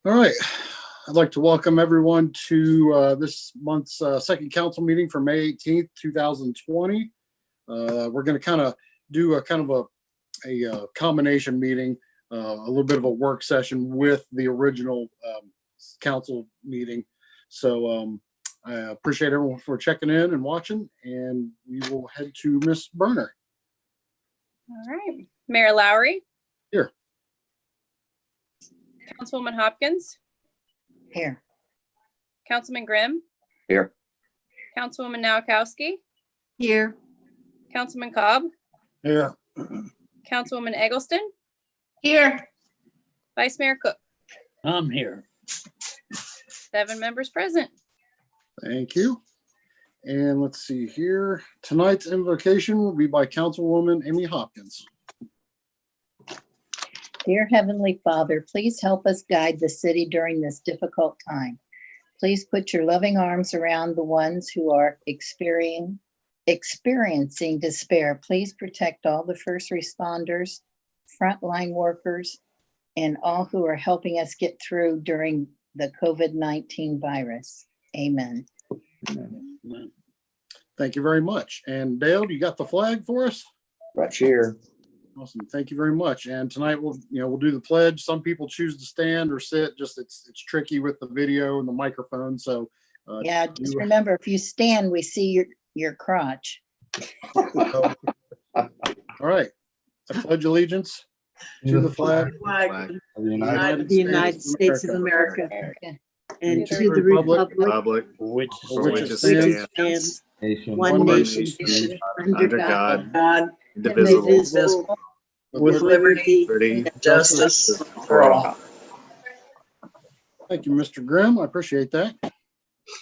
All right. I'd like to welcome everyone to this month's second council meeting for May 18th, 2020. We're going to kind of do a combination meeting, a little bit of a work session with the original council meeting. So I appreciate everyone for checking in and watching, and we will head to Miss Berner. All right. Mayor Lowry. Here. Councilwoman Hopkins. Here. Councilman Grimm. Here. Councilwoman Nowakowski. Here. Councilman Cobb. Here. Councilwoman Eggleston. Here. Vice Mayor Cook. I'm here. 7 members present. Thank you. And let's see here. Tonight's invocation will be by Councilwoman Amy Hopkins. Dear Heavenly Father, please help us guide the city during this difficult time. Please put your loving arms around the ones who are experiencing despair. Please protect all the first responders, frontline workers, and all who are helping us get through during the COVID-19 virus. Amen. Thank you very much. And Dale, you got the flag for us? Right here. Awesome. Thank you very much. And tonight we'll do the pledge. Some people choose to stand or sit. Just it's tricky with the video and the microphone. So Yeah, just remember, if you stand, we see your crotch. all right. I pledge allegiance to the flag Flag of the of the United States of America and To to the republic Public, Which for which it which stands, stands nation, one nation under God, God, indivisible, indivisible, with liberty liberty, and justice for all. Thank you, Mr. Grimm. I appreciate that.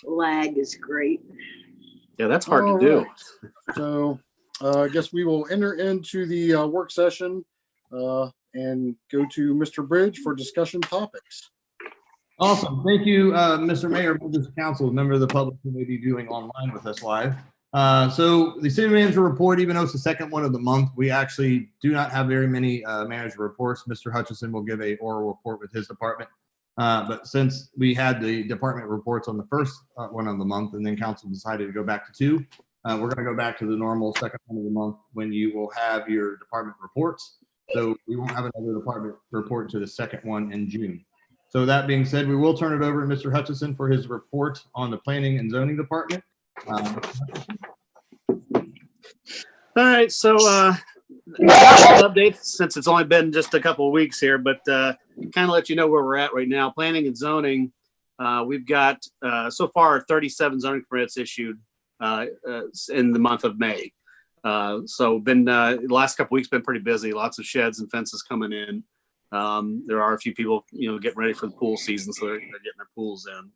Flag is great. Yeah, that's hard All to do. right. So I guess we will enter into the work session and go to Mr. Bridge for discussion topics. Awesome. Thank you, Mr. Mayor, members of council, member of the public who may be viewing online with us live. So the city manager report, even though it's the second one of the month, we actually do not have very many manager reports. Mr. Hutchison will give a oral report with his department. But since we had the department reports on the first one of the month and then council decided to go back to 2, we're going to go back to the normal second one of the month when you will have your department reports. So we won't have another department report to the second one in June. So that being said, we will turn it over to Mr. Hutchison for his report on the planning and zoning department. All right, so updates since it's only been just a couple of weeks here, but kind of let you know where we're at right now. Planning and zoning, we've got so far 37 zoning permits issued in the month of May. So been the last couple of weeks been pretty busy. Lots of sheds and fences coming in. There are a few people, getting ready for the pool season, so they're getting their pools in.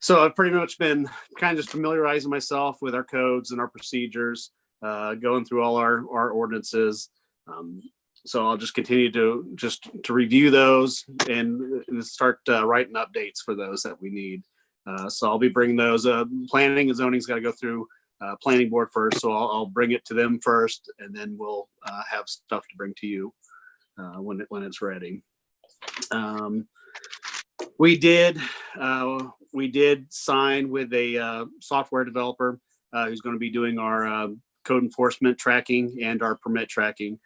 So I've pretty much been kind of just familiarizing myself with our codes and our procedures, going through all our ordinances. So I'll just continue to review those and start writing updates for those that we need. So I'll be bringing those. Planning and zoning's got to go through planning board first, so I'll bring it to them first, and then we'll have stuff to bring to you when it's ready. We did sign with a software developer who's going to be doing our code enforcement tracking and our permit tracking.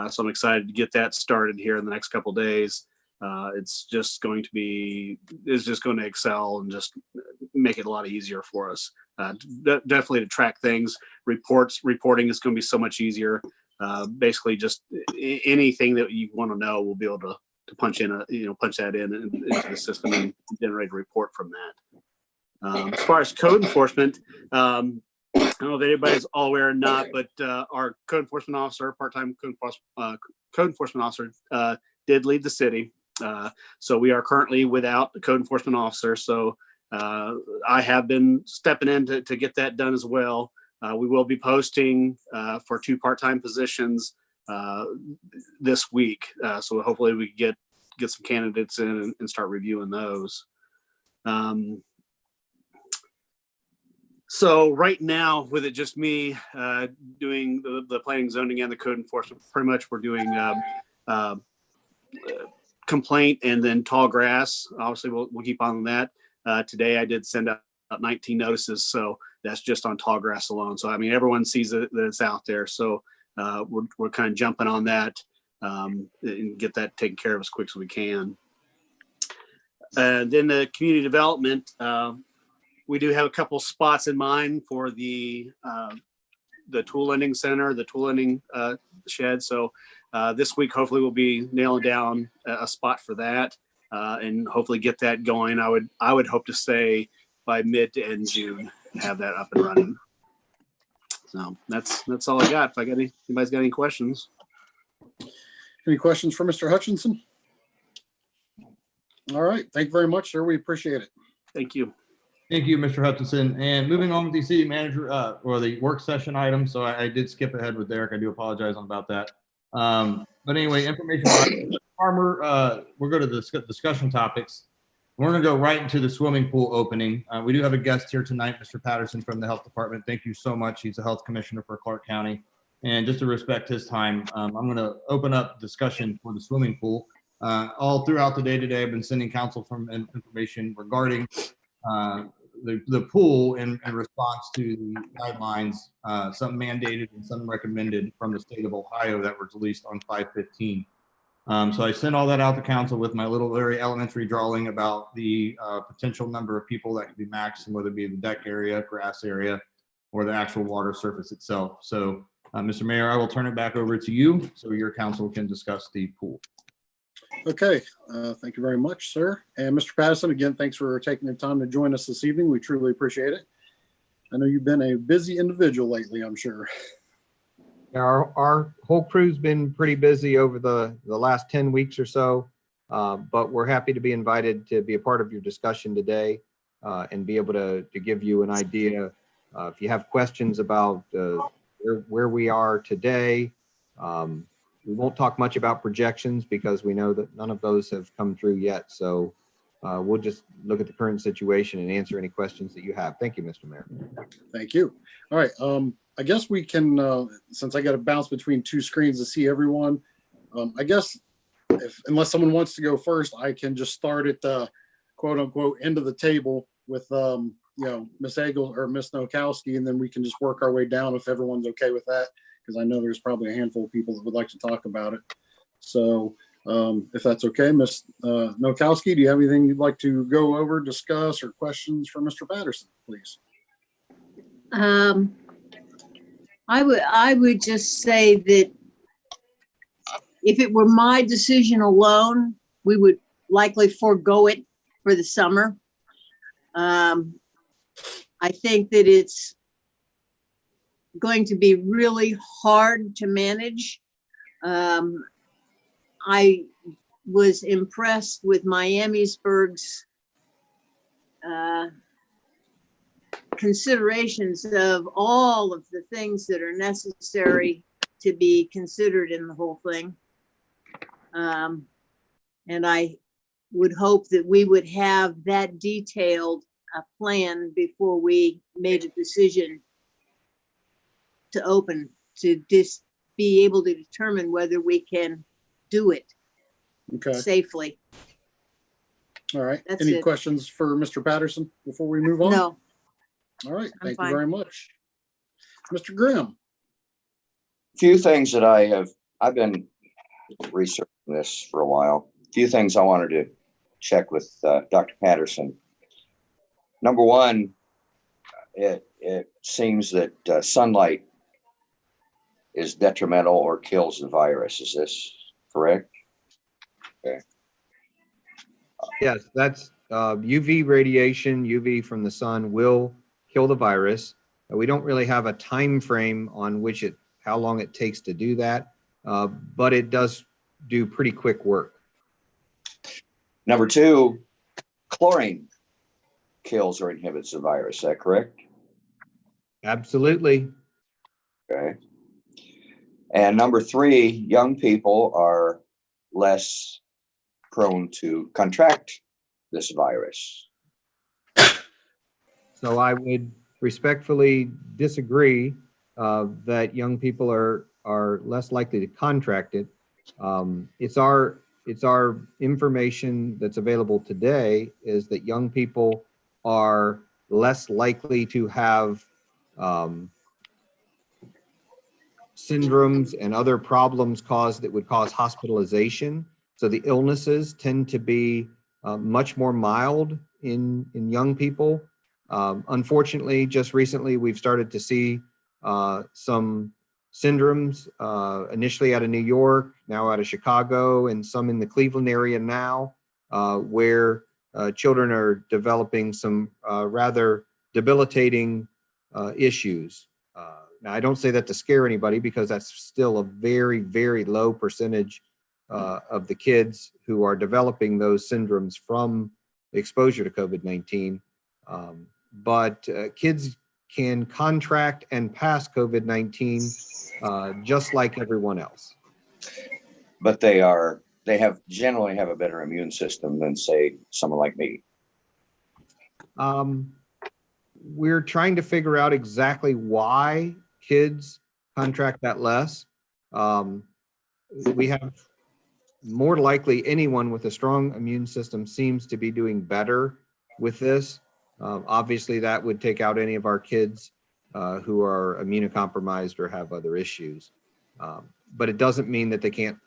So I'm excited to get that started here in the next couple of days. It's just going to excel and just make it a lot easier for us. Definitely to track things. Reporting is going to be so much easier. Basically, just anything that you want to know, we'll be able to punch that in into the system and generate a report from that. As far as code enforcement, I don't know if anybody's all aware or not, but our code enforcement officer, part-time code enforcement officer, did leave the city. So we are currently without a code enforcement officer. So I have been stepping in to get that done as well. We will be posting for 2 part-time positions this week. So hopefully we get some candidates in and start reviewing those. So right now, with it just me doing the planning, zoning, and the code enforcement, pretty much we're doing complaint, and then tall grass. Obviously, we'll keep on that. Today, I did send out 19 notices, so that's just on tall grass alone. So I mean, everyone sees that it's out there. So we're kind of jumping on that and get that taken care of as quick as we can. Then the community development, we do have a couple spots in mind for the tool lending center, the tool lending shed. So this week, hopefully, we'll be nailing down a spot for that and hopefully get that going. I would hope to say by mid to end June, have that up and running. So that's all I got. If anybody's got any questions. Any questions for Mr. Hutchinson? All right. Thank you very much, sir. We appreciate it. Thank you. Thank you, Mr. Hutchinson. And moving on with the city manager or the work session item. So I did skip ahead with Derek. I do apologize about that. But anyway, information. Farmer, we're going to discussion topics. We're going to go right into the swimming pool opening. We do have a guest here tonight, Mr. Patterson from the health department. Thank you so much. He's the health commissioner for Clark County. And just to respect his time, I'm going to open up discussion for the swimming pool. All throughout the day today, I've been sending council from information regarding the pool in response to the guidelines, some mandated and some recommended from the state of Ohio that were released on 5/15. So I sent all that out to council with my little very elementary drawing about the potential number of people that could be maxed, and whether it be the deck area, grass area, or the actual water surface itself. So Mr. Mayor, I will turn it back over to you so your council can discuss the pool. Okay. Thank you very much, sir. And Mr. Patterson, again, thanks for taking the time to join us this evening. We truly appreciate it. I know you've been a busy individual lately, I'm sure. Our whole crew's been pretty busy over the last 10 weeks or so, but we're happy to be invited to be a part of your discussion today and be able to give you an idea. If you have questions about where we are today, we won't talk much about projections because we know that none of those have come true yet. So we'll just look at the current situation and answer any questions that you have. Thank you, Mr. Mayor. Thank you. All right. I guess we can, since I got to bounce between two screens to see everyone, I guess unless someone wants to go first, I can just start at the quote unquote end of the table with, Miss Egel or Miss Nowakowski, and then we can just work our way down if everyone's okay with that, because I know there's probably a handful of people that would like to talk about it. So if that's okay, Miss Nowakowski, do you have anything you'd like to go over, discuss, or questions for Mr. Patterson, please? I would just say that if it were my decision alone, we would likely forego it for the summer. I think that it's going to be really hard to manage. I was impressed with Miamisburg's considerations of all of the things that are necessary to be considered in the whole thing. And I would hope that we would have that detailed plan before we made a decision to open, to just be able to determine whether we can do it Okay. safely. All right. That's Any it. questions for Mr. Patterson before we move on? No, All right. I'm Thank fine. you very much. Mr. Grimm. Few things that I've been researching this for a while. Few things I wanted to check with Dr. Patterson. Number one, it seems that sunlight is detrimental or kills the virus. Is this correct? Okay. Yes, that's UV radiation, UV from the sun will kill the virus. We don't really have a time frame on how long it takes to do that, but it does do pretty quick work. Number two, chlorine kills or inhibits the virus. Is that correct? Absolutely. Okay. And number three, young people are less prone to contract this virus. So I would respectfully disagree that young people are less likely to contract it. It's it's our information that's available today is that young people are less likely to have syndromes and other problems that would cause hospitalization. So the illnesses tend to be much more mild in young people. Unfortunately, just recently, we've started to see some syndromes, initially out of New York, now out of Chicago, and some in the Cleveland area now, where children are developing some rather debilitating issues. Now, I don't say that to scare anybody because that's still a very, very low percentage of the kids who are developing those syndromes from exposure to COVID-19. But kids can contract and pass COVID-19 just like everyone else. But they generally have a better immune system than, say, someone like me. We're trying to figure out exactly why kids contract that less. We have more likely anyone with a strong immune system seems to be doing better with this. Obviously, that would take out any of our kids who are immunocompromised or have other issues. But it doesn't mean that they can't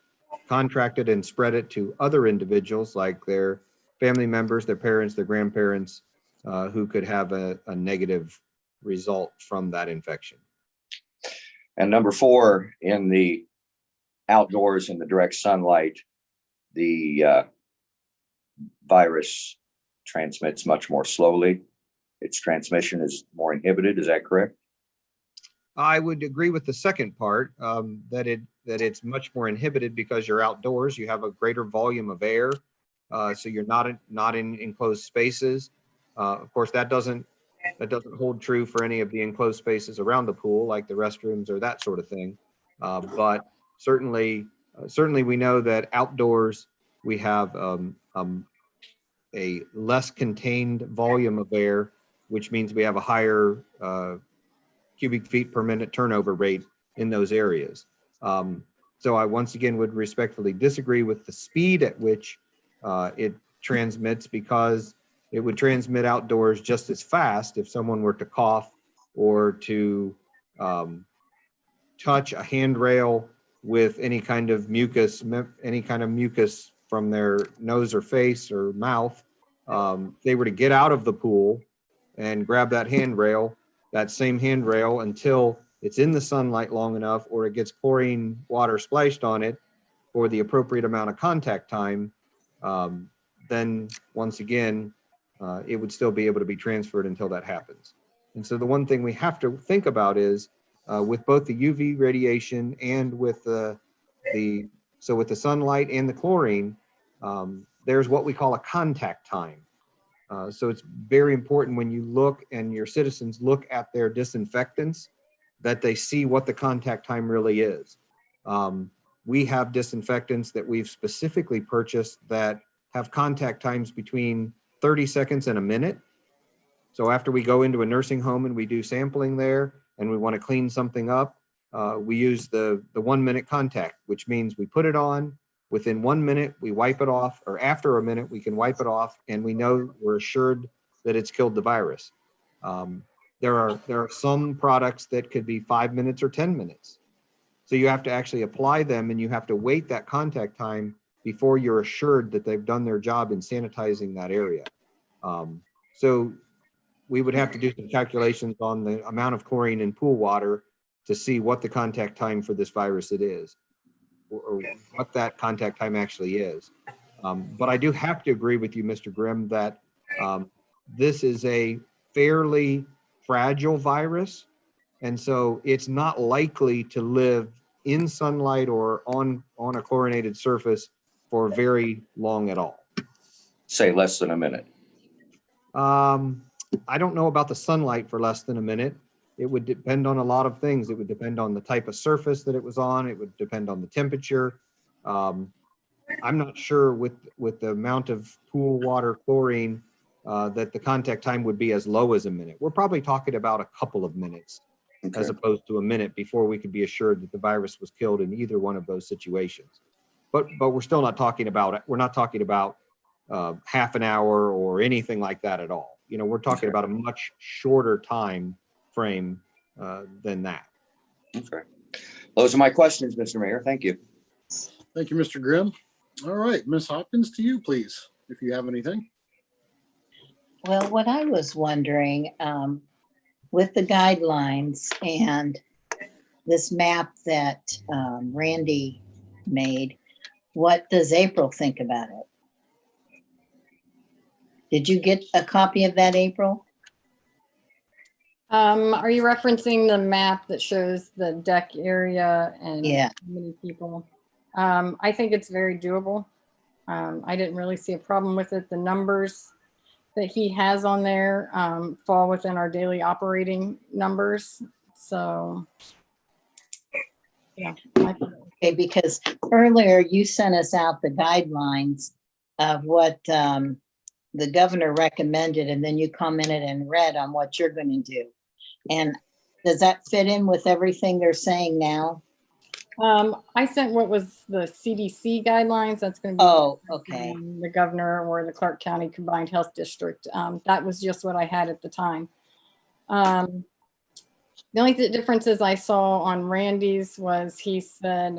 contract it and spread it to other individuals like their family members, their parents, their grandparents, who could have a negative result from that infection. And number 4, in the outdoors in the direct sunlight, the virus transmits much more slowly. Its transmission is more inhibited. Is that correct? I would agree with the second part, that it's much more inhibited because you're outdoors. You have a greater volume of air, so you're not in enclosed spaces. Of course, that doesn't hold true for any of the enclosed spaces around the pool, like the restrooms or that sort of thing. But certainly we know that outdoors we have a less contained volume of air, which means we have a higher cubic feet per minute turnover rate in those areas. So I once again would respectfully disagree with the speed at which it transmits, because it would transmit outdoors just as fast if someone were to cough or to touch a handrail with any kind of mucus from their nose or face or mouth. They were to get out of the pool and grab that same handrail until it's in the sunlight long enough or it gets chlorine water splashed on it for the appropriate amount of contact time, then once again, it would still be able to be transferred until that happens. And so the one thing we have to think about is with both the UV radiation and with the sunlight and the chlorine, there's what we call a contact time. So it's very important when you look and your citizens look at their disinfectants that they see what the contact time really is. We have disinfectants that we've specifically purchased that have contact times between 30 seconds and a minute. So after we go into a nursing home and we do sampling there and we want to clean something up, we use the 1 minute contact, which means we put it on, within 1 minute, we wipe it off, or after a minute, we can wipe it off, and we know we're assured that it's killed the virus. There are some products that could be 5 minutes or 10 minutes. So you have to actually apply them, and you have to wait that contact time before you're assured that they've done their job in sanitizing that area. So we would have to do some calculations on the amount of chlorine in pool water to see what the contact time for this virus it is, or what that contact time actually is. But I do have to agree with you, Mr. Grimm, that this is a fairly fragile virus. And so it's not likely to live in sunlight or on a chlorinated surface for very long at all. Say less than a minute. I don't know about the sunlight for less than a minute. It would depend on a lot of things. It would depend on the type of surface that it was on. It would depend on the temperature. I'm not sure with the amount of pool water chlorine that the contact time would be as low as a minute. We're probably talking about a couple of minutes, as opposed to a minute before we could be assured that the virus was killed in either one of those situations. but we're still not talking about, we're not talking about half an hour or anything like that at all. You know, we're talking about a much shorter time frame than that. Okay. Those are my questions, Mr. Mayor. Thank you. Thank you, Mr. Grimm. All right, Ms. Hopkins, to you, please, if you have anything. Well, what I was wondering, with the guidelines and this map that Randy made, what does April think about it? Did you get a copy of that, April? Are you referencing the map that shows the deck area and Yeah. how many people? I think it's very doable. I didn't really see a problem with it. The numbers that he has on there fall within our daily operating numbers. So, yeah. Okay, because earlier you sent us out the guidelines of what the governor recommended, and then you commented and read on what you're going to do. And does that fit in with everything they're saying now? I sent what was the CDC guidelines. That's going to be Oh, okay. the governor or the Clark County Combined Health District. That was just what I had at the time. The only differences I saw on Randy's was he said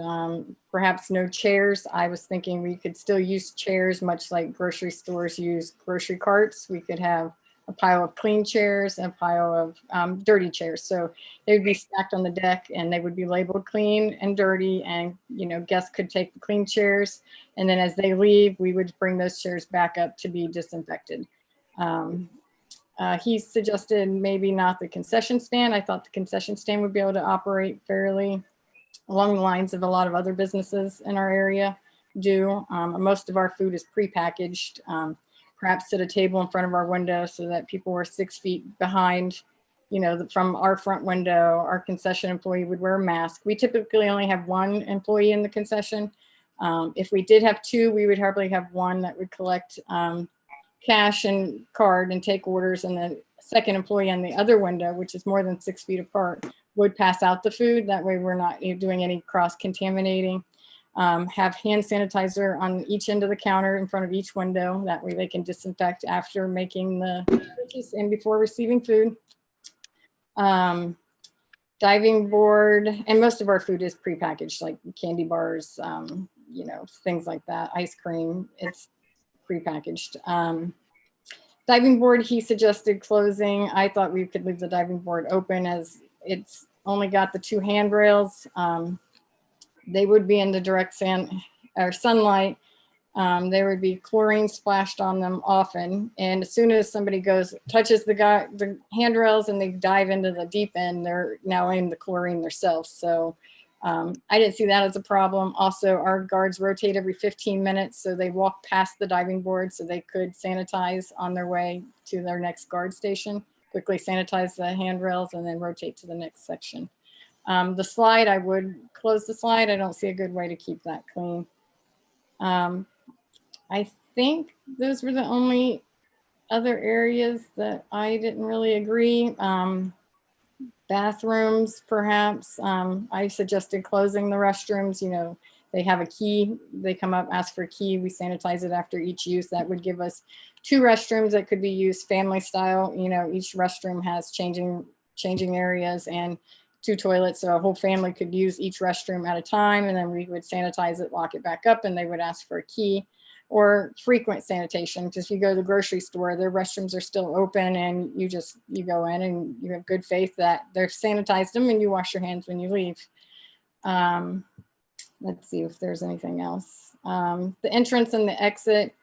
perhaps no chairs. I was thinking we could still use chairs, much like grocery stores use grocery carts. We could have a pile of clean chairs and a pile of dirty chairs. So they would be stacked on the deck and they would be labeled clean and dirty, and guests could take the clean chairs, and then as they leave, we would bring those chairs back up to be disinfected. He suggested maybe not the concession stand. I thought the concession stand would be able to operate fairly along the lines of a lot of other businesses in our area do. Most of our food is prepackaged. Perhaps set a table in front of our window so that people were 6 feet behind, from our front window. Our concession employee would wear a mask. We typically only have one employee in the concession. If we did have two, we would probably have one that would collect cash and card and take orders, and the second employee on the other window, which is more than 6 feet apart, would pass out the food. That way we're not doing any cross-contaminating. Have hand sanitizer on each end of the counter in front of each window. That way they can disinfect after making the purchase and before receiving food. Diving board, and most of our food is prepackaged, like candy bars, things like that, ice cream, it's prepackaged. Diving board, he suggested closing. I thought we could leave the diving board open as it's only got the 2 handrails. They would be in the direct sunlight. There would be chlorine splashed on them often. And as soon as somebody touches the handrails and they dive into the deep end, they're now in the chlorine themselves. So I didn't see that as a problem. Also, our guards rotate every 15 minutes. So they walk past the diving board so they could sanitize on their way to their next guard station, quickly sanitize the handrails and then rotate to the next section. The slide, I would close the slide. I don't see a good way to keep that clean. I think those were the only other areas that I didn't really agree. Bathrooms, perhaps. I suggested closing the restrooms. They have a key. They come up, ask for a key. We sanitize it after each use. That would give us 2 restrooms that could be used family style. Each restroom has changing areas and 2 toilets, so a whole family could use each restroom at a time, and then we would sanitize it, lock it back up, and they would ask for a key. Or frequent sanitation, because if you go to the grocery store, their restrooms are still open, and you go in and you have good faith that they've sanitized them, and you wash your hands when you leave. Let's see if there's anything else. The entrance and the exit.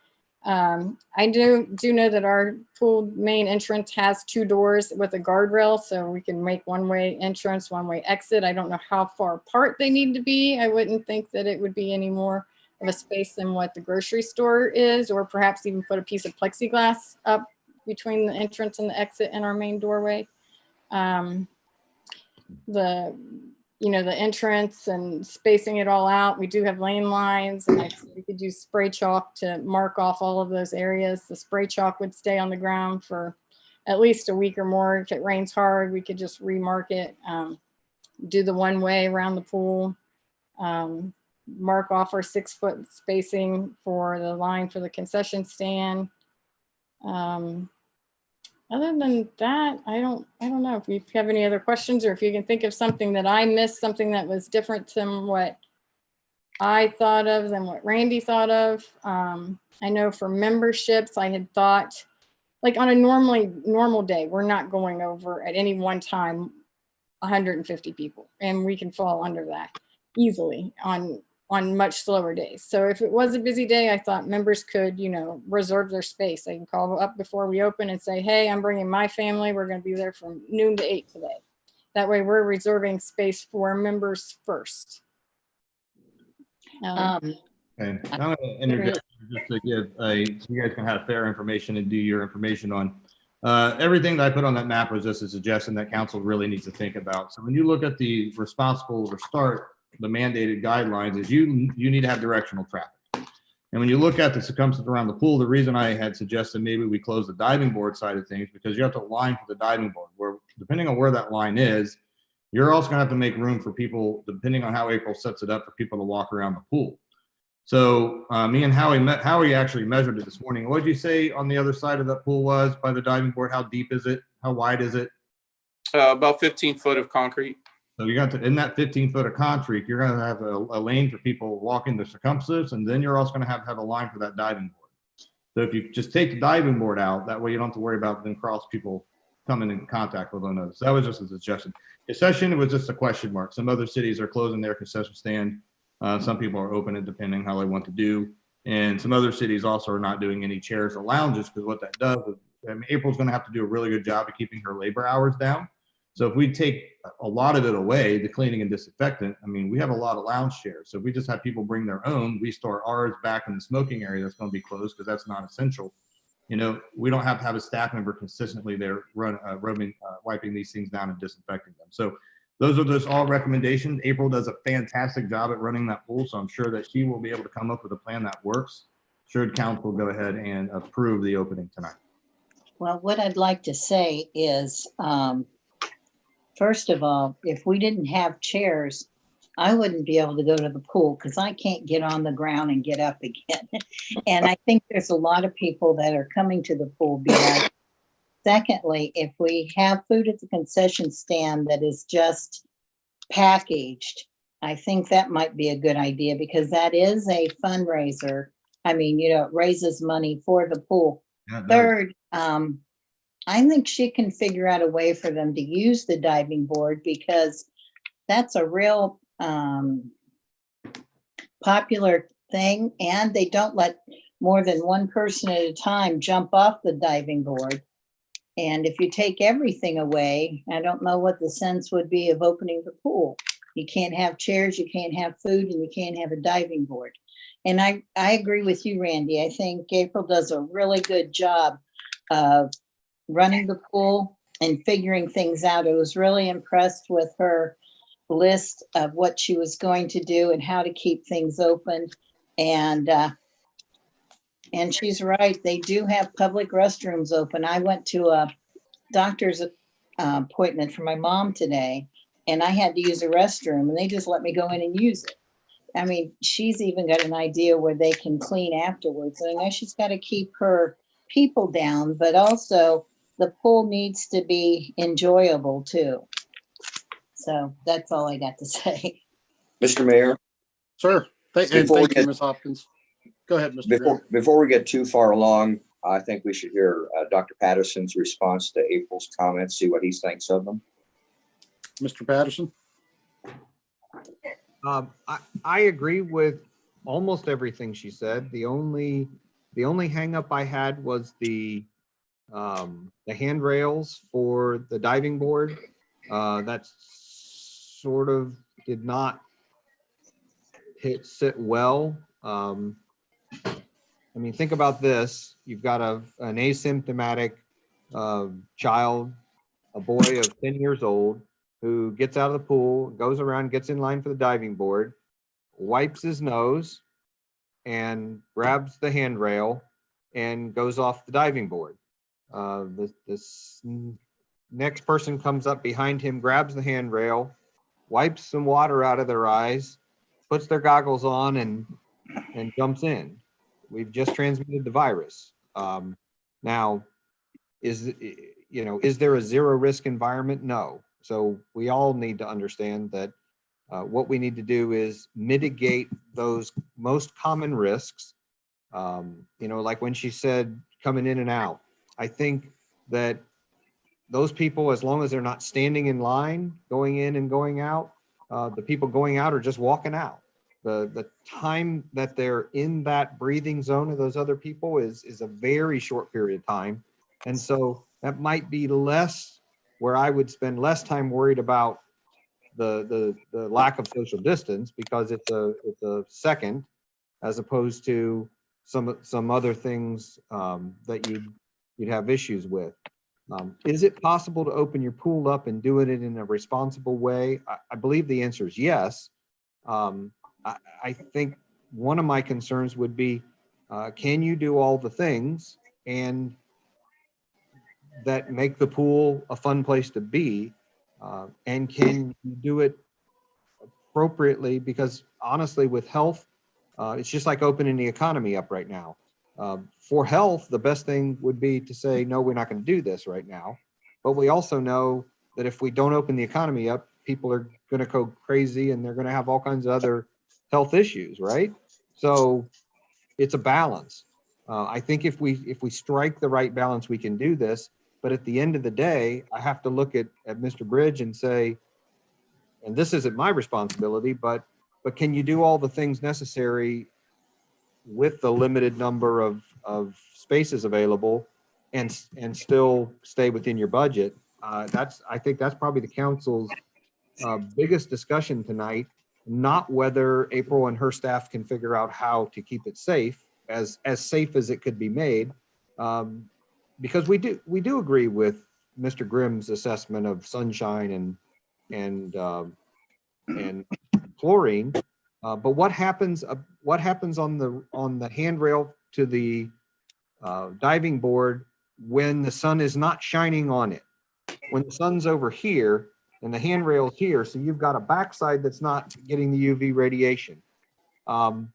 I do know that our pool main entrance has 2 doors with a guardrail, so we can make one-way entrance, one-way exit. I don't know how far apart they need to be. I wouldn't think that it would be any more of a space than what the grocery store is, or perhaps even put a piece of plexiglass up between the entrance and the exit and our main doorway. The entrance and spacing it all out. We do have lane lines, and we could use spray chalk to mark off all of those areas. The spray chalk would stay on the ground for at least a week or more. If it rains hard, we could just remark it, do the one way around the pool. mark off our 6-foot spacing for the line for the concession stand. Other than that, I don't know if you have any other questions, or if you can think of something that I missed, something that was different than what I thought of than what Randy thought of. I know for memberships, I had thought, like on a normal day, we're not going over at any one time 150 people, and we can fall under that easily on much slower days. So if it was a busy day, I thought members could, reserve their space. They can call up before we open and say, hey, I'm bringing my family. We're going to be there from noon to 8 today. That way we're reserving space for members first. And I'm going to interject just to give so you guys can have fair information and do your information on everything that I put on that map was just a suggestion that council really needs to think about. So when you look at the responsible to start the mandated guidelines, is you need to have directional traffic. And when you look at the circumference around the pool, the reason I had suggested maybe we close the diving board side of things, because you have to line for the diving board, where depending on where that line is, you're also gonna have to make room for people, depending on how April sets it up, for people to walk around the pool. So me and Howie actually measured it this morning. What did you say on the other side of that pool was by the diving board? How deep is it? How wide is it? About 15 foot of concrete. So you got to, in that 15 foot of concrete, you're going to have a lane for people walking the circumference, and then you're also going to have a line for that diving board. So if you just take the diving board out, that way you don't have to worry about then cross people coming in contact with one another. So that was just a suggestion. Concession was just a question mark. Some other cities are closing their concession stand. Some people are open it depending how they want to do. And some other cities also are not doing any chairs or lounges, because what that does is, April's going to have to do a really good job of keeping her labor hours down. So if we take a lot of it away, the cleaning and disinfectant, we have a lot of lounge chairs. So if we just have people bring their own, we store ours back in the smoking area that's going to be closed because that's not essential. We don't have to have a staff member consistently there wiping these things down and disinfecting them. So those are just all recommendations. April does a fantastic job at running that pool, so I'm sure that she will be able to come up with a plan that works. Should council go ahead and approve the opening tonight? Well, what I'd like to say is, first of all, if we didn't have chairs, I wouldn't be able to go to the pool because I can't get on the ground and get up again. And I think there's a lot of people that are coming to the pool. Secondly, if we have food at the concession stand that is just packaged, I think that might be a good idea, because that is a fundraiser. It raises money for the pool. Yeah, Third, I think she can figure out a way for them to use the diving board, because that's a real popular thing, and they don't let more than one person at a time jump off the diving board. And if you take everything away, I don't know what the sense would be of opening the pool. You can't have chairs, you can't have food, and you can't have a diving board. And I agree with you, Randy. I think April does a really good job of running the pool and figuring things out. I was really impressed with her list of what she was going to do and how to keep things open. And she's right. They do have public restrooms open. I went to a doctor's appointment for my mom today, and I had to use a restroom, and they just let me go in and use it. She's even got an idea where they can clean afterwards. And I know she's got to keep her people down, but also the pool needs to be enjoyable too. So that's all I got to say. Mr. Mayor, Sir, thank Before we you, get- Ms. Hopkins. Go ahead, Mr. Graham. before we get too far along, I think we should hear Dr. Patterson's response to April's comments, see what he thinks of them. Mr. Patterson? I agree with almost everything she said. The only hang up I had was the handrails for the diving board. That sort of did not sit well. Think about this. You've got an asymptomatic child, a boy of 10 years old, who gets out of the pool, goes around, gets in line for the diving board, wipes his nose, and grabs the handrail and goes off the diving board. This next person comes up behind him, grabs the handrail, wipes some water out of their eyes, puts their goggles on and jumps in. We've just transmitted the virus. Now, is there a zero risk environment? No. So we all need to understand that what we need to do is mitigate those most common risks. Like when she said coming in and out, I think that those people, as long as they're not standing in line, going in and going out, the people going out are just walking out. The time that they're in that breathing zone of those other people is a very short period of time. And so that might be less, where I would spend less time worried about the lack of social distance, because it's a second, as opposed to some other things that you'd have issues with. Is it possible to open your pool up and do it in a responsible way? I believe the answer is yes. I think one of my concerns would be, can you do all the things and that make the pool a fun place to be? And can you do it appropriately? Because honestly, with health, it's just like opening the economy up right now. For health, the best thing would be to say, no, we're not going to do this right now. But we also know that if we don't open the economy up, people are going to go crazy and they're going to have all kinds of other health issues, right? So it's a balance. I think if we strike the right balance, we can do this. But at the end of the day, I have to look at Mr. Bridge and say, and this isn't my responsibility, but can you do all the things necessary with the limited number of spaces available and still stay within your budget? I think that's probably the council's biggest discussion tonight, not whether April and her staff can figure out how to keep it safe as it could be made. Because we do agree with Mr. Grimm's assessment of sunshine and chlorine. But what happens on the handrail to the diving board when the sun is not shining on it? When the sun's over here and the handrail's here, so you've got a backside that's not getting the UV radiation. I'm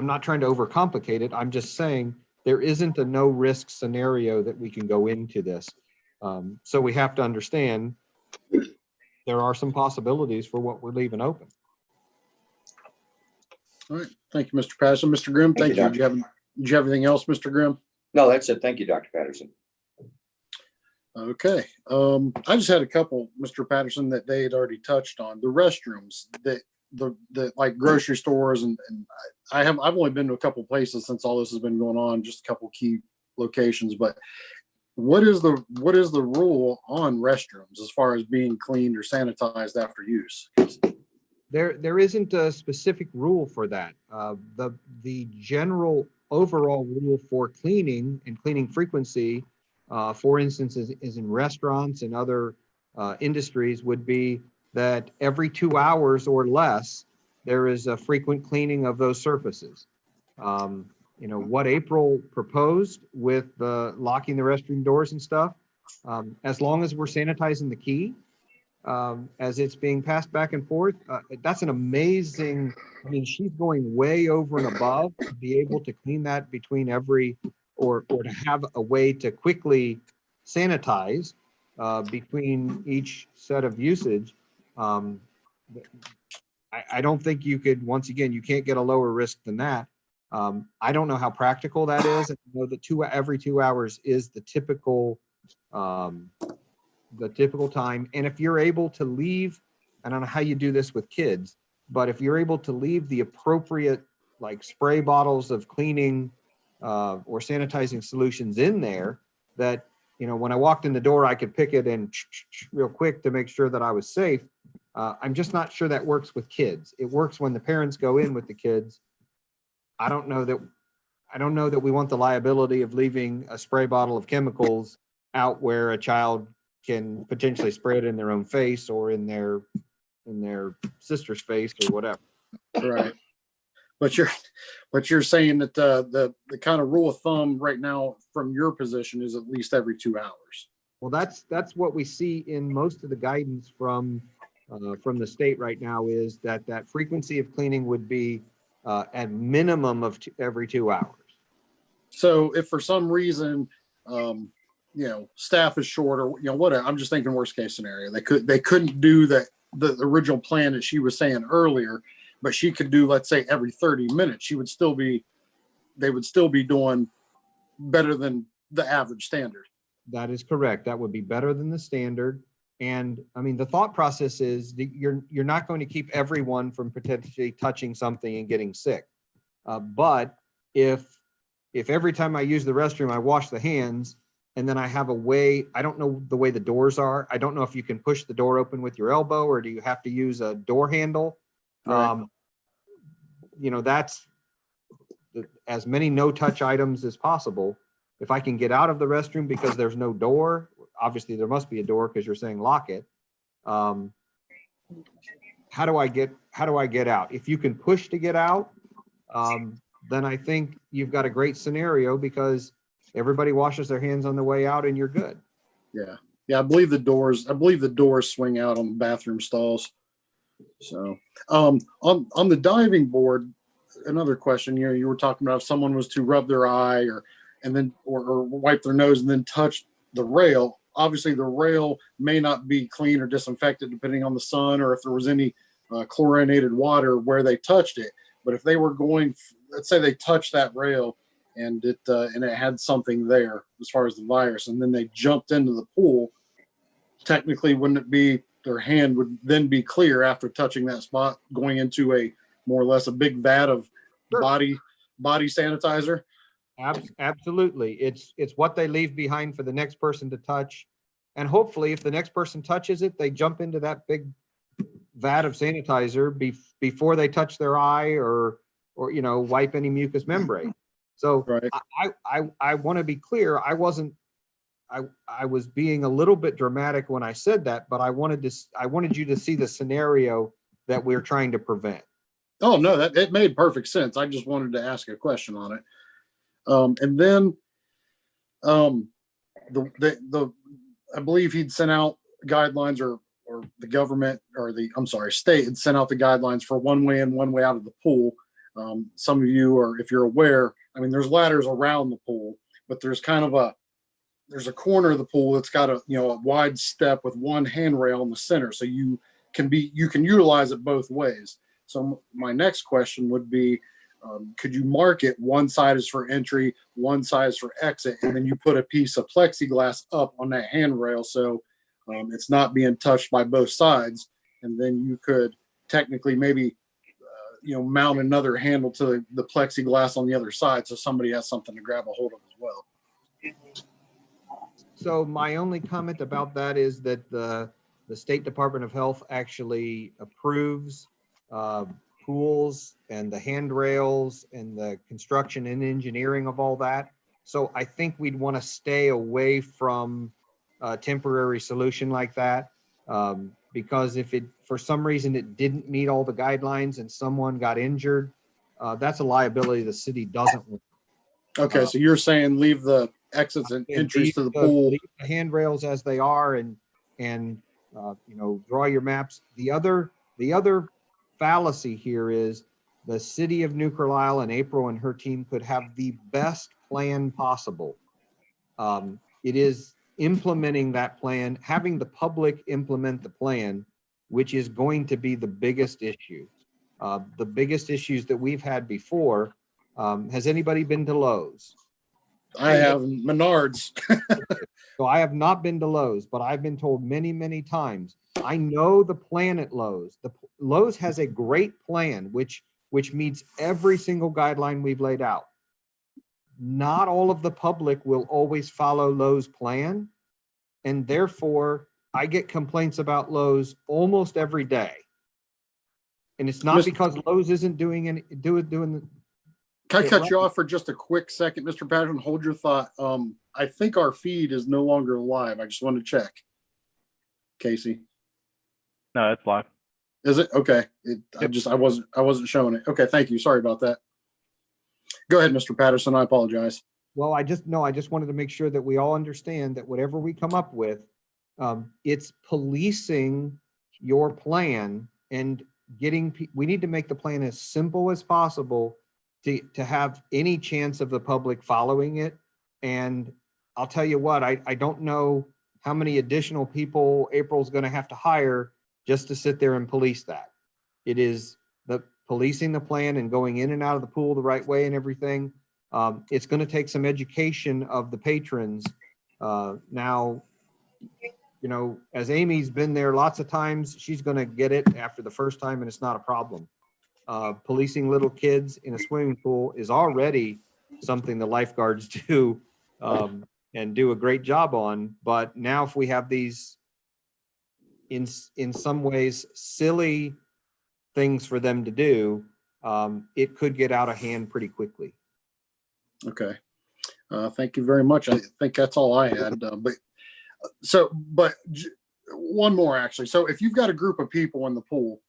not trying to overcomplicate it. I'm just saying there isn't a no risk scenario that we can go into this. So we have to understand there are some possibilities for what we're leaving open. All right. Thank you, Mr. Patterson. Mr. Grimm, thank you. Did you have anything else, Mr. Grimm? No, that's it. Thank you, Dr. Patterson. Okay. I just had a couple, Mr. Patterson, that they had already touched on. The restrooms, the like grocery stores, and I've only been to a couple places since all this has been going on, just a couple key locations. But what is the rule on restrooms as far as being cleaned or sanitized after use? There isn't a specific rule for that. The general overall rule for cleaning and cleaning frequency, for instance, is in restaurants and other industries, would be that every 2 hours or less, there is a frequent cleaning of those surfaces. What April proposed with locking the restroom doors and stuff, as long as we're sanitizing the key, as it's being passed back and forth, that's an amazing, she's going way over and above to be able to clean that between or to have a way to quickly sanitize between each set of usage. I don't think you could, once again, you can't get a lower risk than that. I don't know how practical that is. I know that every 2 hours is the typical time. And if you're able to leave, I don't know how you do this with kids, but if you're able to leave the appropriate like spray bottles of cleaning or sanitizing solutions in there, that, when I walked in the door, I could pick it and real quick to make sure that I was safe. I'm just not sure that works with kids. It works when the parents go in with the kids. I don't know that we want the liability of leaving a spray bottle of chemicals out where a child can potentially spray it in their own face or in their sister's face or whatever. Right. But you're saying that the kind of rule of thumb right now from your position is at least every 2 hours. Well, that's what we see in most of the guidance from from the state right now is that that frequency of cleaning would be at minimum of every 2 hours. So if for some reason, staff is short or, whatever, I'm just thinking worst case scenario, they couldn't do the original plan that she was saying earlier, but she could do, let's say, every 30 minutes, they would still be doing better than the average standard. That is correct. That would be better than the standard. And I mean, the thought process is that you're not going to keep everyone from potentially touching something and getting sick. But if every time I use the restroom, I wash the hands, and then I have a way, I don't know the way the doors are. I don't know if you can push the door open with your elbow, or do you have to use a door handle? Right. That's as many no-touch items as possible. If I can get out of the restroom because there's no door, obviously there must be a door because you're saying lock it. How do I get out? If you can push to get out, then I think you've got a great scenario because everybody washes their hands on the way out and you're good. Yeah. I believe the doors swing out on the bathroom stalls. So, on the diving board, another question, you were talking about if someone was to rub their eye or wipe their nose and then touch the rail. Obviously the rail may not be clean or disinfected depending on the sun or if there was any chlorinated water where they touched it. But if they were going, let's say they touched that rail and it had something there as far as the virus, and then they jumped into the pool, technically wouldn't it be their hand would then be clear after touching that spot, going into a more or less a big vat of Sure. body sanitizer? Absolutely. It's what they leave behind for the next person to touch. And hopefully if the next person touches it, they jump into that big vat of sanitizer before they touch their eye or wipe any mucous membrane. So Right. I want to be clear. I was being a little bit dramatic when I said that, but I wanted you to see the scenario that we're trying to prevent. Oh, no, it made perfect sense. I just wanted to ask a question on it. And then I believe he'd sent out guidelines or the government or state had sent out the guidelines for one way in, one way out of the pool. Some of you, or if you're aware, there's ladders around the pool, but there's there's a corner of the pool that's got a wide step with one handrail in the center. So you can utilize it both ways. So my next question would be, could you mark it one side is for entry, one side is for exit, and then you put a piece of plexiglass up on that handrail so it's not being touched by both sides, and then you could technically maybe mount another handle to the plexiglass on the other side so somebody has something to grab a hold of as well. So my only comment about that is that the State Department of Health actually approves pools and the handrails and the construction and engineering of all that. So I think we'd want to stay away from a temporary solution like that, because if it, for some reason, it didn't meet all the guidelines and someone got injured, that's a liability the city doesn't want. Okay, so you're saying leave the exits and entries to the pool. Leave the handrails as they are and draw your maps. The other fallacy here is the city of New Carlisle and April and her team could have the best plan possible. It is implementing that plan, having the public implement the plan, which is going to be the biggest issue. The biggest issues that we've had before. Has anybody been to Lowe's? I have Menards. So I have not been to Lowe's, but I've been told many, many times. I know the plan at Lowe's. Lowe's has a great plan, which meets every single guideline we've laid out. Not all of the public will always follow Lowe's plan, and therefore I get complaints about Lowe's almost every day. And it's not because Lowe's isn't doing the. Can I cut you off for just a quick second, Mr. Patterson? Hold your thought. I think our feed is no longer live. I just want to check. Casey, No, it's live. is it? Okay. I wasn't showing it. Okay, thank you. Sorry about that. Go ahead, Mr. Patterson. I apologize. Well, I just wanted to make sure that we all understand that whatever we come up with, it's policing your plan and we need to make the plan as simple as possible to have any chance of the public following it. And I'll tell you what, I don't know how many additional people April's going to have to hire just to sit there and police that. It is the policing the plan and going in and out of the pool the right way and everything. It's going to take some education of the patrons. Now, you know, as Amy's been there lots of times, she's going to get it after the first time and it's not a problem. Policing little kids in a swimming pool is already something the lifeguards do and do a great job on. But now if we have these in some ways silly things for them to do, it could get out of hand pretty quickly. Okay. Thank you very much. I think that's all I had. But one more actually. So if you've got a group of people in the pool,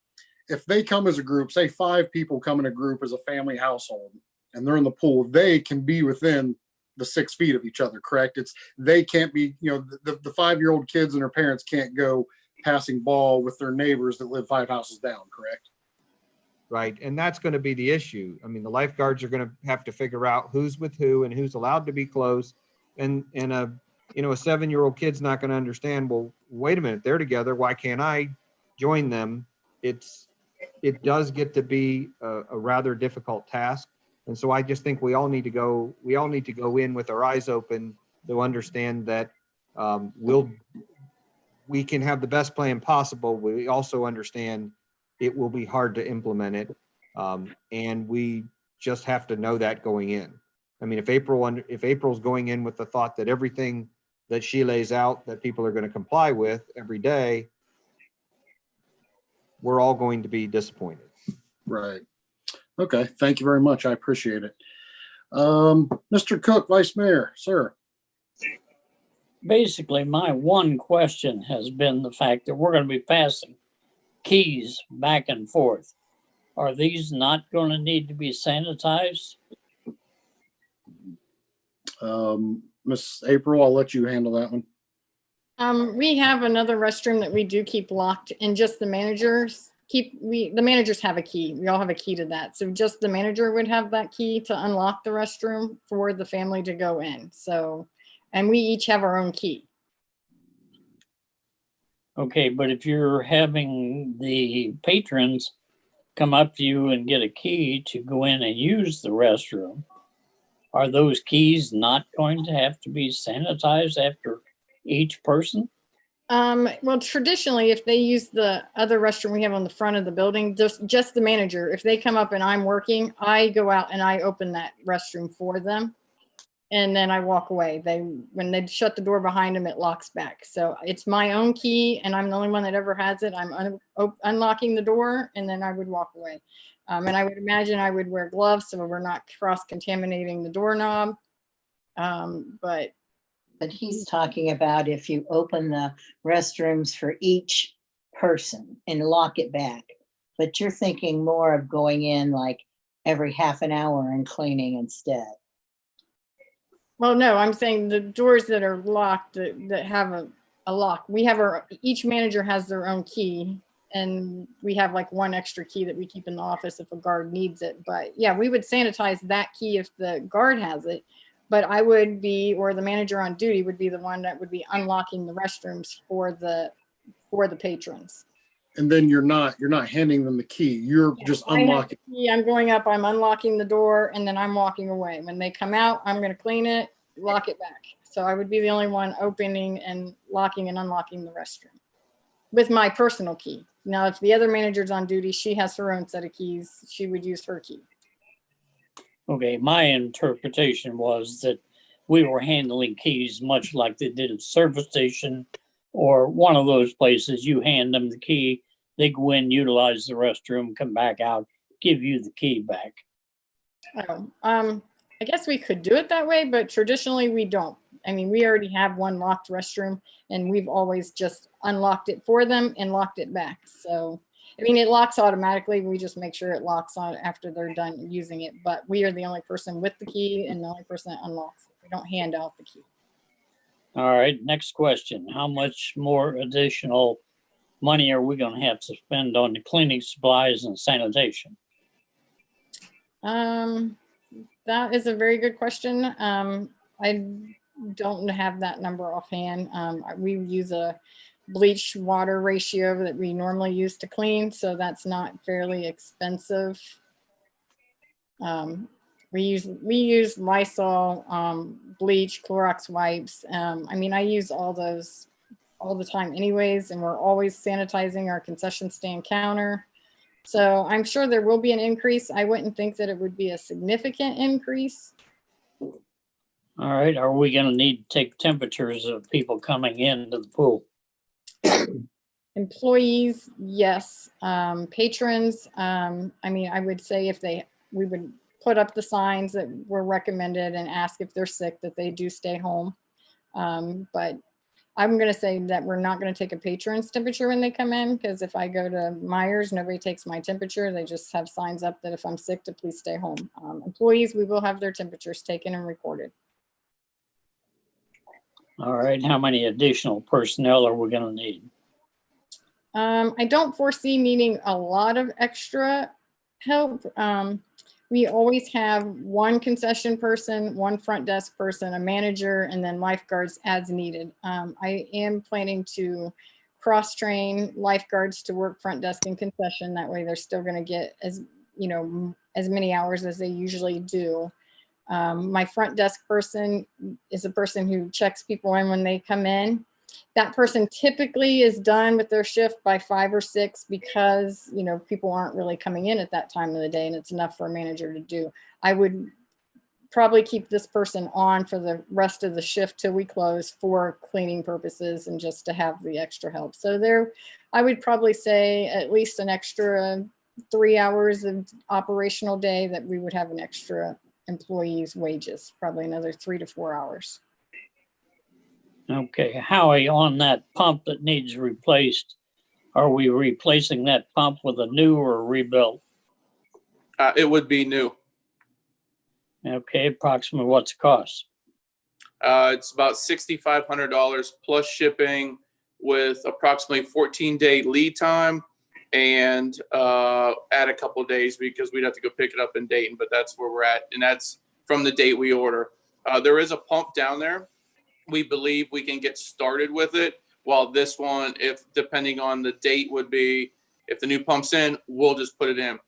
if they come as a group, say 5 people come in a group as a family household and they're in the pool, they can be within the 6 feet of each other, correct? They can't be, you know, the 5-year-old kids and their parents can't go passing ball with their neighbors that live 5 houses down, correct? Right. And that's going to be the issue. I mean, the lifeguards are going to have to figure out who's with who and who's allowed to be close. And a 7-year-old kid's not going to understand, well, wait a minute, they're together. Why can't I join them? It does get to be a rather difficult task. And so I just think we all need to go in with our eyes open to understand that we can have the best plan possible. We also understand it will be hard to implement it. And we just have to know that going in. I mean, if April's going in with the thought that everything that she lays out that people are going to comply with every day, we're all going to be disappointed. Right. Okay. Thank you very much. I appreciate it. Mr. Cook, Vice Mayor, sir. Basically, my one question has been the fact that we're going to be passing keys back and forth. Are these not going to need to be sanitized? Miss April, I'll let you handle that one. We have another restroom that we do keep locked, and just the managers the managers have a key. We all have a key to that. So just the manager would have that key to unlock the restroom for the family to go in. So, and we each have our own key. Okay, but if you're having the patrons come up to you and get a key to go in and use the restroom, are those keys not going to have to be sanitized after each person? Well, traditionally, if they use the other restroom we have on the front of the building, just the manager, if they come up and I'm working, I go out and I open that restroom for them. And then I walk away. When they shut the door behind them, it locks back. So it's my own key and I'm the only one that ever has it. I'm unlocking the door and then I would walk away. And I would imagine I would wear gloves so we're not cross-contaminating the doorknob. But he's talking about if you open the restrooms for each person and lock it back. But you're thinking more of going in like every half an hour and cleaning instead. Well, no, I'm saying the doors that are locked that have a lock. We have each manager has their own key, and we have like one extra key that we keep in the office if a guard needs it. But yeah, we would sanitize that key if the guard has it. But I would be, or the manager on duty would be the one that would be unlocking the restrooms for the patrons. And then you're not handing them the key. You're just unlocking. I'm going up, I'm unlocking the door, and then I'm walking away. When they come out, I'm going to clean it, lock it back. So I would be the only one opening and locking and unlocking the restroom with my personal key. Now, if the other manager's on duty, she has her own set of keys. She would use her key. Okay, my interpretation was that we were handling keys much like they did at the service station or one of those places. You hand them the key, they go in, utilize the restroom, come back out, give you the key back. Oh, I guess we could do it that way, but traditionally we don't. I mean, we already have one locked restroom and we've always just unlocked it for them and locked it back. So, I mean, it locks automatically. We just make sure it locks on after they're done using it, but we are the only person with the key and the only person that unlocks it. We don't hand out the key. All right, next question. How much more additional money are we gonna have to spend on the cleaning supplies and sanitation? That is a very good question. I don't have that number offhand. We use a bleach water ratio that we normally use to clean, so that's not fairly expensive. We use Lysol, bleach, Clorox wipes. I mean, I use all those all the time anyways, and we're always sanitizing our concession stand counter. So I'm sure there will be an increase. I wouldn't think that it would be a significant increase. All right, are we gonna need to take temperatures of people coming into the pool? Employees, yes. Patrons, I mean, I would say we would put up the signs that were recommended and ask if they're sick, that they do stay home. But I'm gonna say that we're not gonna take a patron's temperature when they come in, because if I go to Myers, nobody takes my temperature. They just have signs up that if I'm sick, to please stay home. Employees, we will have their temperatures taken and recorded. All right, how many additional personnel are we gonna need? I don't foresee needing a lot of extra help. We always have one concession person, one front desk person, a manager, and then lifeguards as needed. I am planning to cross-train lifeguards to work front desk and concession. That way they're still gonna get as many hours as they usually do. My front desk person is a person who checks people in when they come in. That person typically is done with their shift by 5 or 6 because, people aren't really coming in at that time of the day, and it's enough for a manager to do. I would probably keep this person on for the rest of the shift till we close for cleaning purposes and just to have the extra help. So I would probably say at least an extra 3 hours of operational day that we would have an extra employee's wages, probably another 3 to 4 hours. Okay, Howie, on that pump that needs replaced, are we replacing that pump with a new or rebuilt? It would be new. Okay, approximately what's the cost? It's about $6,500 plus shipping with approximately 14-day lead time and add a couple of days because we'd have to go pick it up in Dayton, but that's where we're at. And that's from the date we order. There is a pump down there. We believe we can get started with it, while this one, depending on the date, would be if the new pump's in, we'll just put it in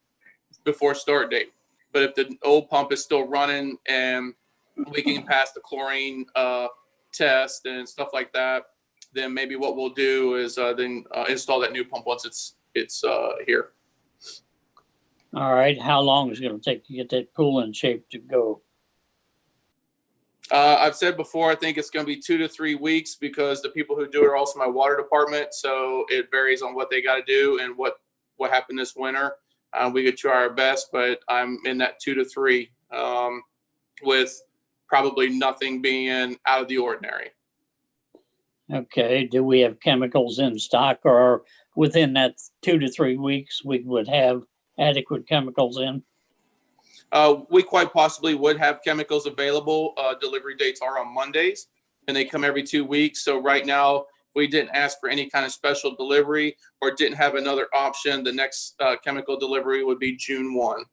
before start date. But if the old pump is still running and we can pass the chlorine test and stuff like that, then maybe what we'll do is install that new pump once it's here. All right, how long is it gonna take to get that pool in shape to go? I've said before, I think it's going to be 2 to 3 weeks because the people who do it are also my water department. So it varies on what they got to do and what happened this winter. We could try our best, but I'm in that 2 to 3 with probably nothing being out of the ordinary. Okay, do we have chemicals in stock, or within that 2 to 3 weeks, we would have adequate chemicals in? We quite possibly would have chemicals available. Delivery dates are on Mondays and they come every 2 weeks. So right now, if we didn't ask for any kind of special delivery or didn't have another option, the next chemical delivery would be June 1.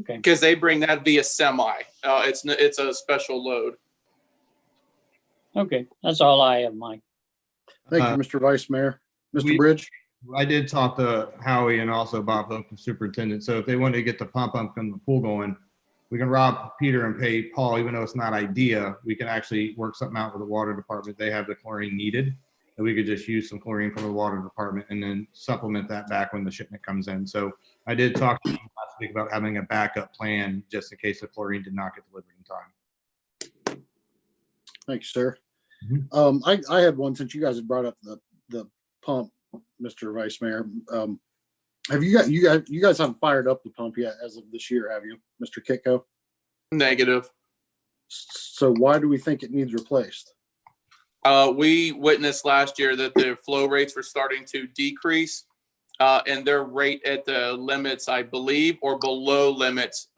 Okay. Because they bring that via semi. It's a special load. Okay, that's all I have, Mike. Thank you, Mr. Vice Mayor. Mr. Bridge? I did talk to Howie and also Bob Hope, the superintendent. So if they wanted to get the pump up and the pool going, we can rob Peter and pay Paul, even though it's not idea. We can actually work something out with the water department. They have the chlorine needed. And we could just use some chlorine from the water department and then supplement that back when the shipment comes in. So I did talk to them last week about having a backup plan just in case the chlorine did not get delivered in time. Thanks, sir. I had one, since you guys have brought up the pump, Mr. Vice Mayor. Have you guys haven't fired up the pump yet as of this year, have you, Mr. Kitco? Negative. So why do we think it needs replaced? We witnessed last year that the flow rates were starting to decrease and their rate at the limits, I believe, or below limits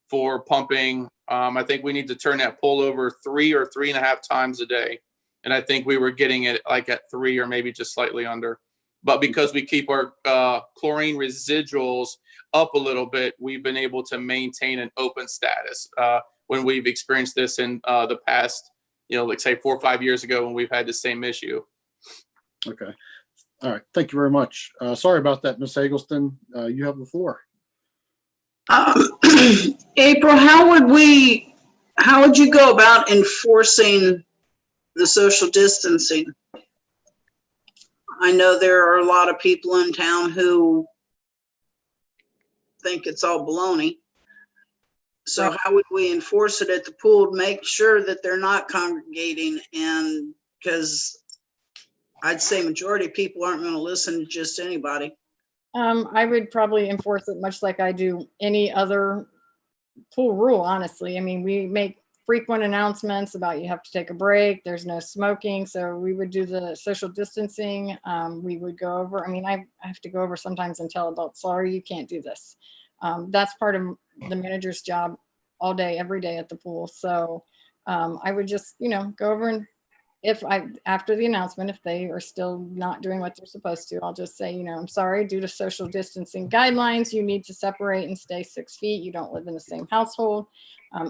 for pumping. I think we need to turn that pool over 3 or 3.5 times a day. And I think we were getting it like at 3 or maybe just slightly under. But because we keep our chlorine residuals up a little bit, we've been able to maintain an open status when we've experienced this in the past, like say 4 or 5 years ago when we've had the same issue. Okay. All right. Thank you very much. Sorry about that, Ms. Eggleston. You have the floor. April, how would you go about enforcing the social distancing? I know there are a lot of people in town who think it's all baloney. So how would we enforce it at the pool to make sure that they're not congregating? And because I'd say majority of people aren't going to listen to just anybody. I would probably enforce it much like I do any other pool rule, honestly. I mean, we make frequent announcements about you have to take a break, there's no smoking. So we would do the social distancing. We would go over, I mean, I have to go over sometimes and tell adults, sorry, you can't do this. That's part of the manager's job all day, every day at the pool. So I would just, go over and after the announcement, if they are still not doing what they're supposed to, I'll just say, I'm sorry, due to social distancing guidelines, you need to separate and stay 6 feet. You don't live in the same household.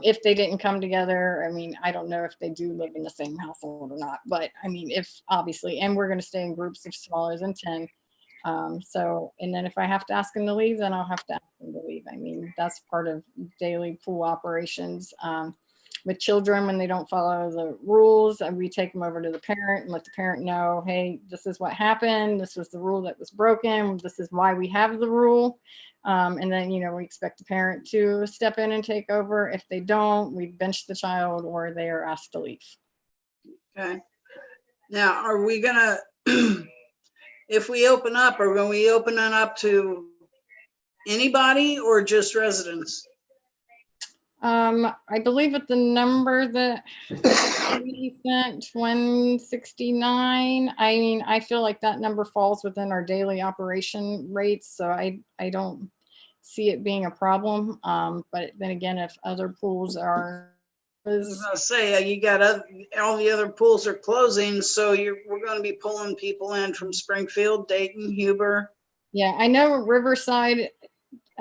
If they didn't come together, I mean, I don't know if they do live in the same household or not, but I mean, if obviously, and we're going to stay in groups of smaller than 10. So, and then if I have to ask them to leave, then I'll have to ask them to leave. I mean, that's part of daily pool operations. With children, when they don't follow the rules, we take them over to the parent and let the parent know, hey, this is what happened. This was the rule that was broken. This is why we have the rule. And then, we expect the parent to step in and take over. If they don't, we bench the child or they are asked to leave. Okay. Now, are we gonna, if we open up, are we opening up to anybody or just residents? I believe at the number that we sent, 169. I mean, I feel like that number falls within our daily operation rates, so I don't see it being a problem. But then again, if other pools are, I was gonna say, you got all the other pools are closing, so we're going to be pulling people in from Springfield, Dayton, Huber. Yeah, I know Riverside.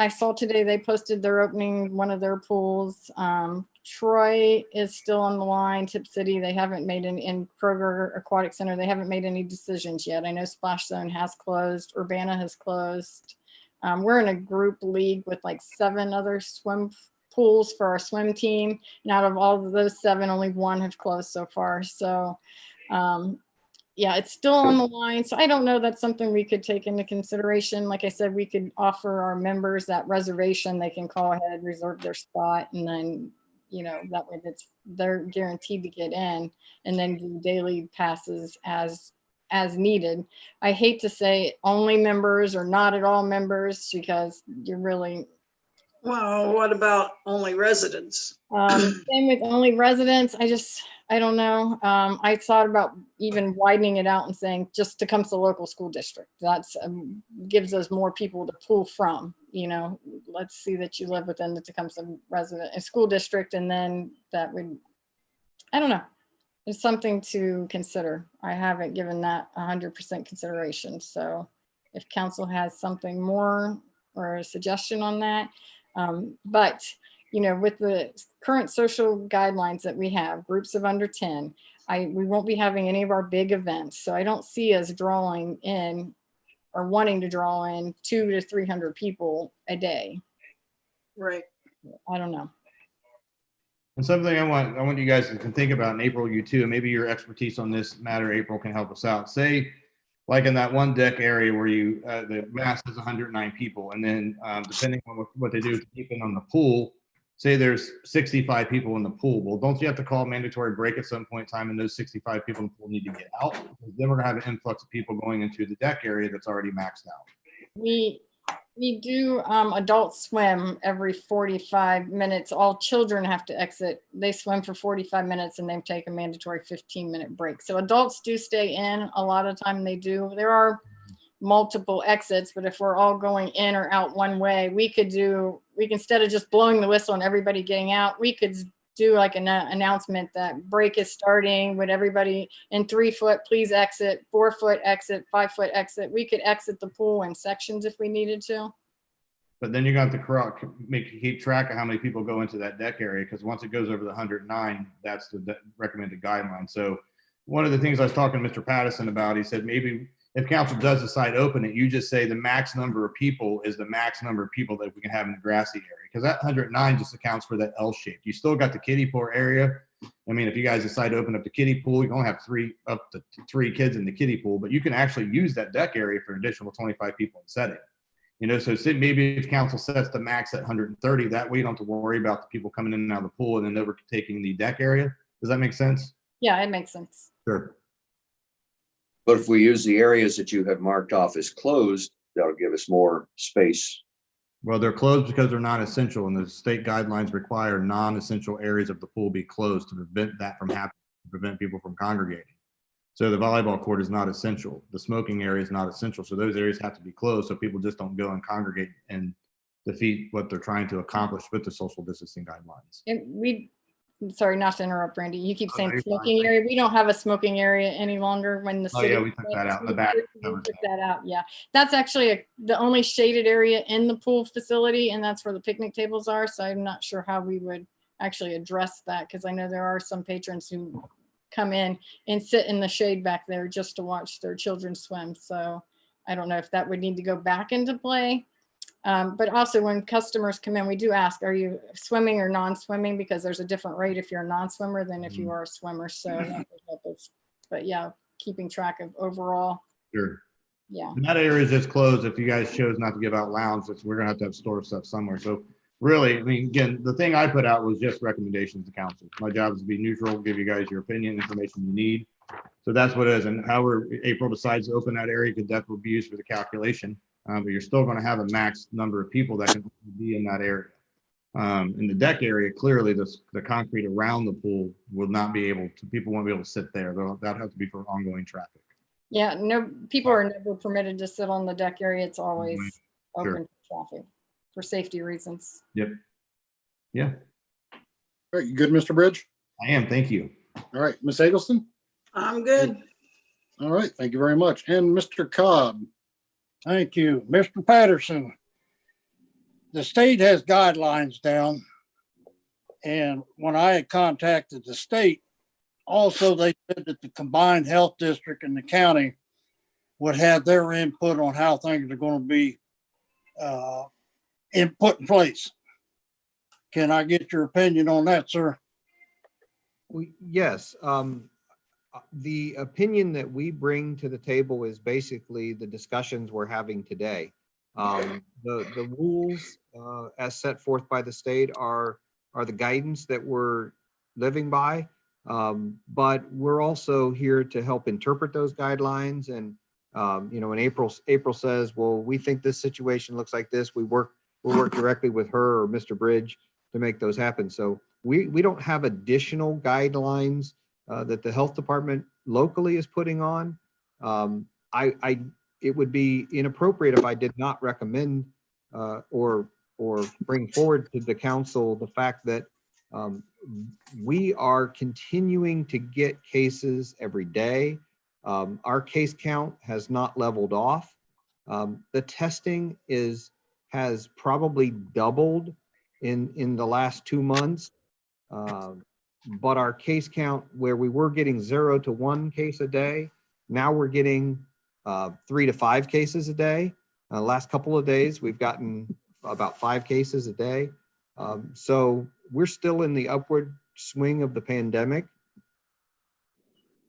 I saw today they posted they're opening one of their pools. Troy is still on the line. Tip City, they haven't made in Kroger Aquatic Center, they haven't made any decisions yet. I know Splash Zone has closed. Urbana has closed. We're in a group league with like 7 other swim pools for our swim team. And out of all of those 7, only 1 have closed so far. So yeah, it's still on the line. So I don't know. That's something we could take into consideration. Like I said, we could offer our members that reservation. They can call ahead, reserve their spot, and then, that way they're guaranteed to get in, and then do daily passes as needed. I hate to say only members or not at all members because you're really. Well, what about only residents? Same with only residents. I don't know. I thought about even widening it out and saying just Tecumseh local school district. That's gives us more people to pull from. Let's see that you live within the Tecumseh school district, and then that would. I don't know. It's something to consider. I haven't given that 100% consideration. So, if council has something more or a suggestion on that, but. With the current social guidelines that we have, groups of under 10, we won't be having any of our big events. So I don't see us drawing in or wanting to draw in 200 to 300 people a day. Right. I don't know. And something I want you guys to think about, in April, you too, maybe your expertise on this matter, April, can help us out. Say, like in that one deck area where the mass is 109 people, and then depending on what they do to keep it on the pool, say there's 65 people in the pool. Well, don't you have to call a mandatory break at some point in time, and those 65 people in the pool need to get out? Because then we're gonna have an influx of people going into the deck area that's already maxed out. We do adult swim every 45 minutes. All children have to exit. They swim for 45 minutes and they take a mandatory 15-minute break. So adults do stay in a lot of time. They do. There are multiple exits, but if we're all going in or out one way, we could instead of just blowing the whistle and everybody getting out, we could do like an announcement that break is starting, would everybody in 3 foot, please exit, 4 foot exit, 5 foot exit. We could exit the pool in sections if we needed to. But then you got to keep track of how many people go into that deck area, because once it goes over the 109, that's the recommended guideline. So one of the things I was talking to Mr. Patterson about, he said maybe if council does decide to open it, you just say the max number of people is the max number of people that we can have in the grassy area, because that 109 just accounts for that L shape. You still got the kiddie pool area. I mean, if you guys decide to open up the kiddie pool, you can only have up to three kids in the kiddie pool, but you can actually use that deck area for an additional 25 people in setting. You know, so maybe if council sets the max at 130, that way you don't have to worry about the people coming in and out of the pool and then overtaking the deck area. Does that make sense? Yeah, it makes sense. Sure. But if we use the areas that you have marked off as closed, that'll give us more space. Well, they're closed because they're not essential, and the state guidelines require non-essential areas of the pool be closed to prevent that from happening, to prevent people from congregating. So the volleyball court is not essential. The smoking area is not essential. So those areas have to be closed so people just don't go and congregate and defeat what they're trying to accomplish with the social distancing guidelines. And sorry, not to interrupt, Brandy. You keep Oh, saying no, you're smoking area. We don't have a smoking area any longer when the Oh, city. yeah, we took that out in the back. We took that out, yeah. That's actually the only shaded area in the pool facility, and that's where the picnic tables are. So I'm not sure how we would actually address that, because I know there are some patrons who come in and sit in the shade back there just to watch their children swim. So I don't know if that would need to go back into play. But also when customers come in, we do ask, are you swimming or non-swimming? Because there's a different rate if you're a non-swimmer than if you are a swimmer. So that would help us. But yeah, keeping track of overall. Sure. Yeah. And that area is just closed. If you guys chose not to give out lounge, we're gonna have to store stuff somewhere. So really, I mean, again, the thing I put out was just recommendations to council. My job is to be neutral, give you guys your opinion, information you need. So that's what it is. And however April decides to open that area could definitely be used for the calculation. But you're still going to have a max number of people that can be in that area. In the deck area, clearly the concrete around the pool will not be able to, people won't be able to sit there. That'll have to be for ongoing traffic. Yeah, no, people are never permitted to sit on the deck area. It's always Sure. open to traffic for safety reasons. Yep. Yeah, All right, you good, Mr. Bridge? I am. Thank you. All right, Ms. Eggleston? I'm good. All right, thank you very much. And Mr. Cobb? Thank you. Mr. Patterson, the state has guidelines down. And when I had contacted the state, also they said that the combined health district and the county would have their input on how things are going to be put in place. Can I get your opinion on that, sir? Yes. The opinion that we bring to the table is basically the discussions we're having today. The rules as set forth by the state are the guidance that we're living by. But we're also here to help interpret those guidelines. And when April says, well, we think this situation looks like this, we'll work directly with her or Mr. Bridge to make those happen. So we don't have additional guidelines that the health department locally is putting on. It would be inappropriate if I did not recommend or bring forward to the council the fact that we are continuing to get cases every day. Our case count has not leveled off. The testing has probably doubled in the last 2 months. But our case count, where we were getting 0 to 1 case a day, now we're getting 3 to 5 cases a day. Last couple of days, we've gotten about 5 cases a day. So we're still in the upward swing of the pandemic.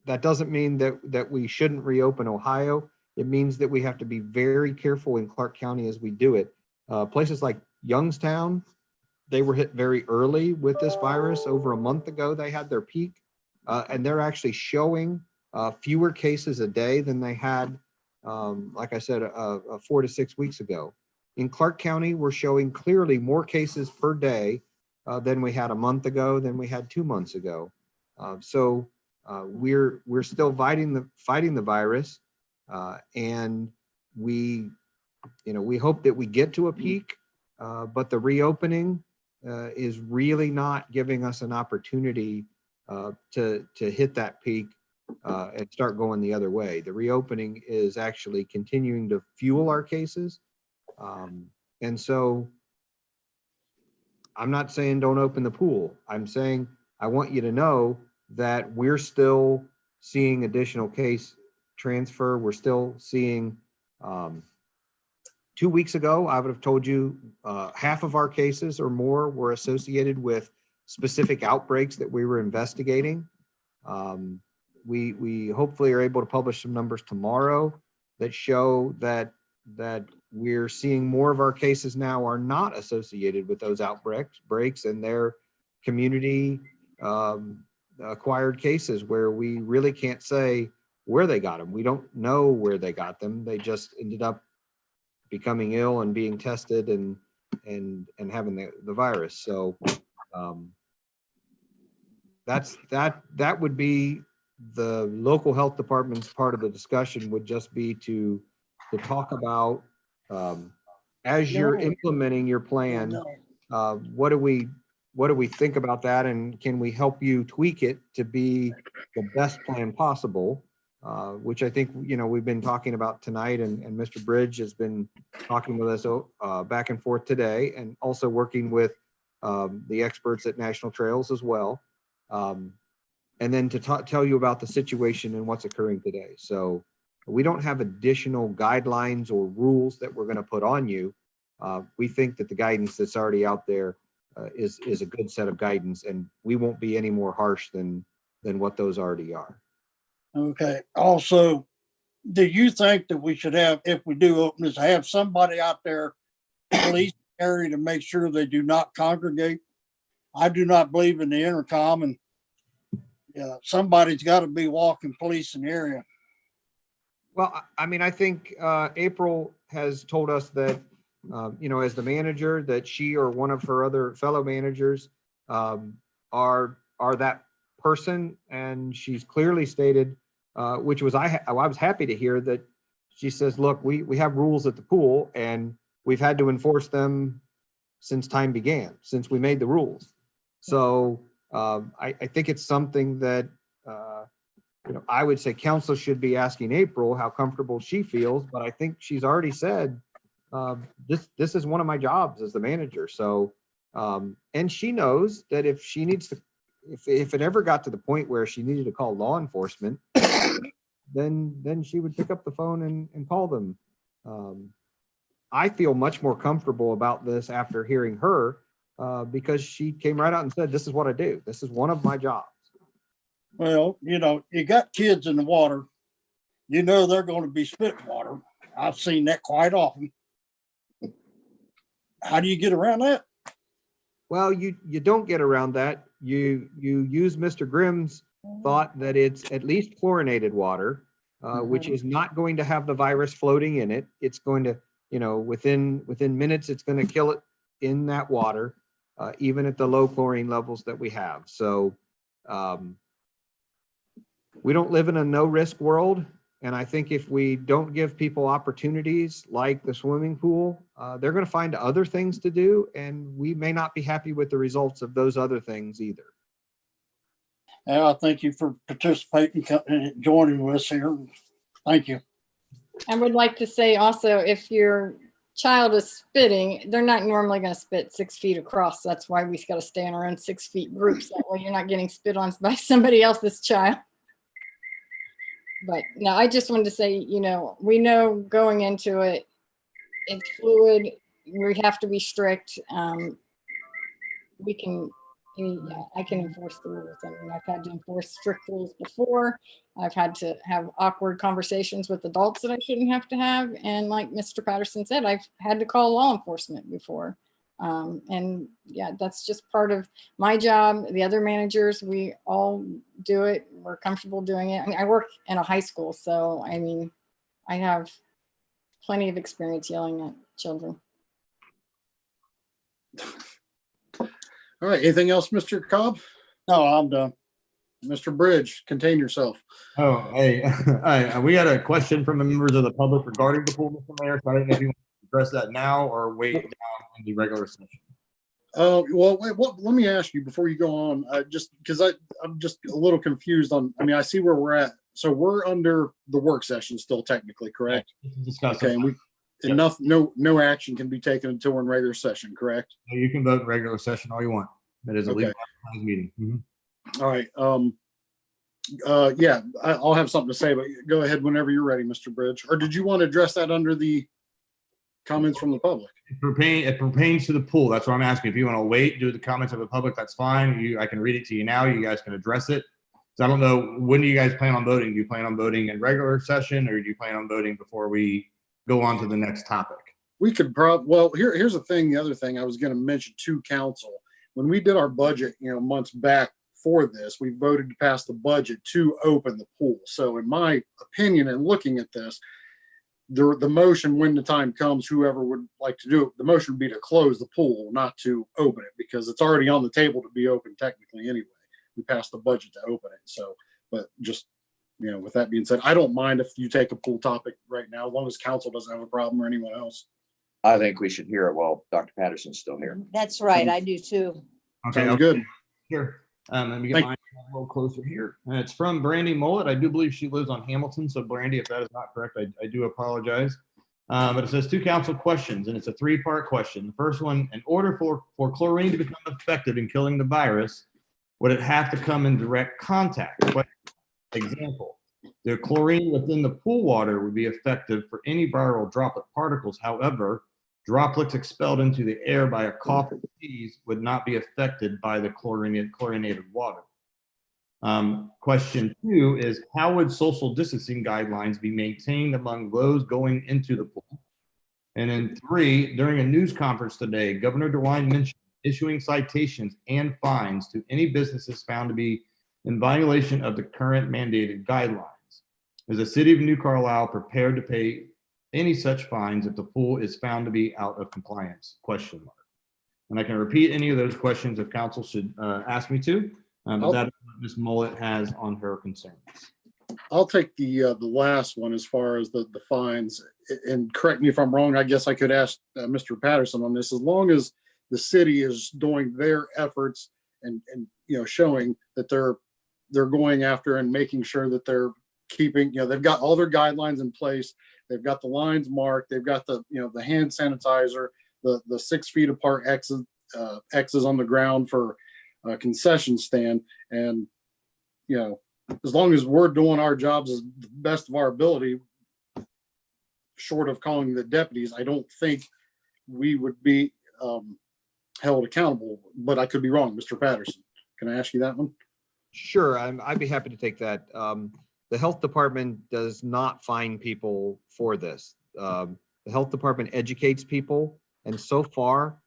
That doesn't mean that we shouldn't reopen Ohio. It means that we have to be very careful in Clark County as we do it. Places like Youngstown, they were hit very early with this virus. Over a month ago, they had their peak, and they're actually showing fewer cases a day than they had, like I said, 4 to 6 weeks ago. In Clark County, we're showing clearly more cases per day than we had a month ago, than we had 2 months ago. So we're still fighting the virus, and we hope that we get to a peak, but the reopening is really not giving us an opportunity to hit that peak and start going the other way. The reopening is actually continuing to fuel our cases. And so I'm not saying don't open the pool. I'm saying I want you to know that we're still seeing additional case transfer. We're still seeing 2 weeks ago, I would have told you half of our cases or more were associated with specific outbreaks that we were investigating. We hopefully are able to publish some numbers tomorrow that show that we're seeing more of our cases now are not associated with those outbreaks, and they're community acquired cases where we really can't say where they got them. We don't know where they got them. They just ended up becoming ill and being tested and having the virus. So that would be the local health department's part of the discussion, would just be to talk about as you're implementing your plan, what do we think about that, and can we help you tweak it to be the best plan possible? Which I think, we've been talking about tonight, and Mr. Bridge has been talking with us back and forth today, and also working with the experts at National Trails as well. And then to tell you about the situation and what's occurring today. So we don't have additional guidelines or rules that we're going to put on you. We think that the guidance that's already out there is a good set of guidance, and we won't be any more harsh than what those already are. Okay. Also, do you think that we should have, if we do open this, have somebody out there, police area, to make sure they do not congregate? I do not believe in the intercom, and somebody's got to be walking police in the area. Well, I mean, I think April has told us that, as the manager, that she or one of her other fellow managers are that person, and she's clearly stated, which was I was happy to hear, that she says, look, we have rules at the pool, and we've had to enforce them since time began, since we made the rules. So I think it's something that I would say council should be asking April how comfortable she feels, but I think she's already said this is one of my jobs as the manager. So and she knows that if she needs to, if it ever got to the point where she needed to call law enforcement, then she would pick up the phone and call them. I feel much more comfortable about this after hearing her because she came right out and said, this is what I do. This is one of my jobs. Well, you got kids in the water, they're going to be spitting water. I've seen that quite often. How do you get around that? Well, you don't get around that. You use Mr. Grimm's thought that it's at least chlorinated water, which is not going to have the virus floating in it. It's going to, within minutes, it's going to kill it in that water, even at the low chlorine levels that we have. So we don't live in a no-risk world. And I think if we don't give people opportunities like the swimming pool, they're going to find other things to do, and we may not be happy with the results of those other things either. I thank you for participating and joining us here. Thank you. I would like to say also, if your child is spitting, they're not normally going to spit 6 feet across. That's why we've got to stay in our own 6 feet groups. That way you're not getting spit on by somebody else's child. But no, I just wanted to say, we know going into it, it's fluid. We have to be strict. I can enforce the rules. I mean, I've had to enforce strict rules before. I've had to have awkward conversations with adults that I shouldn't have to have. And like Mr. Patterson said, I've had to call law enforcement before. And yeah, that's just part of my job. The other managers, we all do it. We're comfortable doing it. I mean, I work in a high school, so I mean, I have plenty of experience yelling at children. All right. Anything else, Mr. Cobb? No, I'm done. Mr. Bridge, contain yourself. Oh, hey, we had a question from the members of the public regarding the pool, Mr. Mayor. So I didn't know if you want to address that now or wait down in the regular session. Well, wait, let me ask you before you go on, just because I'm just a little confused on, I mean, I see where we're at. So we're under the work session still technically, correct? Discuss Okay, it. and no action can be taken until we're in regular session, correct? You can vote in regular session all you want. It is a Okay. legal advertised meeting. Mhm. All right, yeah, I'll have something to say, but go ahead whenever you're ready, Mr. Bridge. Or did you want to address that under the comments from the public? It pertains to the pool. That's what I'm asking. If you want to wait, do the comments of the public, that's fine. I can read it to you now. You guys can address it. So I don't know, when do you guys plan on voting? Do you plan on voting in regular session, or do you plan on voting before we go on to the next topic? We could well, here's the thing. The other thing I was going to mention to council, when we did our budget, months back for this, we voted to pass the budget to open the pool. So in my opinion, and looking at this, the motion, when the time comes, whoever would like to do it, the motion would be to close the pool, not to open it, because it's already on the table to be open technically anyway. We passed the budget to open it. So, but just, with that being said, I don't mind if you take a pool topic right now, as long as council doesn't have a problem or anyone else. I think we should hear it while Dr. Patterson's still here. That's right, I do too. Okay, Sounds good. Here, let me get Thank mine a little closer here. It's from Brandy Mullet. I do believe she lives on Hamilton. So Brandy, if that is not correct, I do apologize. But it says 2 council questions, and it's a 3-part question. The first one: in order for chlorine to become effective in killing the virus, would it have to come in direct contact? Example: the chlorine within the pool water would be effective for any viral droplet particles. However, droplets expelled into the air by a cough or sneeze would not be affected by the chlorinated water. Question 2 is: how would social distancing guidelines be maintained among those going into the pool? And then 3, during a news conference today, Governor DeWine mentioned issuing citations and fines to any businesses found to be in violation of the current mandated guidelines. Is the city of New Carlisle prepared to pay any such fines if the pool is found to be out of compliance? Question mark. And I can repeat any of those questions if council should ask me to, but that is what Ms. Mullet has on her concerns. I'll take the last one as far as the fines, and correct me if I'm wrong. I guess I could ask Mr. Patterson on this. As long as the city is doing their efforts and showing that they're going after and making sure that they're keeping, they've got all their guidelines in place. They've got the lines marked. They've got the hand sanitizer, the 6 feet apart X's on the ground for a concession stand. And, as long as we're doing our jobs as the best of our ability, short of calling the deputies, I don't think we would be held accountable, but I could be wrong. Mr. Patterson, can I ask you that one? Sure, I'd be happy to take that. The health department does not fine people for this. The health department educates people, and so far,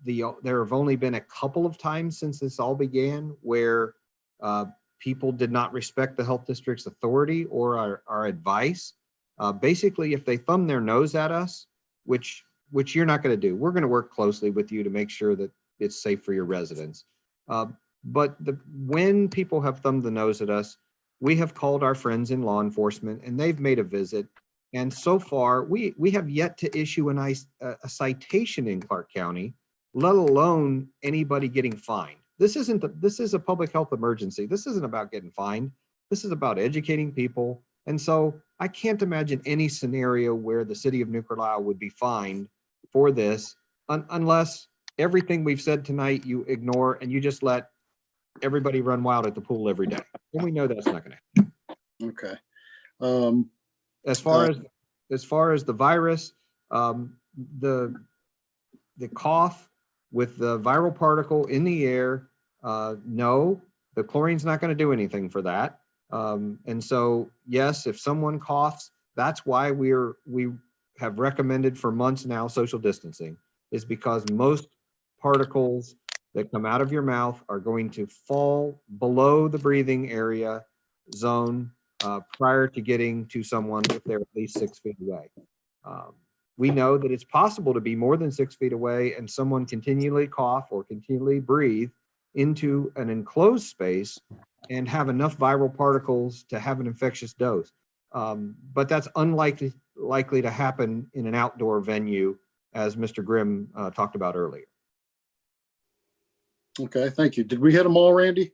there have only been a couple of times since this all began where people did not respect the health district's authority or our advice. Basically, if they thumb their nose at us, which you're not going to do, we're going to work closely with you to make sure that it's safe for your residents. But when people have thumbed the nose at us, we have called our friends in law enforcement and they've made a visit. And so far, we have yet to issue a citation in Clark County, let alone anybody getting fined. This is a public health emergency. This isn't about getting fined. This is about educating people. And so I can't imagine any scenario where the city of New Carlisle would be fined for this unless everything we've said tonight you ignore and you just let everybody run wild at the pool every day. And we know that's not going to happen. Okay. As far as the virus, the cough with the viral particle in the air, no, the chlorine's not going to do anything for that. And so, yes, if someone coughs, that's why we have recommended for months now social distancing, is because most particles that come out of your mouth are going to fall below the breathing area zone prior to getting to someone if they're at least 6 feet away. We know that it's possible to be more than 6 feet away and someone continually cough or continually breathe into an enclosed space and have enough viral particles to have an infectious dose. But that's unlikely to happen in an outdoor venue, as Mr. Grimm talked about earlier. Okay, thank you. Did we hit them all, Randy?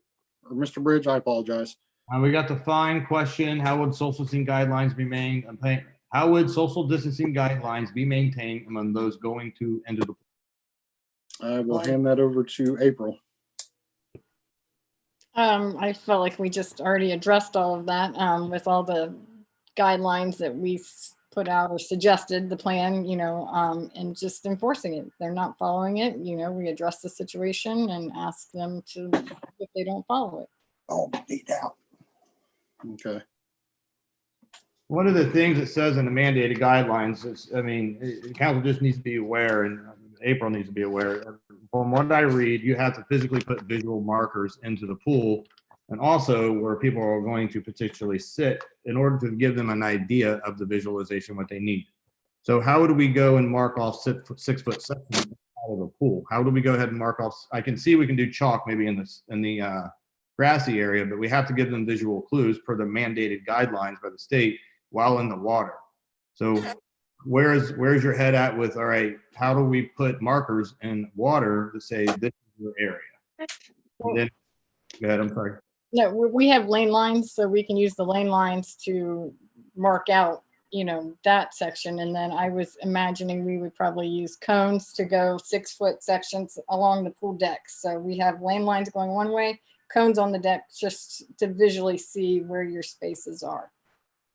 Or Mr. Bridge? I apologize. We got the fine question, how would social distancing guidelines be maintained? How would social distancing guidelines be maintained among those going to enter the? I will hand that over to April. I felt like we just already addressed all of that, with all the guidelines that we put out or suggested the plan, and just enforcing it. They're not following it, we address the situation and ask them to, if they don't follow it. Oh, beat out. Okay. One of the things it says in the mandated guidelines is, council just needs to be aware, and April needs to be aware. From what I read, you have to physically put visual markers into the pool, and also where people are going to potentially sit in order to give them an idea of the visualization, what they need. So how would we go and mark off 6 foot sections out of the pool? How do we go ahead and mark off? I can see we can do chalk maybe in the grassy area, but we have to give them visual clues per the mandated guidelines by the state while in the water. So where's your head at with, all right, how do we put markers in water to say this is your area? And then, go ahead, I'm sorry. No, we have lane lines, so we can use the lane lines to mark out, that section. And then I was imagining we would probably use cones to go 6 foot sections along the pool deck. So we have lane lines going one way, cones on the deck, just to visually see where your spaces are.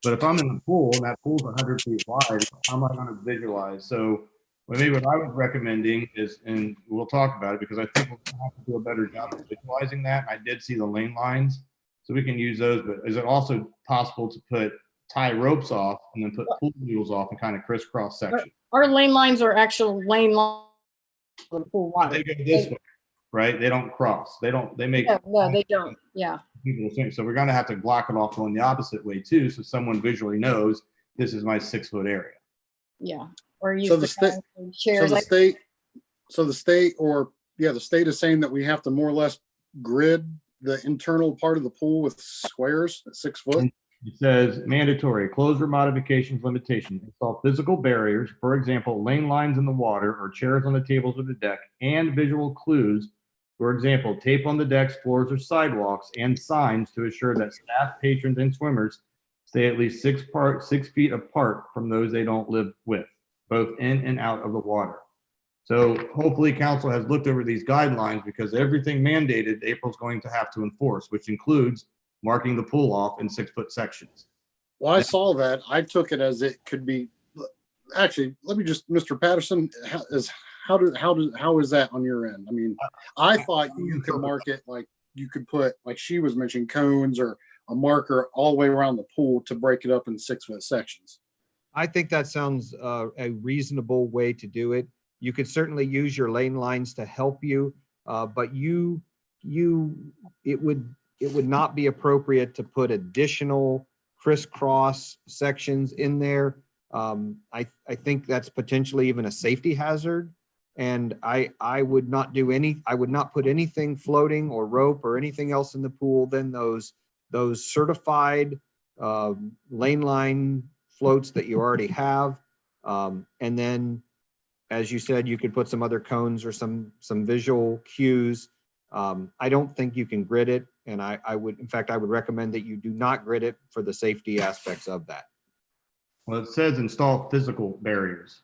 But if I'm in the pool and that pool's 100 feet wide, how am I going to visualize? So maybe what I was recommending is, and we'll talk about it because I think we'll have to do a better job of visualizing that. I did see the lane lines, so we can use those, but is it also possible to tie ropes off and then put pool wheels off and kind of crisscross section? Our lane lines are actual lane lines for the pool water. They go this way, right? They don't cross. They make. No, they don't. Yeah. People think. So we're going to have to block it off going the opposite way too, so someone visually knows this is my 6 foot area. Yeah. Or use So the the state, chairs. the state is saying that we have to more or less grid the internal part of the pool with squares at 6 foot. It says mandatory closure modifications limitation. Install physical barriers, for example, lane lines in the water or chairs on the tables of the deck, and visual clues. For example, tape on the decks, floors, or sidewalks, and signs to assure that staff, patrons, and swimmers stay at least 6 feet apart from those they don't live with, both in and out of the water. So hopefully council has looked over these guidelines, because everything mandated April's going to have to enforce, which includes marking the pool off in 6 foot sections. Well, I saw that. I took it as it could be. Actually, let me just, Mr. Patterson, how is that on your end? I mean, I thought you could mark it like you could put, like she was mentioning, cones or a marker all the way around the pool to break it up in 6 foot sections. I think that sounds a reasonable way to do it. You could certainly use your lane lines to help you, but it would not be appropriate to put additional crisscross sections in there. I think that's potentially even a safety hazard. And I would not put anything floating or rope or anything else in the pool than those certified lane line floats that you already have. And then, as you said, you could put some other cones or some visual cues. I don't think you can grid it. And I would recommend that you do not grid it for the safety aspects of that. Well, it says install physical barriers.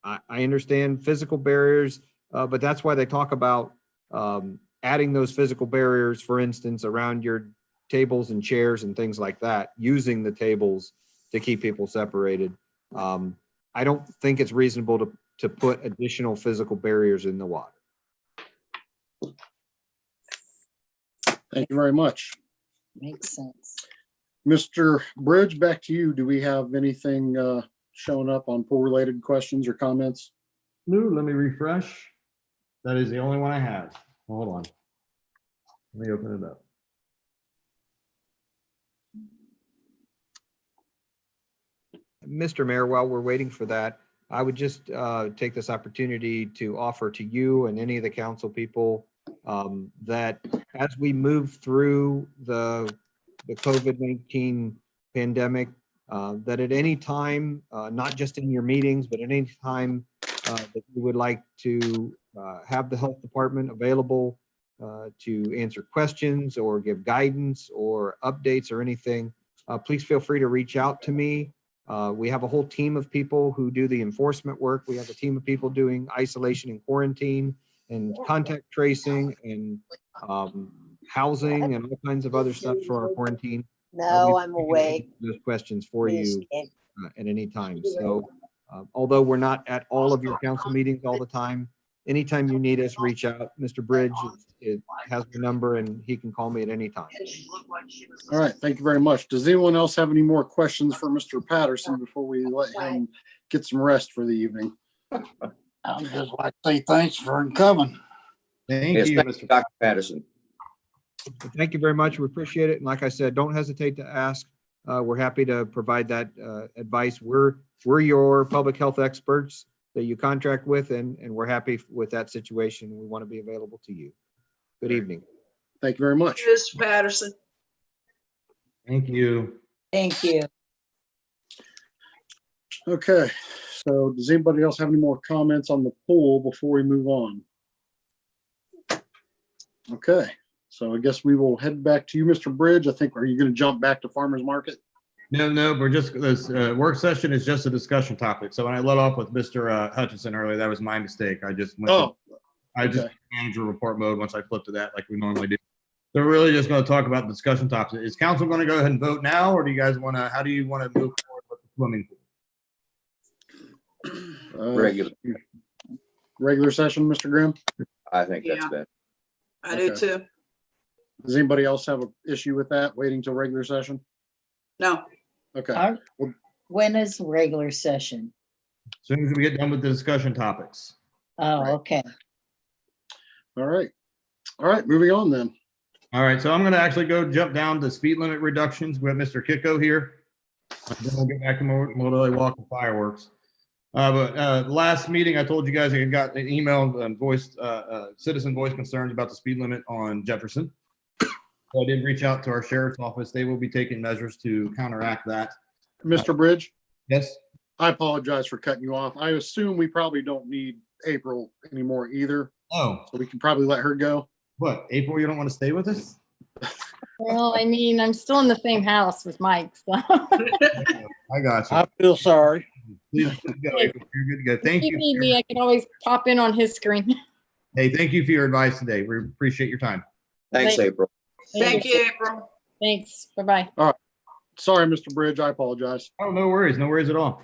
I understand physical barriers, but that's why they talk about adding those physical barriers, for instance, around your tables and chairs and things like that, using the tables to keep people separated. I don't think it's reasonable to put additional physical barriers in the water. Thank you very much. Makes sense. Mr. Bridge, back to you. Do we have anything showing up on pool related questions or comments? No, let me refresh. That is the only one I have. Hold on. Let me open it up. Mr. Mayor, while we're waiting for that, I would just take this opportunity to offer to you and any of the council people that as we move through the COVID-19 pandemic, that at any time, not just in your meetings, but at any time that you would like to have the health department available to answer questions or give guidance or updates or anything, please feel free to reach out to me. We have a whole team of people who do the enforcement work. We have a team of people doing isolation and quarantine and contact tracing and housing and all kinds of other stuff for our quarantine. No, We'd I'm be happy to awake. answer those questions for you Please. at any time. So although we're not at all of your council meetings all the time, anytime you need us, reach out. Mr. Bridge has the number and he can call me at any time. All right, thank you very much. Does anyone else have any more questions for Mr. Patterson before we let him get some rest for the evening? I'd just like to say thanks for coming. Thank Yes, you, thank you, Mr. Dr. Patterson. Thank you very much. We appreciate it. And like I said, don't hesitate to ask. We're happy to provide that advice. We're your public health experts that you contract with, and we're happy with that situation. We want to be available to you. Good evening. Thank you very much. Mr. Patterson. Thank you. Thank you. Okay, so does anybody else have any more comments on the pool before we move on? Okay, so I guess we will head back to you, Mr. Bridge. I think, are you going to jump back to farmer's market? No, we're just, this work session is just a discussion topic. So when I let off with Mr. Hutchinson earlier, that was my mistake. I just went to, I just manager report mode once I flipped to that like we normally do. They're really just going to talk about discussion topics. Is council going to go ahead and vote now, or do you guys want to, how do you want to move forward with the swimming pool? Regular session, Mr. Grimm? I think that's Yeah. better. I do too. Does anybody else have an issue with that, waiting till regular session? No. Okay. When is regular session? As soon as we get done with the discussion topics. Oh, okay. All right. All right, moving on then. All right, so I'm going to actually go jump down to speed limit reductions. We have Mr. Kiko here. Then we'll get back to Motorway Walk and fireworks. Last meeting, I told you guys I got an email and citizen voice concerns about the speed limit on Jefferson. So I did reach out to our sheriff's office. They will be taking measures to counteract that. Mr. Bridge? Yes. I apologize for cutting you off. I assume we probably don't need April anymore either. Oh. So we can probably let her go. What, April, you don't want to stay with us? Well, I mean, I'm still in the same house with Mike, so. I got you. I feel sorry. Please go, April. You're good to go. Thank If you you. need me, I can always pop in on his screen. Hey, thank you for your advice today. We appreciate your time. Thanks, Thank- April. Thank you, April. Thanks. Bye-bye. Sorry, Mr. Bridge. I apologize. Oh, no worries. No worries at all.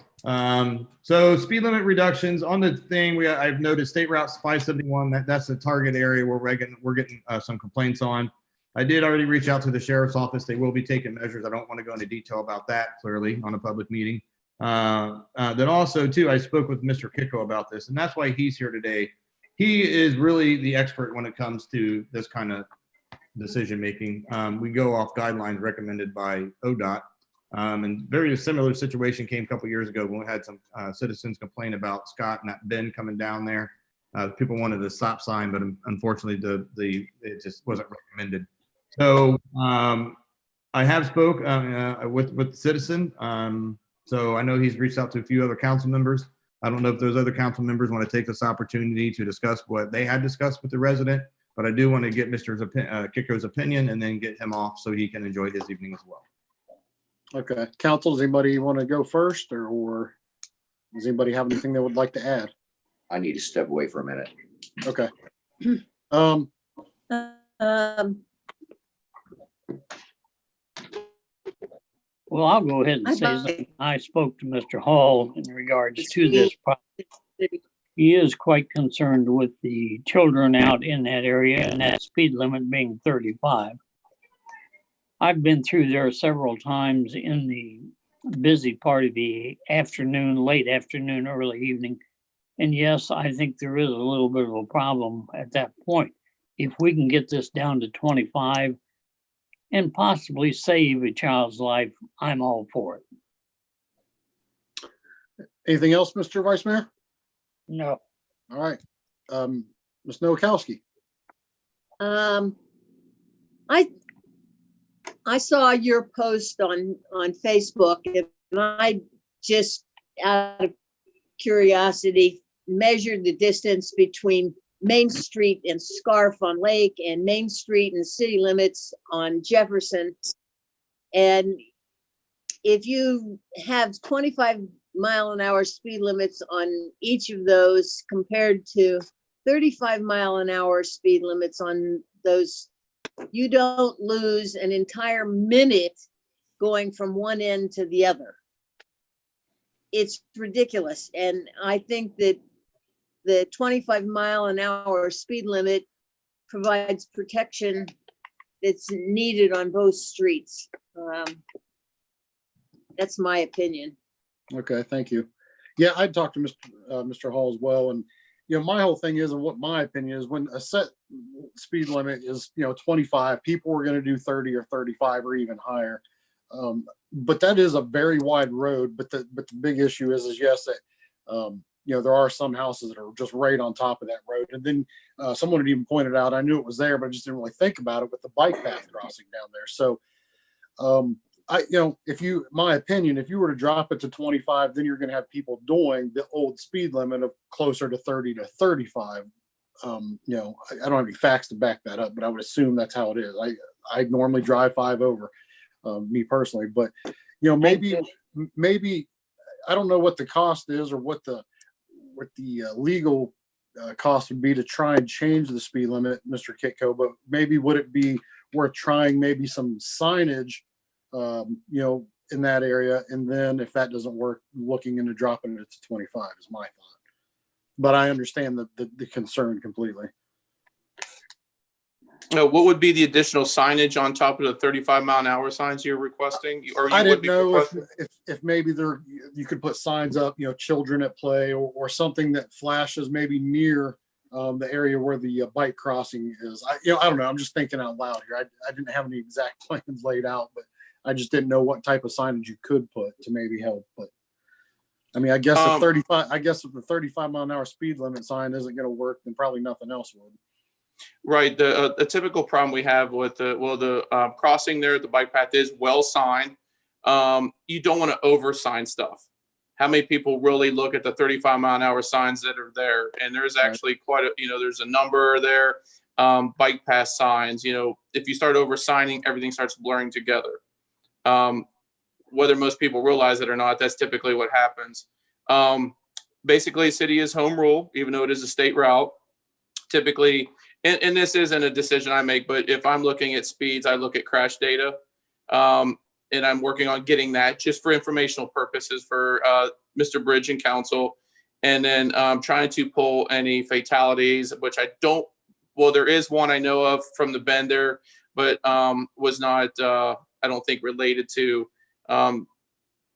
So speed limit reductions on the thing, I've noticed State Route 571, that's the target area where we're getting some complaints on. I did already reach out to the sheriff's office. They will be taking measures. I don't want to go into detail about that clearly on a public meeting. Then also too, I spoke with Mr. Kiko about this, and that's why he's here today. He is really the expert when it comes to this kind of decision making. We go off guidelines recommended by ODOT. And very similar situation came a couple years ago when we had some citizens complain about Scott and that bend coming down there. People wanted a stop sign, but unfortunately it just wasn't recommended. So I have spoke with the citizen. So I know he's reached out to a few other council members. I don't know if those other council members want to take this opportunity to discuss what they had discussed with the resident, but I do want to get Mr. Kiko's opinion and then get him off so he can enjoy his evening as well. Okay. Council, does anybody want to go first, or does anybody have anything they would like to add? I need to step away for a minute. Okay. Well, I'll go ahead and say that I spoke to Mr. Hall in regards to this project. He is quite concerned with the children out in that area and that speed limit being 35. I've been through there several times in the busy part of the afternoon, late afternoon, early evening. And yes, I think there is a little bit of a problem at that point. If we can get this down to 25 and possibly save a child's life, I'm all for it. Anything else, Mr. Vice Mayor? No. All right. Ms. Nowakowski. I saw your post on Facebook, and I just, out of curiosity, measured the distance between Main Street and Scarf on Lake and Main Street and city limits on Jefferson. And if you have 25-mile-an-hour speed limits on each of those compared to 35-mile-an-hour speed limits on those, you don't lose an entire minute going from one end to the other. It's ridiculous. And I think that the 25-mile-an-hour speed limit provides protection that's needed on both streets. That's my opinion. Okay, thank you. Yeah, I talked to Mr. Hall as well, and my whole thing is, and what my opinion is, when a set speed limit is 25, people are going to do 30 or 35 or even higher. But that is a very wide road. But the big issue is yes, that there are some houses that are just right on top of that road. And then someone had even pointed out, I knew it was there, but I just didn't really think about it with the bike path crossing down there. So my opinion, if you were to drop it to 25, then you're going to have people doing the old speed limit of closer to 30 to 35. I don't have any facts to back that up, but I would assume that's how it is. I normally drive 5 over, me personally, but maybe I don't know what the cost is or what the legal cost would be to try and change the speed limit, Mr. Kitco, but maybe would it be worth trying maybe some signage in that area, and then if that doesn't work, looking into dropping it to 25 is my thought. But I understand the concern completely. What would be the additional signage on top of the 35-mile-an-hour signs you're requesting? Or you I would didn't be know requesting? if maybe you could put signs up, children at play, or something that flashes maybe near the area where the bike crossing is. I don't know. I'm just thinking out loud here. I didn't have any exact plans laid out, but I just didn't know what type of signage you could put to maybe help. But I mean, I guess if the 35-mile-an-hour speed limit sign isn't going to work, then probably nothing else would. Right. The typical problem we have with the crossing there, the bike path is well signed. You don't want to over sign stuff. How many people really look at the 35-mile-an-hour signs that are there? And there's actually quite a, there's a number there. Bike path signs, if you start over signing, everything starts blurring together. Whether most people realize it or not, that's typically what happens. Basically, city is home rule, even though it is a state route. Typically, and this isn't a decision I make, but if I'm looking at speeds, I look at crash data. And I'm working on getting that just for informational purposes for Mr. Bridge and council. And then trying to pull any fatalities, which I don't, well, there is one I know of from the bend there, but was not, I don't think, related to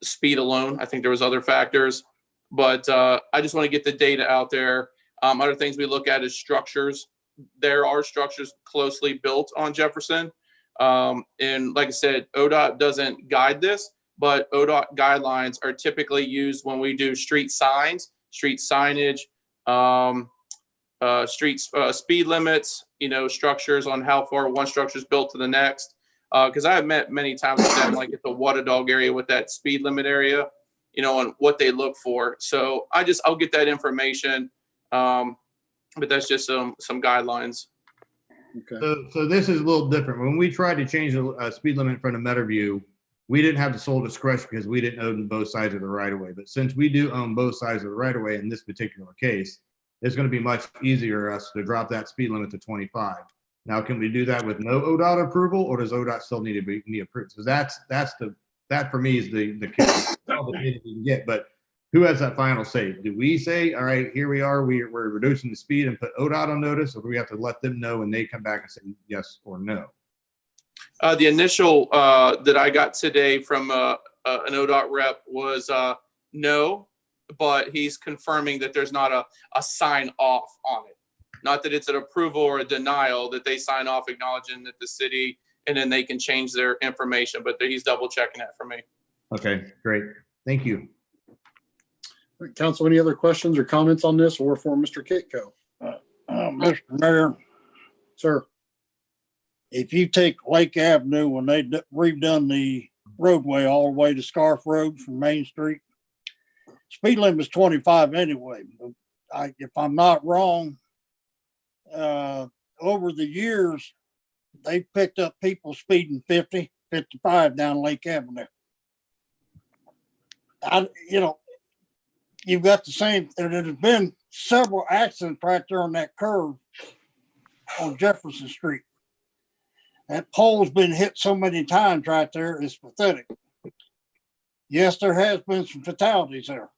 speed alone. I think there was other factors, but I just want to get the data out there. Other things we look at is structures. There are structures closely built on Jefferson. And like I said, ODOT doesn't guide this, but ODOT guidelines are typically used when we do street signs, street signage, speed limits, structures on how far one structure is built to the next. Because I have met many times with them, like at the Wattadog area with that speed limit area, and what they look for. So I'll get that information. But that's just some guidelines. Okay. So this is a little different. When we tried to change the speed limit in front of Meadowview, we didn't have the sole discretion because we didn't own both sides of the right of way. But since we do own both sides of the right of way in this particular case, it's going to be much easier for us to drop that speed limit to 25. Now, can we do that with no ODOT approval, or does ODOT still need to be approved? So that for me is the complicated you can get. But who has that final say? Do we say, all right, here we are, we're reducing the speed and put ODOT on notice, or do we have to let them know and they come back and say yes or no? The initial that I got today from an ODOT rep was no, but he's confirming that there's not a sign off on it. Not that it's an approval or a denial, that they sign off acknowledging that the city, and then they can change their information, but he's double checking that for me. Okay, great. Thank you. Council, any other questions or comments on this, or for Mr. Kitco? Mr. Mayor, Sir. if you take Lake Avenue, when they redone the roadway all the way to Scarf Road from Main Street, speed limit is 25 anyway. If I'm not wrong, over the years, they've picked up people speeding 50, 55 down Lake Avenue. You've got the same, there's been several accidents right there on that curve on Jefferson Street. That pole's been hit so many times right there, it's pathetic. Yes, there has been some fatalities there.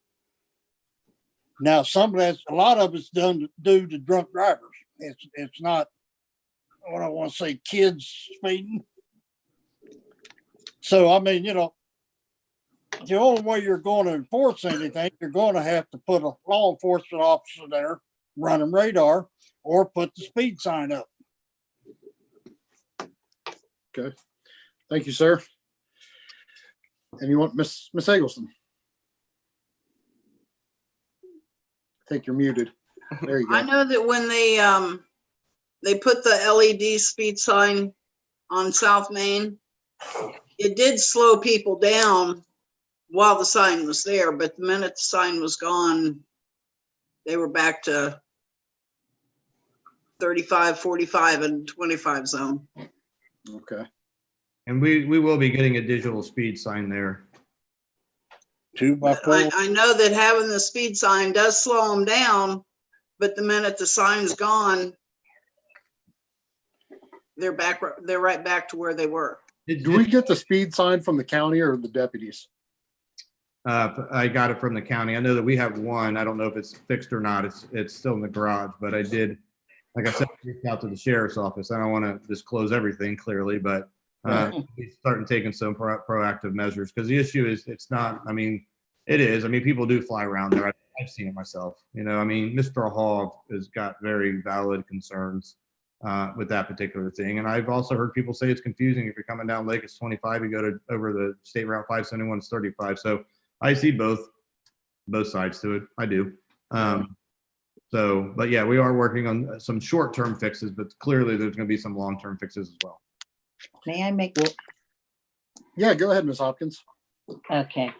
Now, a lot of it's due to drunk drivers. It's not what I want to say, kids speeding. So, I mean, the only way you're going to enforce anything, you're going to have to put a law enforcement officer there running radar or put the speed sign up. Okay. Thank you, sir. And you want Miss Eggleston? I think you're muted. There you go. I know that when they put the LED speed sign on South Main, it did slow people down while the sign was there, but the minute the sign was gone, they were back to 35, 45, and 25 zone. Okay. And we will be getting a digital speed sign there. 2x4. I know that having the speed sign does slow them down, but the minute the sign's gone, they're right back to where they were. Do we get the speed sign from the county or the deputies? I got it from the county. I know that we have one. I don't know if it's fixed or not. It's still in the garage, but I did, like I said, reach out to the sheriff's office. I don't want to disclose everything clearly, but we started taking some proactive measures because the issue is it's not, I mean, it is. I mean, people do fly around there. I've seen it myself. I mean, Mr. Hall has got very valid concerns with that particular thing. And I've also heard people say it's confusing. If you're coming down Lake, it's 25. You go to over the State Route 571, it's 35. So I see both sides to it. I do. But yeah, we are working on some short-term fixes, but clearly there's going to be some long-term fixes as well. May I make? Yeah, go ahead, Ms. Hopkins. Okay.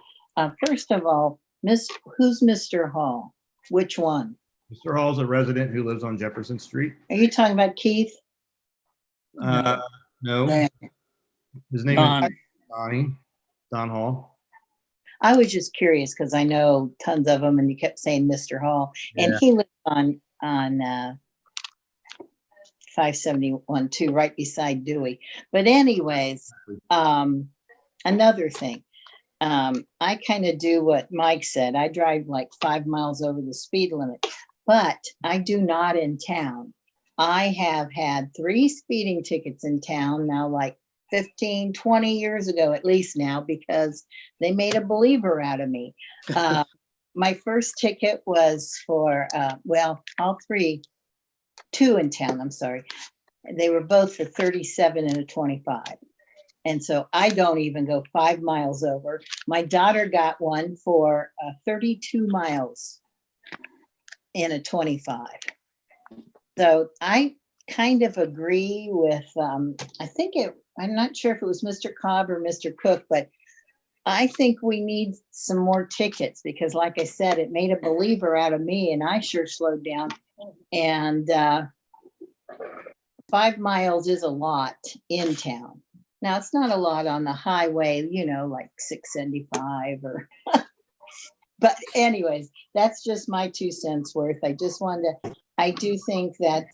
First of all, who's Mr. Hall? Which one? Mr. Hall's a resident who lives on Jefferson Street. Are you talking about Keith? No. His name is Don Hall. I was just curious because I know tons of them and you kept saying Mr. Hall and he lives on 571 too, right beside Dewey. But anyways, another thing, I kind of do what Mike said. I drive like 5 miles over the speed limit, but I do not in town. I have had 3 speeding tickets in town now, like 15, 20 years ago, at least now, because they made a believer out of me. My first ticket was for, all 3, 2 in town, I'm sorry. They were both for 37 and a 25. And so I don't even go 5 miles over. My daughter got one for 32 miles in a 25. So I kind of agree with, I'm not sure if it was Mr. Cobb or Mr. Cook, but I think we need some more tickets because like I said, it made a believer out of me and I sure slowed down. And 5 miles is a lot in town. Now it's not a lot on the highway, like 675 or, but anyways, that's just my 2 cents worth. I just wanted to, I do think that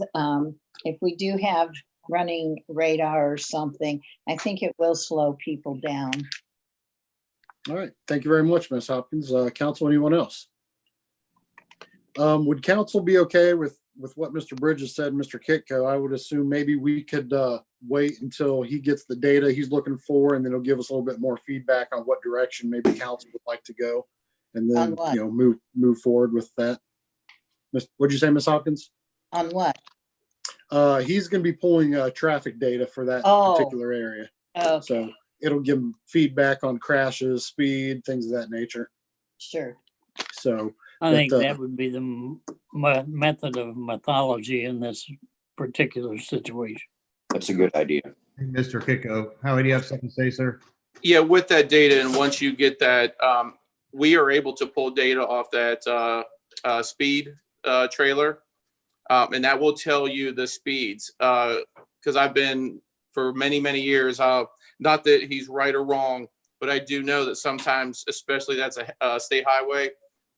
if we do have running radar or something, I think it will slow people down. All right. Thank you very much, Ms. Hopkins. Council, anyone else? Would council be okay with what Mr. Bridges said, Mr. Kitco? I would assume maybe we could wait until he gets the data he's looking for, and then he'll give us a little bit more feedback on what direction maybe council would like to go, and then move forward with that. What'd you say, Ms. Hopkins? On what? He's going to be pulling traffic data for that particular area. Okay. So it'll give him feedback on crashes, speed, things of that nature. Sure. So I think that would be the method of mythology in this particular situation. That's a good idea. Mr. Kitco, Howie, do you have something to say, sir? Yeah, with that data, and once you get that, we are able to pull data off that speed trailer. And that will tell you the speeds. Because I've been for many, many years, not that he's right or wrong, but I do know that sometimes, especially that's a state highway,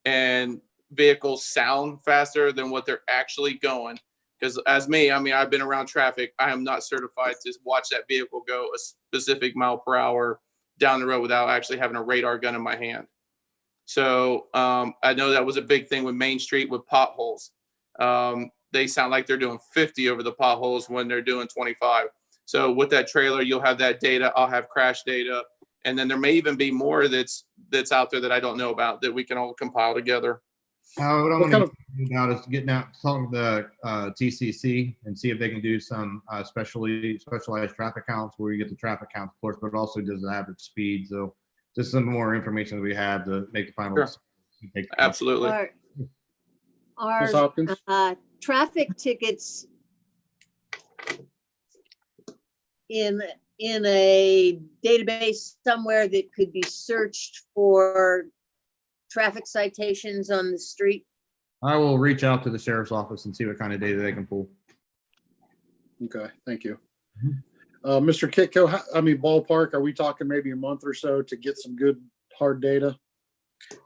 and vehicles sound faster than what they're actually going. Because as me, I mean, I've been around traffic. I am not certified to watch that vehicle go a specific mile per hour down the road without actually having a radar gun in my hand. So I know that was a big thing with Main Street with potholes. They sound like they're doing 50 over the potholes when they're doing 25. So with that trailer, you'll have that data. I'll have crash data. And then there may even be more that's out there that I don't know about that we can all compile together. What I'm What going kind to do now is getting out, talking to the TCC and see if they can do some specialized traffic counts where you get the traffic count, of course, but also does the average speed. So just some more information that we have to make the final. Sure. decision. Absolutely. Ms. Hopkins? Traffic tickets in a database somewhere that could be searched for traffic citations on the street? I will reach out to the sheriff's office and see what kind of data they can pull. Okay, thank you. Mr. Kitco, I mean, ballpark, are we talking maybe a month or so to get some good hard data?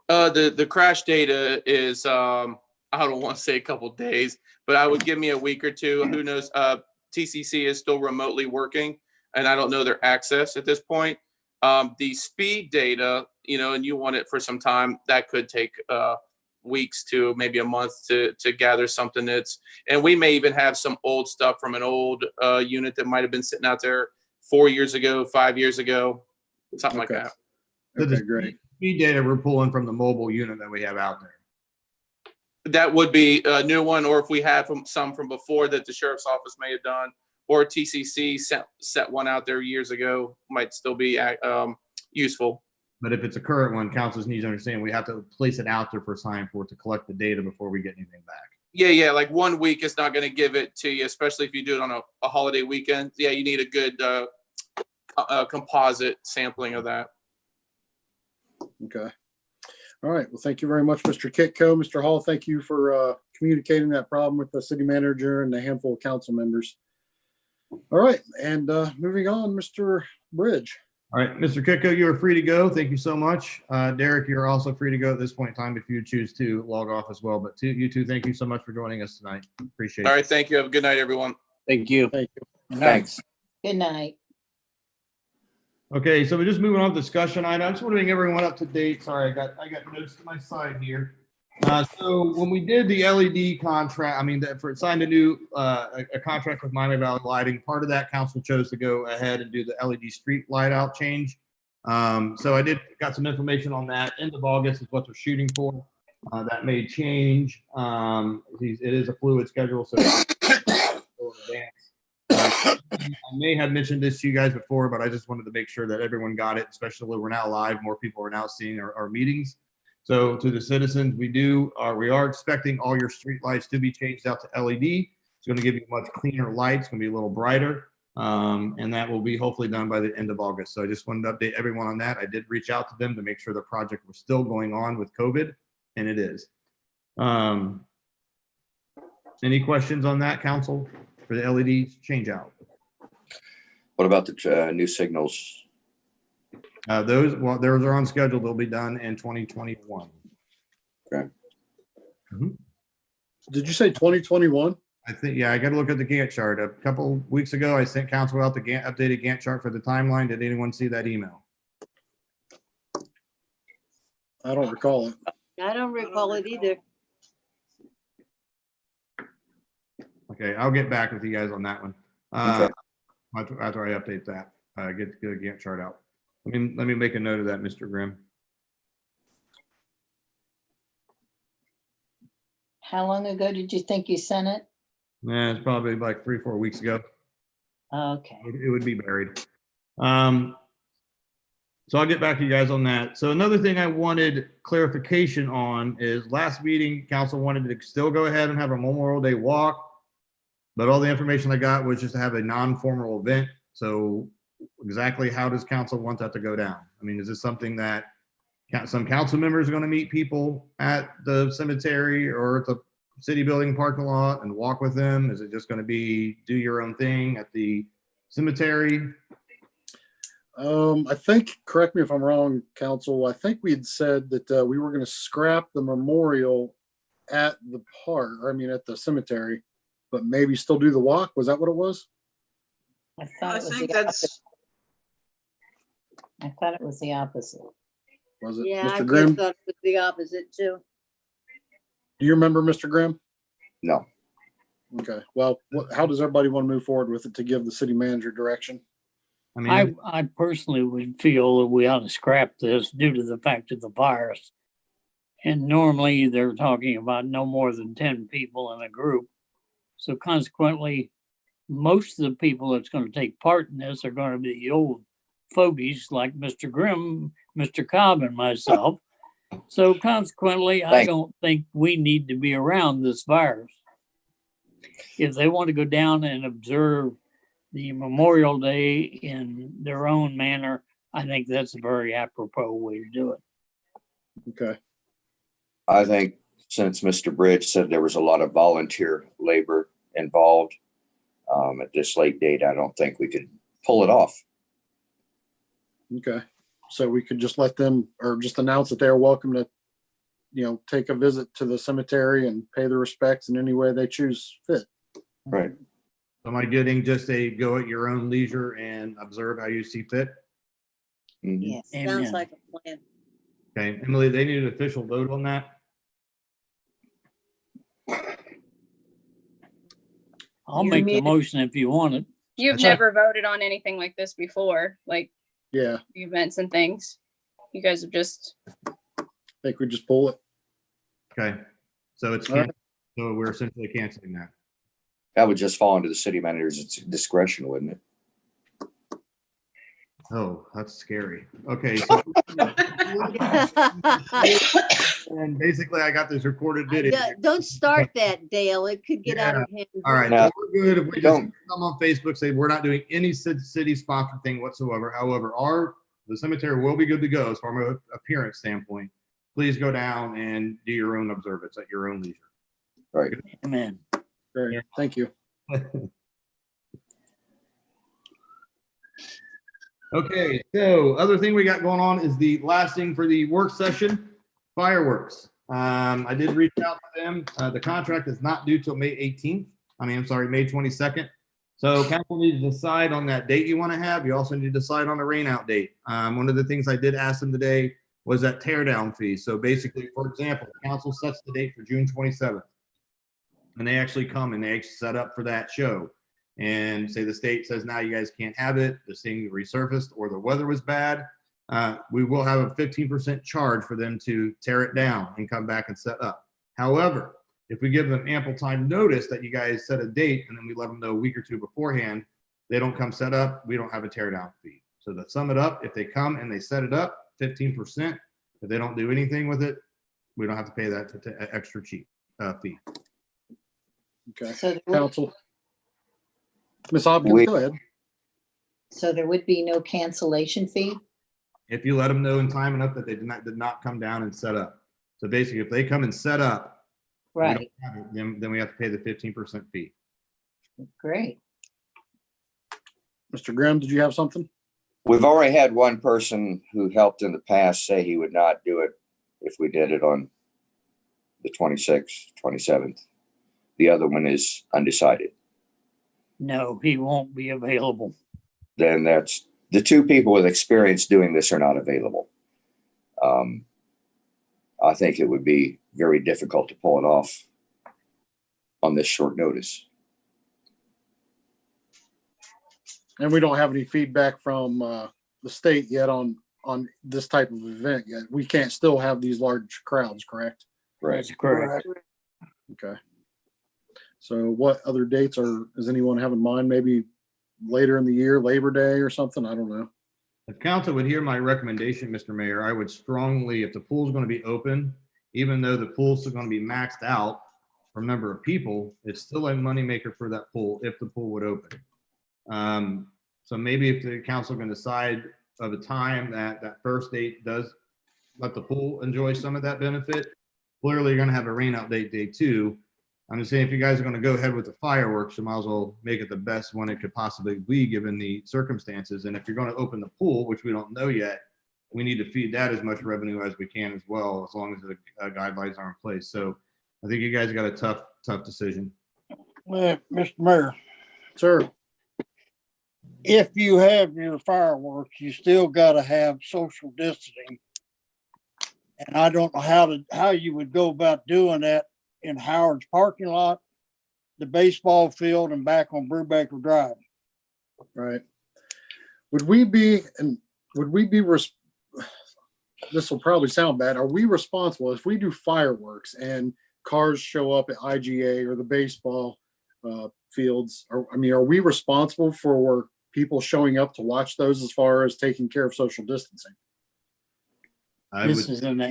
The crash data is, I don't want to say a couple days, but I would give me a week or two. Who knows? TCC is still remotely working, and I don't know their access at this point. The speed data, and you want it for some time, that could take weeks to maybe a month to gather something and we may even have some old stuff from an old unit that might have been sitting out there 4 years ago, 5 years ago, something like that. Okay, great. Speed data we're pulling from the mobile unit that we have out there. That would be a new one, or if we have some from before that the sheriff's office may have done, or TCC set one out there years ago, might still be useful. But if it's a current one, councils need to understand we have to place it out there for sign for it to collect the data before we get anything back. Yeah. Like 1 week is not going to give it to you, especially if you do it on a holiday weekend. Yeah, you need a good composite sampling of that. Okay. All right. Well, thank you very much, Mr. Kitco. Mr. Hall, thank you for communicating that problem with the city manager and a handful of council members. All right. And moving on, Mr. Bridge. All right, Mr. Kitco, you are free to go. Thank you so much. Derek, you're also free to go at this point in time if you choose to log off as well. But to you two, thank you so much for joining us tonight. Appreciate it. All right. Thank you. Have a good night, everyone. Thank you. Thank you. Thanks. Good night. Okay, so we're just moving on to discussion item. I just want to bring everyone up to date. Sorry, I got notes to my side here. So when we did the LED contract, signed a new a contract with Miami Valley Lighting, part of that council chose to go ahead and do the LED street light out change. So I got some information on that. End of August is what they're shooting for. That may change. It is a fluid schedule, so I may have mentioned this to you guys before, but I just wanted to make sure that everyone got it, especially we're now live. More people are now seeing our meetings. So to the citizens, we are expecting all your street lights to be changed out to LED. It's going to give you much cleaner lights, going to be a little brighter. And that will be hopefully done by the end of August. So I just wanted to update everyone on that. I did reach out to them to make sure the project was still going on with COVID, and it is. Any questions on that, council, for the LED change out? What about the new signals? Those are on schedule. They'll be done in 2021. Okay. Did you say 2021? I think, yeah, I got to look at the Gantt chart. A couple weeks ago, I sent council out the updated Gantt chart for the timeline. Did anyone see that email? I don't recall it. I don't recall it either. Okay, I'll get back with you guys on that one. Okay. After I update that, get the Gantt chart out. Let me make a note of that, Mr. Grimm. How long ago did you think you sent it? Nah, it's probably like 3-4 weeks ago. Okay. It would be buried. So I'll get back to you guys on that. So another thing I wanted clarification on is last meeting, council wanted to still go ahead and have a Memorial Day walk, but all the information I got was just to have a non-formal event. So exactly how does council want that to go down? I mean, is this something that some council members are going to meet people at the cemetery or at the city building parking lot and walk with them? Is it just going to be do your own thing at the cemetery? I think, correct me if I'm wrong, council, I think we had said that we were going to scrap the memorial at the park, or I mean, at the cemetery, but maybe still do the walk. Was that what it was? I thought I it was think the that's, opposite. I thought it was the opposite. Was it Yeah, I Mr. Grimm? thought it was the opposite too. Do you remember, Mr. Grimm? No. Okay, well, how does everybody want to move forward with it to give the city manager direction? I mean, I personally would feel that we ought to scrap this due to the fact of the virus. And normally they're talking about no more than 10 people in a group. So consequently, most of the people that's going to take part in this are going to be the old fogies like Mr. Grimm, Mr. Cobb, and myself. So consequently, I don't think we need to be around this virus. If they want to go down and observe the Memorial Day in their own manner, I think that's a very apropos way to do it. Okay. I think since Mr. Bridge said there was a lot of volunteer labor involved at this late date, I don't think we could pull it off. Okay, so we could just let them, or just announce that they're welcome to, take a visit to the cemetery and pay their respects in any way they choose fit. Right. am I getting just a go at your own leisure and observe how you see fit? Yes, sounds Amen. like a plan. Okay, Emily, they need an official vote on that. I'll You're make the muted. motion if you want it. You've That's right. never voted on anything like this before, like Yeah, events and things. You guys have just, I think we just pull it. Okay, so it's All right. so we're essentially canceling that. That would just fall into the city manager's discretion, wouldn't it? Oh, that's scary. Okay, so and basically I got this recorded video. Don't start that, Dale. It could get out of hand. All right, Now, so we're good if we just don't- come on Facebook, say we're not doing any city sponsored thing whatsoever. However, the cemetery will be good to go as far as an appearance standpoint. Please go down and do your own observance at your own leisure. Right. Amen. Great, thank you. Okay, so other thing we got going on is the last thing for the work session, fireworks. I did reach out to them. The contract is not due till May 18th. May 22nd. So council needs to decide on that date you want to have. You also need to decide on the rain out date. One of the things I did ask them today was that tear down fee. So basically, for example, council sets the date for June 27th. And they actually come and they actually set up for that show. And say the state says, now you guys can't have it, this thing resurfaced or the weather was bad, we will have a 15% charge for them to tear it down and come back and set up. However, if we give them ample time notice that you guys set a date and then we let them know a week or two beforehand, they don't come set up, we don't have a tear down fee. So to sum it up, if they come and they set it up, 15%. If they don't do anything with it, we don't have to pay that extra cheap fee. Okay, So there would, council. Ms. Hopkins, We- go ahead. so there would be no cancellation fee? If you let them know in time enough that they did not come down and set up. So basically, if they come and set up, we don't Right, have it, then we have to pay the 15% fee. great. Mr. Grimm, did you have something? We've already had one person who helped in the past say he would not do it if we did it on the 26th, 27th. The other one is undecided. No, he won't be available. Then that's the two people with experience doing this are not available. I think it would be very difficult to pull it off on this short notice. And we don't have any feedback from the state yet on this type of event yet. We can't still have these large crowds, correct? Right. That's correct. Okay. So what other dates does anyone have in mind? Maybe later in the year, Labor Day or something? I don't know. If council would hear my recommendation, Mr. Mayor, I would strongly, if the pool's going to be open, even though the pool's still going to be maxed out for number of people, it's still a moneymaker for that pool if the pool would open. So maybe if the council can decide of a time that first date does let the pool enjoy some of that benefit, clearly you're going to have a rain out date day two. I'm just saying, if you guys are going to go ahead with the fireworks, you might as well make it the best one it could possibly be, given the circumstances. And if you're going to open the pool, which we don't know yet, we need to feed that as much revenue as we can as well, as long as the guidelines are in place. So I think you guys got a tough decision. Mr. Mayor, Sir, if you have your fireworks, you still gotta have social distancing. And I don't know how you would go about doing that in Howard's parking lot, the baseball field, and back on Brubaker Drive. right. Would we be, this will probably sound bad. Are we responsible if we do fireworks and cars show up at IGA or the baseball fields? Are we responsible for people showing up to watch those as far as taking care of social distancing? This is an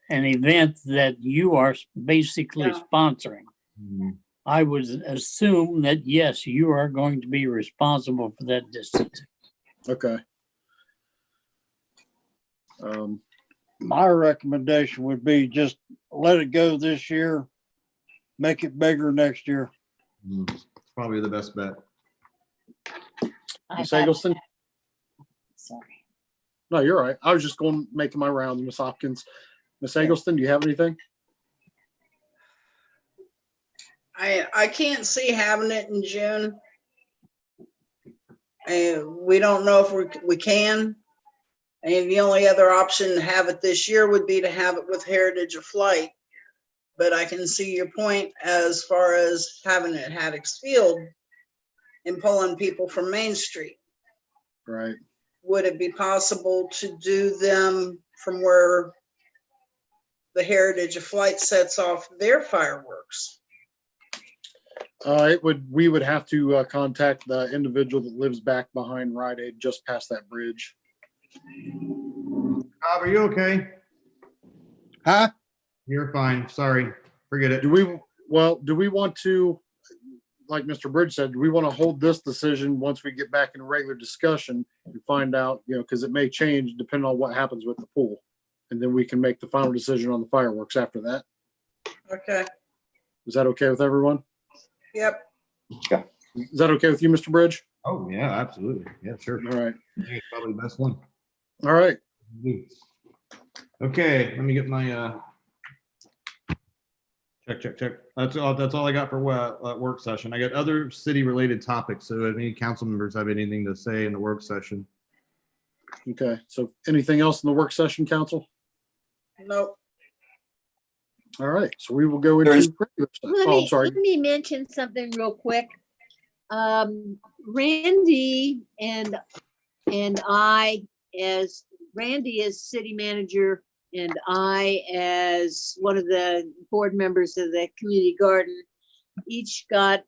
event that you are basically sponsoring. Mhm. I would assume that, yes, you are going to be responsible for that distancing. Okay. My recommendation would be just let it go this year, make it bigger next year. It's probably the best bet. Ms. Eggleston? Sorry. No, you're right. I was just making my round, Ms. Hopkins. Ms. Eggleston, do you have anything? I can't see having it in June. And we don't know if we can. And the only other option to have it this year would be to have it with Heritage of Flight. But I can see your point as far as having it at Haddock's Field and pulling people from Main Street. Right. Would it be possible to do them from where the Heritage of Flight sets off their fireworks? We would have to contact the individual that lives back behind Rite Aid, just past that bridge. Bob, are you okay? Huh? You're fine. Sorry. Forget it. Do we want to, like Mr. Bridge said, do we want to hold this decision once we get back in regular discussion and find out, because it may change depending on what happens with the pool. And then we can make the final decision on the fireworks after that. Okay, Is that okay with everyone? yep. Is that okay with you, Mr. Bridge? Oh, yeah, absolutely. Yeah, sure. All right. I think it's probably the best one. All right. Okay, let me get my check. That's all I got for work session. I got other city related topics. So if any council members have anything to say in the work session. Okay. So anything else in the work session, council? Nope. All right. So we will go into There's- regular stuff. Let Oh, me, I'm sorry. let me mention something real quick. Randy and I, as Randy as city manager and I as one of the board members of the community garden, each got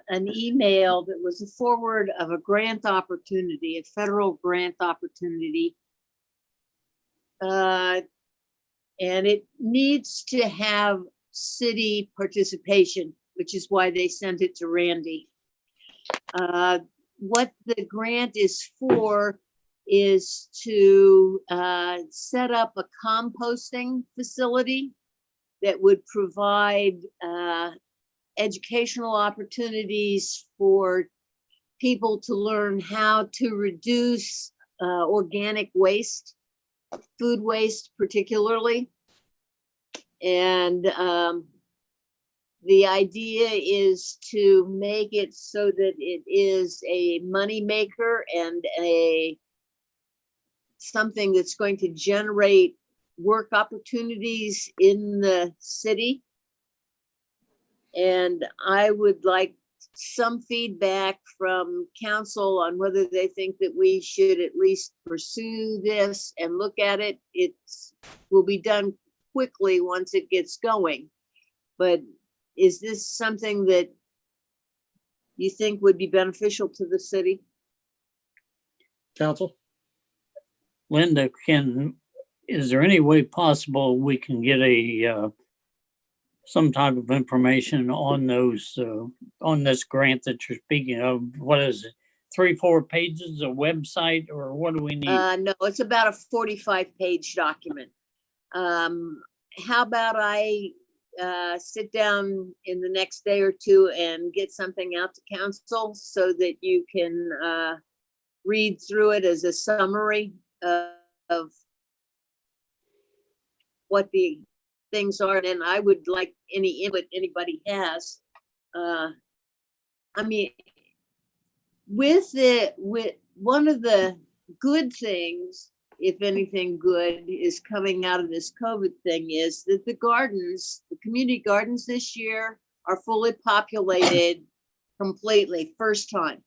an email that was a forward of a grant opportunity, a federal grant opportunity. And it needs to have city participation, which is why they sent it to Randy. What the grant is for is to set up a composting facility that would provide educational opportunities for people to learn how to reduce organic waste, food waste particularly. And the idea is to make it so that it is a moneymaker and something that's going to generate work opportunities in the city. And I would like some feedback from council on whether they think that we should at least pursue this and look at it. It will be done quickly once it gets going. But is this something that you think would be beneficial to the city? Council? Linda, is there any way possible we can get some type of information on those, on this grant that you're speaking of? What is it? 3-4 pages, a website, or what do we need? No, it's about a 45-page document. How about I sit down in the next day or two and get something out to council so that you can read through it as a summary of what the things are. And I would like any input anybody has. I mean, with one of the good things, if anything good is coming out of this COVID thing, is that the community gardens this year are fully populated completely, first time.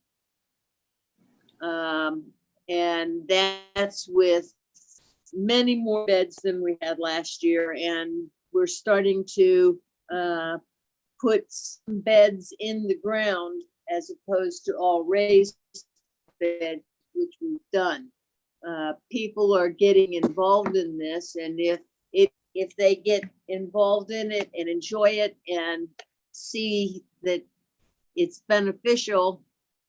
And that's with many more beds than we had last year. And we're starting to put some beds in the ground as opposed to all raised beds, which we've done. People are getting involved in this, and if they get involved in it and enjoy it and see that it's beneficial,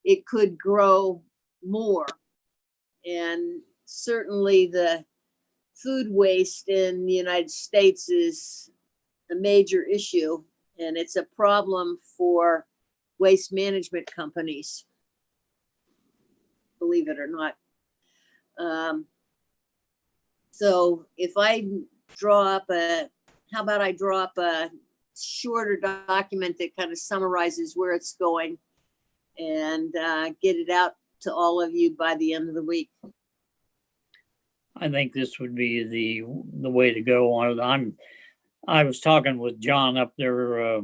it could grow more. And certainly the food waste in the United States is a major issue, and it's a problem for waste management companies, believe it or not. So if I draw up how about I draw up a shorter document that kind of summarizes where it's going and get it out to all of you by the end of the week. I think this would be the way to go on it. I was talking with John up there, I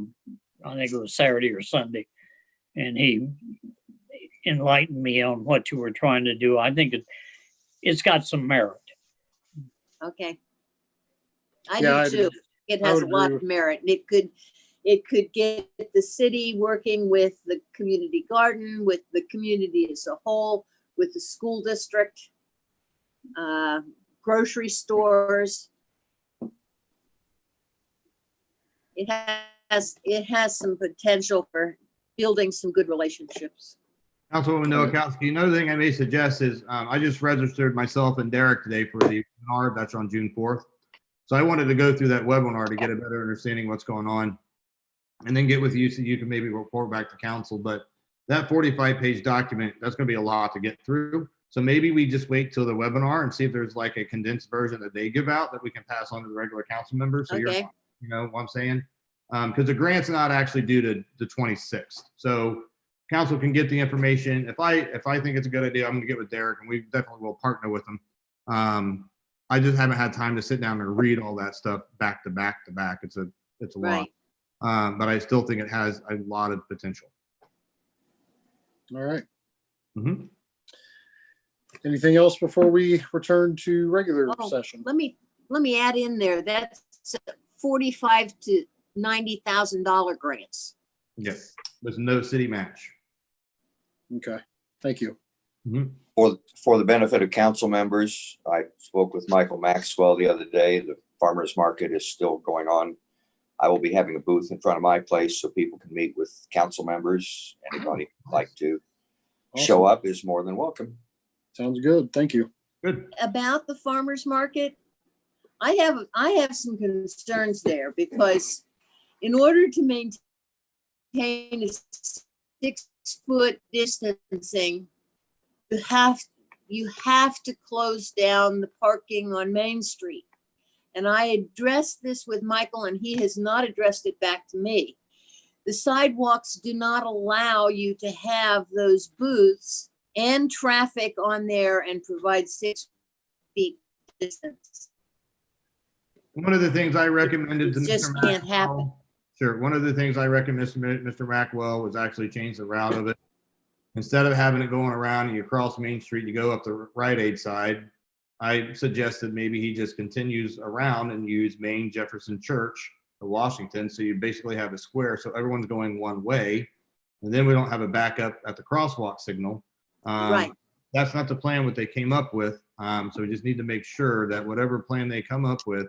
think it was Saturday or Sunday, and he enlightened me on what you were trying to do. I think it's got some merit. Okay. Yeah, I do too. It has a lot of merit, and it could get the city working with the community garden, with the community as a whole, with the school district, grocery stores. It has some potential for building some good relationships. Councilwoman Noakowski, another thing I may suggest is I just registered myself and Derek today for the webinar that's on June 4th. So I wanted to go through that webinar to get a better understanding of what's going on and then get with you so you can maybe report back to council. But that 45-page document, that's going to be a lot to get through. So maybe we just wait till the webinar and see if there's like a condensed version that they give out that we can pass on to the regular council members. So Okay. you know what I'm saying? Because the grant's not actually due to the 26th. So council can get the information. If I think it's a good idea, I'm gonna get with Derek, and we definitely will partner with him. I just haven't had time to sit down and read all that stuff back to back to back. It's a Right. lot, but I still think it has a lot of potential. All right. Mhm. Anything else before we return to regular Oh, session? Let me add in there, that's $45,000 to $90,000 grants. Yes, there's no city match. Okay, thank you. Mhm. For the benefit of council members, I spoke with Michael Maxwell the other day. The farmers market is still going on. I will be having a booth in front of my place so people can meet with council members. Anybody who'd like to show up is more than welcome. Sounds good. Thank you. Good. About the farmer's market, I have some concerns there, because in order to maintain a 6-foot distancing, you have to close down the parking on Main Street. And I addressed this with Michael, and he has not addressed it back to me. The sidewalks do not allow you to have those booths and traffic on there and provide 6 feet distance. One of the things I recommended to It just Mr. can't Maxwell- happen. Sure. One of the things I recommended to Mr. Rackwell was actually change the route of it. Instead of having it going around and you cross Main Street, you go up the Rite Aid side. I suggested maybe he just continues around and use Main Jefferson Church to Washington. So you basically have a square. So everyone's going one way. And then we don't have a backup at the crosswalk signal. Right. That's not the plan what they came up with. So we just need to make sure that whatever plan they come up with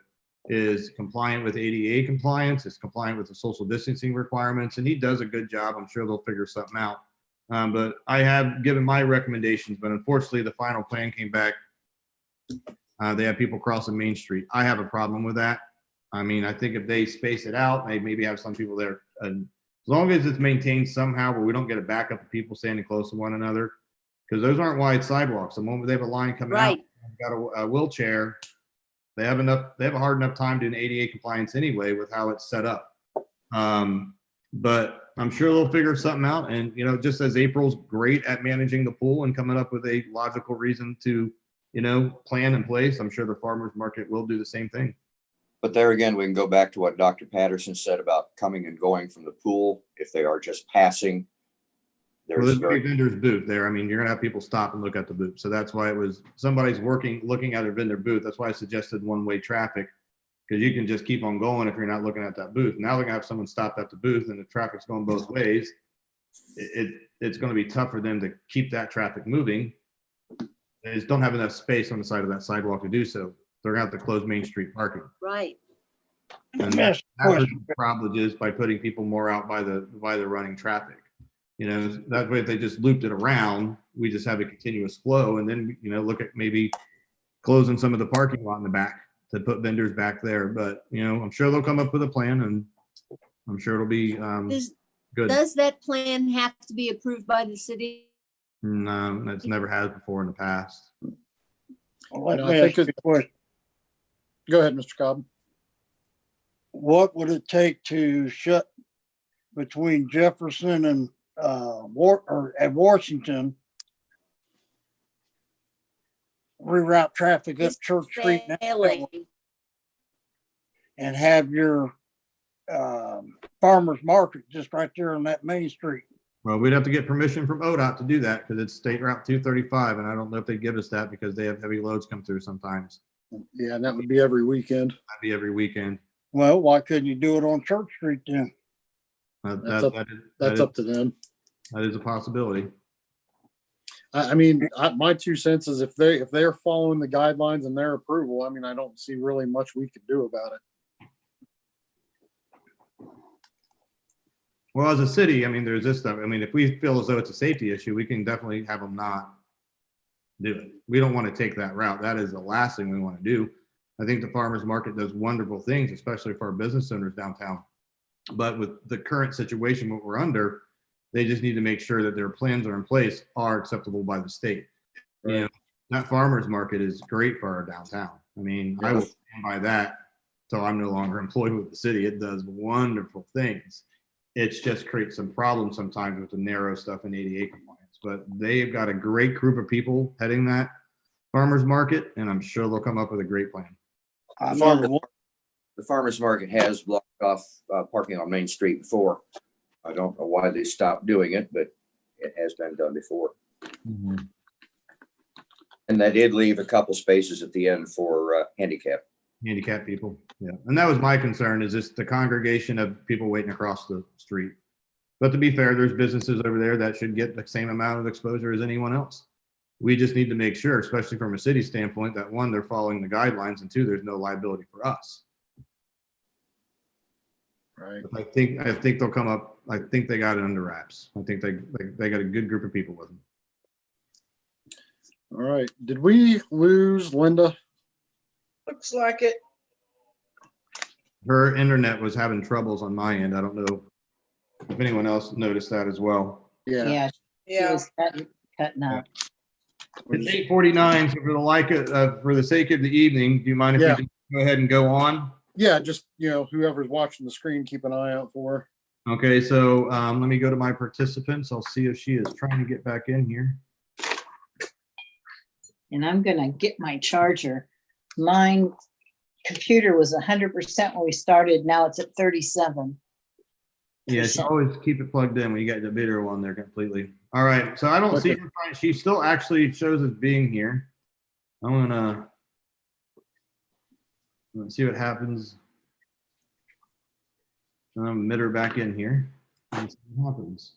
is compliant with ADA compliance, is compliant with the social distancing requirements, and he does a good job. I'm sure they'll figure something out. But I have given my recommendations, but unfortunately the final plan came back. They have people crossing Main Street. I have a problem with that. I mean, I think if they space it out, they maybe have some people there. And as long as it's maintained somehow where we don't get a backup of people standing close to one another, because those aren't wide sidewalks. The moment they have a line coming out, Right. got a wheelchair, they have a hard enough time doing ADA compliance anyway with how it's set up. But I'm sure they'll figure something out. And, you know, just as April's great at managing the pool and coming up with a logical reason to, you know, plan in place, I'm sure the farmer's market will do the same thing. But there again, we can go back to what Dr. Patterson said about coming and going from the pool. If they are just passing, Well, there's there's a very, vendor's booth there. I mean, you're gonna have people stop and look at the booth. So that's why it was, somebody's looking at a vendor booth. That's why I suggested one-way traffic. Because you can just keep on going if you're not looking at that booth. Now they're gonna have someone stop at the booth and the traffic's going both ways. It's gonna be tough for them to keep that traffic moving. They just don't have enough space on the side of that sidewalk to do so. They're gonna have to close Main Street parking. Right. And that was the problem is by putting people more out by the running traffic. You know, that way if they just looped it around, we just have a continuous flow and then, you know, look at maybe closing some of the parking lot in the back to put vendors back there. But, you know, I'm sure they'll come up with a plan and I'm sure it'll be good. Does that plan have to be approved by the city? No, that's never had before in the past. Let I me think ask you a question. Go ahead, Mr. Cobb. What would it take to shut between Jefferson and Washington? Reroute traffic up Church Street now Failing. and have your farmer's market just right there on that main street. Well, we'd have to get permission from ODOT to do that because it's State Route 235 and I don't know if they give us that because they have heavy loads come through sometimes. Yeah, and that would be every weekend. That'd be every weekend. Well, why couldn't you do it on Church Street then? That's up to them. That is a possibility. I mean, my 2 cents is if they're following the guidelines and their approval, I mean, I don't see really much we could do about it. Well, as a city, I mean, there's this stuff. I mean, if we feel as though it's a safety issue, we can definitely have them not do it. We don't want to take that route. That is the last thing we want to do. I think the farmers market does wonderful things, especially for our business owners downtown. But with the current situation, what we're under, they just need to make sure that their plans are in place are acceptable by the state. Right. You know, that farmers market is great for our downtown. I mean, I will stand by that till I'm no longer employed with the city. It does wonderful things. It's just creates some problems sometimes with the narrow stuff in ADA compliance. But they've got a great group of people heading that farmers market, and I'm sure they'll come up with a great plan. the farmer's market has blocked off parking on Main Street before. I don't know why they stopped doing it, but it has been done before. And they did leave a couple spaces at the end for handicap people. Yeah. And that was my concern, is just the congregation of people waiting across the street. But to be fair, there's businesses over there that should get the same amount of exposure as anyone else. We just need to make sure, especially from a city standpoint, that one, they're following the guidelines, and two, there's no liability for us. Right. But I think they'll come up. I think they got it under wraps. I think they got a good group of people with them. All right. Did we lose Linda? Looks like it. Her internet was having troubles on my end. I don't know if anyone else noticed that as well. Yeah. Yeah. She Yeah. was cutting out. It's 8:49, so for the sake of the evening, do you mind if Yeah. we just go ahead and go on? Yeah. Just, whoever's watching the screen, keep an eye out for her. Okay, so let me go to my participants. I'll see if she is trying to get back in here. And I'm gonna get my charger. Mine computer was 100% when we started. Now it's at 37. Yeah, so always keep it plugged in when you got the video on there completely. All right, so I don't see her. She still actually shows as being here. I'm gonna let's see what happens. Admit her back in here. And see what happens.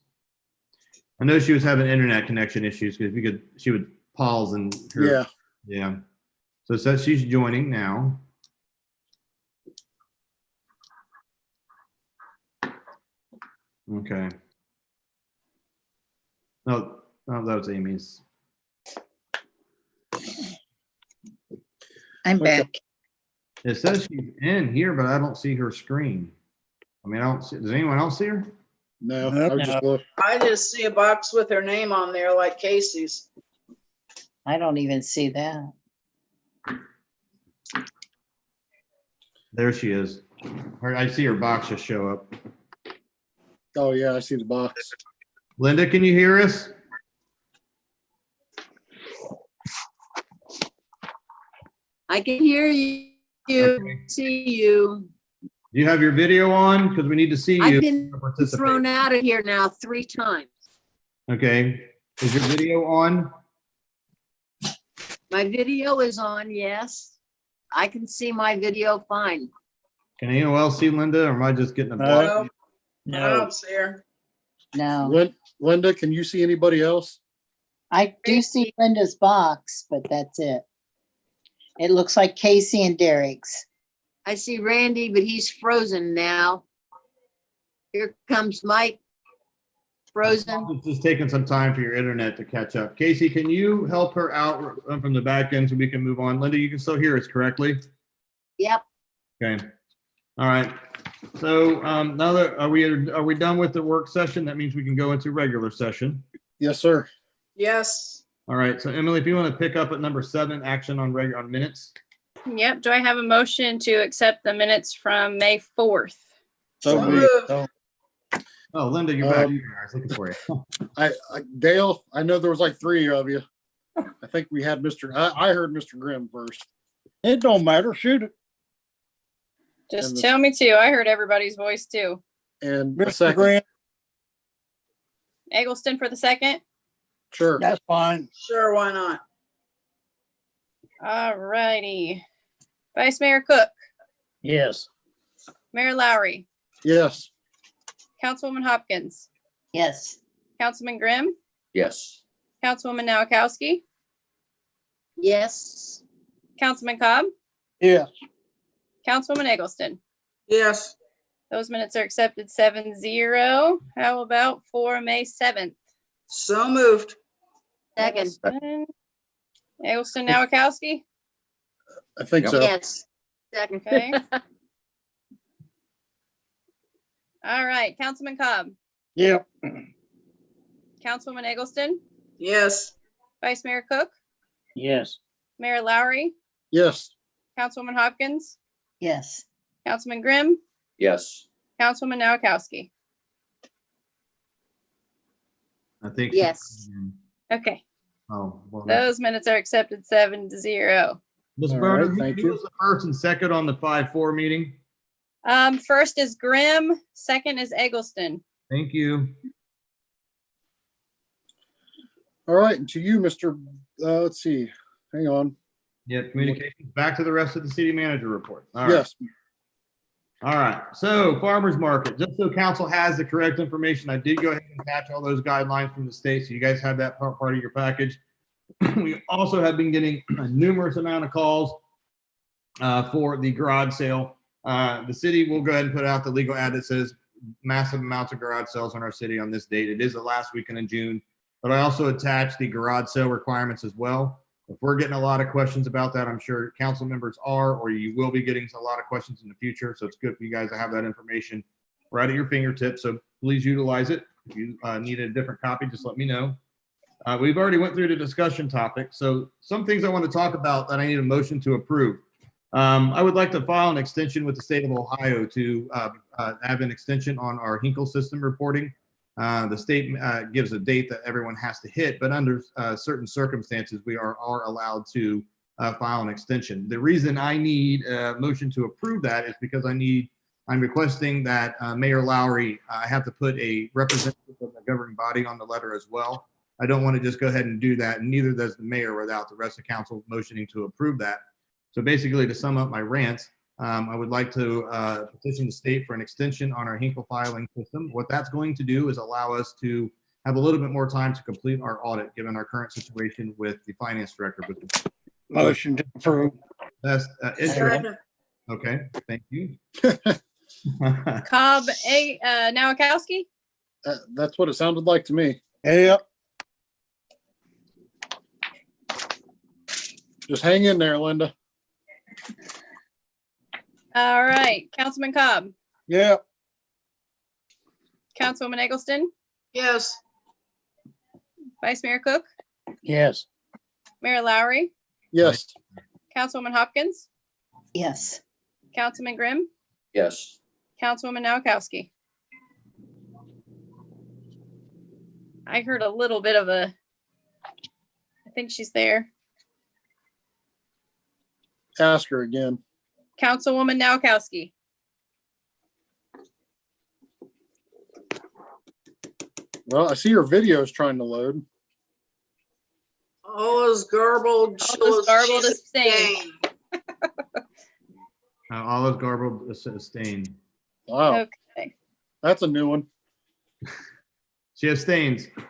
I know she was having internet connection issues because she would pause and yeah. So it says she's joining now. Okay. No, that was Amy's. I'm Okay. back. It says she's in here, but I don't see her screen. I mean, I don't see, does anyone else see her? No, I was just looking. I just see a box with her name on there like Casey's. I don't even see that. There she is. I see her box just show up. Oh, yeah, I see the box. Linda, can you hear us? I can hear you, Okay. see you. Do you have your video on? Because we need to see I've you. been to participate. thrown out of here now 3 times. Okay. Is your video on? My video is on, yes. I can see my video fine. Can anyone else see Linda, or am I just getting a No, block? I don't see her. No, Linda, can you see anybody else? I do see Linda's box, but that's it. It looks like Casey and Derek's. I see Randy, but he's frozen now. Here comes Mike. Frozen. It's just taking some time for your internet to catch up. Casey, can you help her out from the back end so we can move on? Linda, you can still hear us correctly? Yep. Okay. All right. So now that are we done with the work session? That means we can go into regular session. Yes, sir. Yes. All right. So Emily, if you want to pick up at number 7, action on on minutes. Yep. Do I have a motion to accept the minutes from May 4th? So So moved. moved. Oh, Linda, you're back. Um, I was looking for you. Dale, I know there was like 3 of you. I think we had I heard Mr. Grimm first. It don't matter. Shoot it. Just And the- tell me too. I heard everybody's voice too. And the Mr. second, Grant, Eggleston for the second. sure. that's fine. Sure, why not? All righty. Vice Mayor Cook, Yes. Mayor Lowry, Yes. Councilwoman Hopkins, Yes, Councilman Grimm, Yes. Councilwoman Nowakowski, Yes. Councilman Cobb, Yes. Councilwoman Eggleston. Yes. Those minutes are accepted 7-0. How about for May 7th? So moved. Second. Eggleston, Nowakowski. I think Yep. so. Yes. Second. Okay. All right, Councilman Cobb, Yep. Councilwoman Eggleston, Yes. Vice Mayor Cook, Yes. Mayor Lowry, Yes. Councilwoman Hopkins, yes. Councilman Grimm, Yes. Councilwoman Nowakowski. I think. Yes. Okay, Oh, well. those minutes are accepted 7-0. Ms. All Berner, right, who thank who you. was the first and second on the 5-4 meeting? First is Grimm, second is Eggleston. Thank you. All right. And to you, Mr. Let's see. Hang on. Yeah, communications. Back to the rest of the city manager report. All right. Yes. All right. So farmer's market, just so council has the correct information, I did go ahead and attach all those guidelines from the state. So you guys have that part of your package. We also have been getting a numerous amount of calls for the garage sale. The city will go ahead and put out the legal ad that says massive amounts of garage sales in our city on this date. It is the last weekend in June, but I also attached the garage sale requirements as well. If we're getting a lot of questions about that, I'm sure council members are, or you will be getting a lot of questions in the future. So it's good for you guys to have that information right at your fingertips. So please utilize it. If you need a different copy, just let me know. We've already went through the discussion topic. So some things I want to talk about that I need a motion to approve. I would like to file an extension with the state of Ohio to have an extension on our Hinkle system reporting. The state gives a date that everyone has to hit, but under certain circumstances, we are allowed to file an extension. The reason I need a motion to approve that is because I'm requesting that Mayor Lowry, I have to put a representative of the governing body on the letter as well. I don't want to just go ahead and do that, and neither does the mayor without the rest of council motioning to approve that. So basically, to sum up my rant, I would like to petition the state for an extension on our Hinkle filing system. What that's going to do is allow us to have a little bit more time to complete our audit, given our current situation with the finance director. Motion to approve. That's Second. okay. Thank you. Cobb, Nowakowski, That's what it sounded like to me. Yep. Just hang in there, Linda. All right, Councilman Cobb, Yeah, Councilwoman Eggleston, Yes, Vice Mayor Cook, Yes. Mayor Lowry, Yes. Councilwoman Hopkins, Yes. Councilman Grimm, Yes. Councilwoman Noakowski. I heard a little bit of a, I think she's there. Ask her again. Councilwoman Noakowski. Well, I see her video is trying to load. all is garbled. All is garbled she's as stain. Olive garbled stain. Wow, Okay. that's a new one. She has stains. So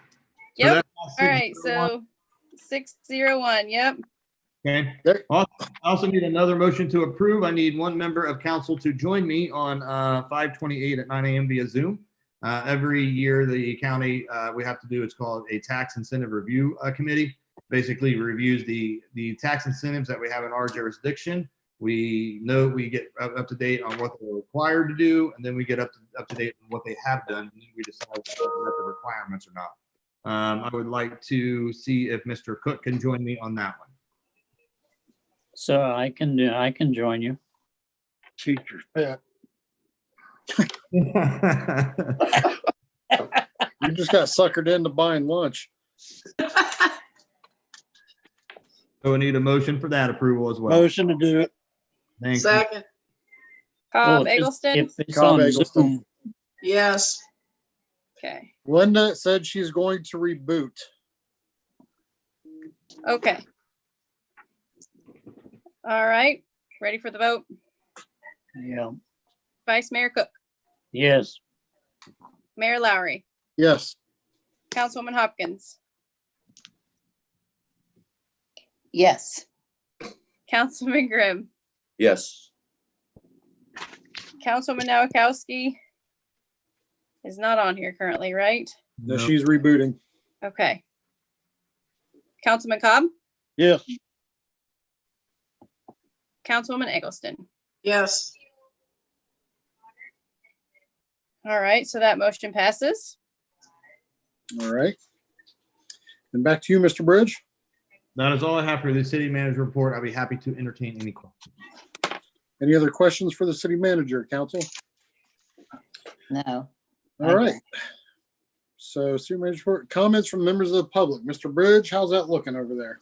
Yep. that All right. So 601. Yep. Okay. There- I also need another motion to approve. I need one member of council to join me on 5/28 at 9 a.m. via Zoom. Every year, the county, we have to do, it's called a tax incentive review committee. Basically reviews the tax incentives that we have in our jurisdiction. We know, we get up to date on what they're required to do, and then we get up to date on what they have done, and then we decide if they met the requirements or not. I would like to see if Mr. Cook can join me on that one. So I can join you. teacher's pet. You just got suckered into buying lunch. So I need a motion for that approval as well. Motion to do it. Thank you. Second, Cobb, Well, Eggleston. If it's Cobb, on Eggleston. Zoom, yes. Okay. Linda said she's going to reboot. Okay. All right. Ready for the vote? yeah, Vice Mayor Cook, yes. Mayor Lowry, Yes. Councilwoman Hopkins, Yes. Councilman Grimm, Yes. Councilwoman Noakowski is not on here currently, right? No, No. she's rebooting. Okay. Councilman Cobb, Yes. Councilwoman Eggleston. Yes. All right, so that motion passes. All right. And back to you, Mr. Bridge. That is all I have for the city manager report. I'll be happy to entertain any questions. Any other questions for the city manager, council? No. All right. So city manager report, comments from members of the public. Mr. Bridge, how's that looking over there?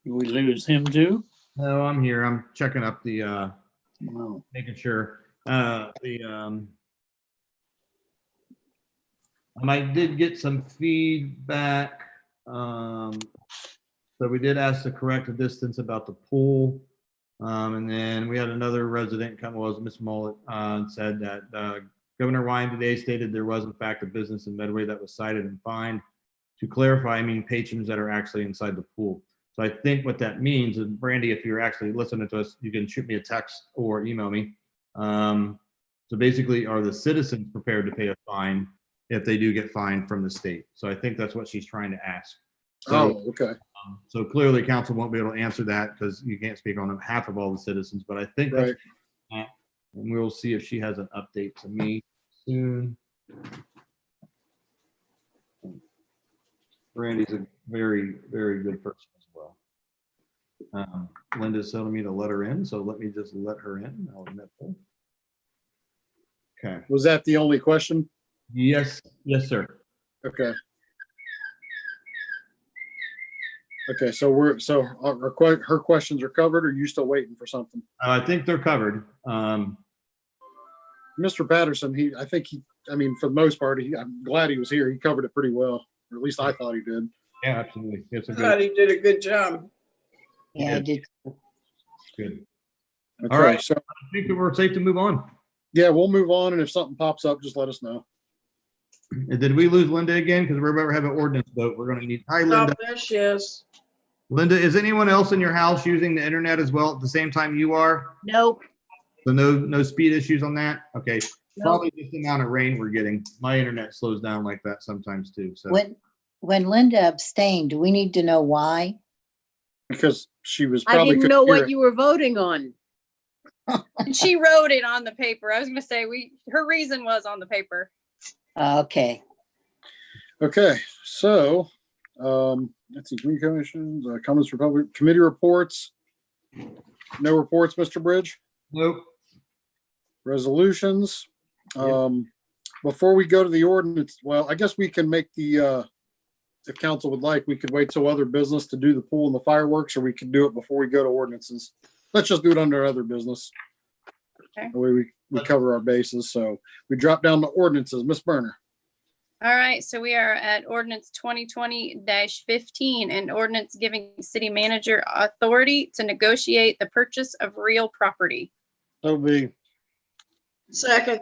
Do we lose him too? No, I'm here. I'm checking up the, No. making sure. I did get some feedback. So we did ask to correct the distance about the pool. And then we had another resident come, was Ms. Mullet, said that Governor Ryan today stated there was in fact a business in Medway that was cited and fined. To clarify, I mean patrons that are actually inside the pool. So I think what that means, and Brandy, if you're actually listening to us, you can shoot me a text or email me. So basically, are the citizens prepared to pay a fine if they do get fined from the state? So I think that's what she's trying to ask. So, Oh, okay. so clearly council won't be able to answer that because you can't speak on behalf of all the citizens, but I think that's, Right. and we'll see if she has an update to me soon. Brandy's a very, very good person as well. Linda's telling me to let her in, so let me just let her in. I'll admit that. Okay. Was that the only question? Yes, yes, sir. Okay. Okay, so her questions are covered, or are you still waiting for something? I think they're covered. Mr. Patterson, I mean, for the most part, I'm glad he was here. He covered it pretty well, or at least I thought he did. Yeah, absolutely. It's a Thought good, he did a good job. Yeah, I did. good. Okay, All right. so I think that we're safe to move on. yeah, we'll move on, and if something pops up, just let us know. And did we lose Linda again? Because we're about to have an ordinance vote. We're going to need, hi, Oh, Linda. there she is. Linda, is anyone else in your house using the internet as well at the same time you are? Nope. So no speed issues on that? Okay. Nope. Probably just the amount of rain we're getting. My internet slows down like that sometimes too. So When, when Linda abstained, do we need to know why? Because she was I probably didn't couldn't know hear what it. you were voting on. And she wrote it on the paper. I was gonna say, her reason was on the paper. Okay, Okay, so, let's see, community commissions, comments for public committee reports. No reports, Mr. Bridge. Nope. Resolutions. Before we go to the ordinance, well, I guess we can make the, if council would like, we could wait till other business to do the pool and the fireworks, or we could do it before we go to ordinances. Let's just do it under other business. Okay. The way we cover our bases. So we drop down to ordinances. Ms. Burner. All right, so we are at ordinance 2020-15, an ordinance giving city manager authority to negotiate the purchase of real property. That'll be, Second.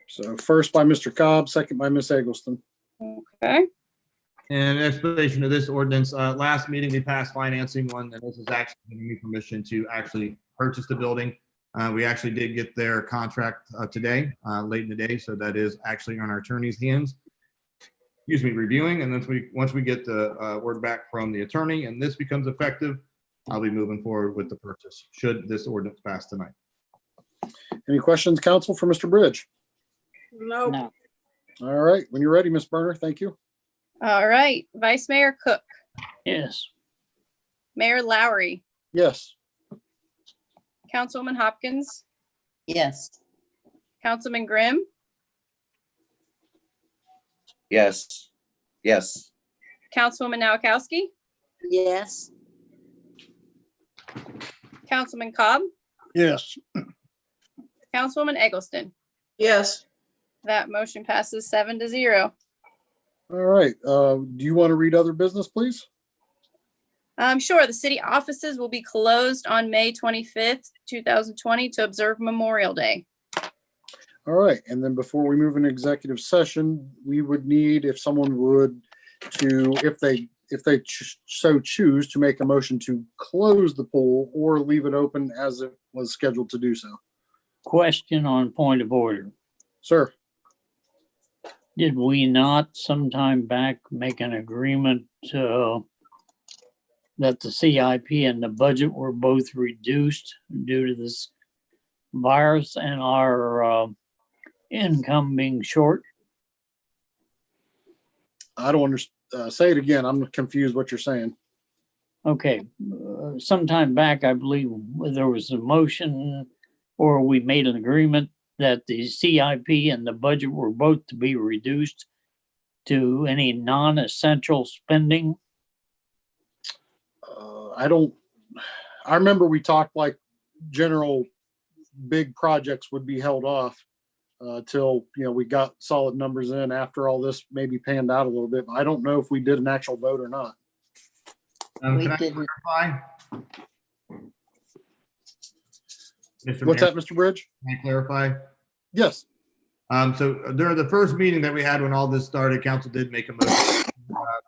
so first by Mr. Cobb, second by Ms. Eggleston. Okay, And in explanation of this ordinance, last meeting we passed financing one, and this is actually giving me permission to actually purchase the building. We actually did get their contract today, late in the day, so that is actually on our attorney's hands. Excuse me, reviewing, and then once we get the word back from the attorney and this becomes effective, I'll be moving forward with the purchase, should this ordinance pass tonight. Any questions, council, for Mr. Bridge? Nope. no, All right, when you're ready, Ms. Burner, thank you. all right, Vice Mayor Cook, Yes. Mayor Lowry, Yes. Councilwoman Hopkins, yes, Councilman Grimm, Yes. Yes. Councilwoman Nowakowski, Yes. Councilman Cobb, Yes. Councilwoman Eggleston. Yes. That motion passes 7-0. All right, do you want to read other business, please? Sure, the city offices will be closed on May 25th, 2020 to observe Memorial Day. All right, and then before we move into executive session, we would need, if someone would, to, if they so choose, to make a motion to close the pool or leave it open as it was scheduled to do so. Question on point of order. Sir, Did we not sometime back make an agreement that the CIP and the budget were both reduced due to this virus and our income being short? I don't understand. Say it again. I'm confused what you're saying. Okay, sometime back, I believe there was a motion or we made an agreement that the CIP and the budget were both to be reduced to any non-essential spending. I remember we talked like general big projects would be held off till, we got solid numbers in after all this maybe panned out a little bit. I don't know if we did an actual vote or not. we Can I didn't. clarify? Mr. What's Mayor, that, Mr. Bridge? can I clarify? Yes. So during the first meeting that we had when all this started, council did make a motion.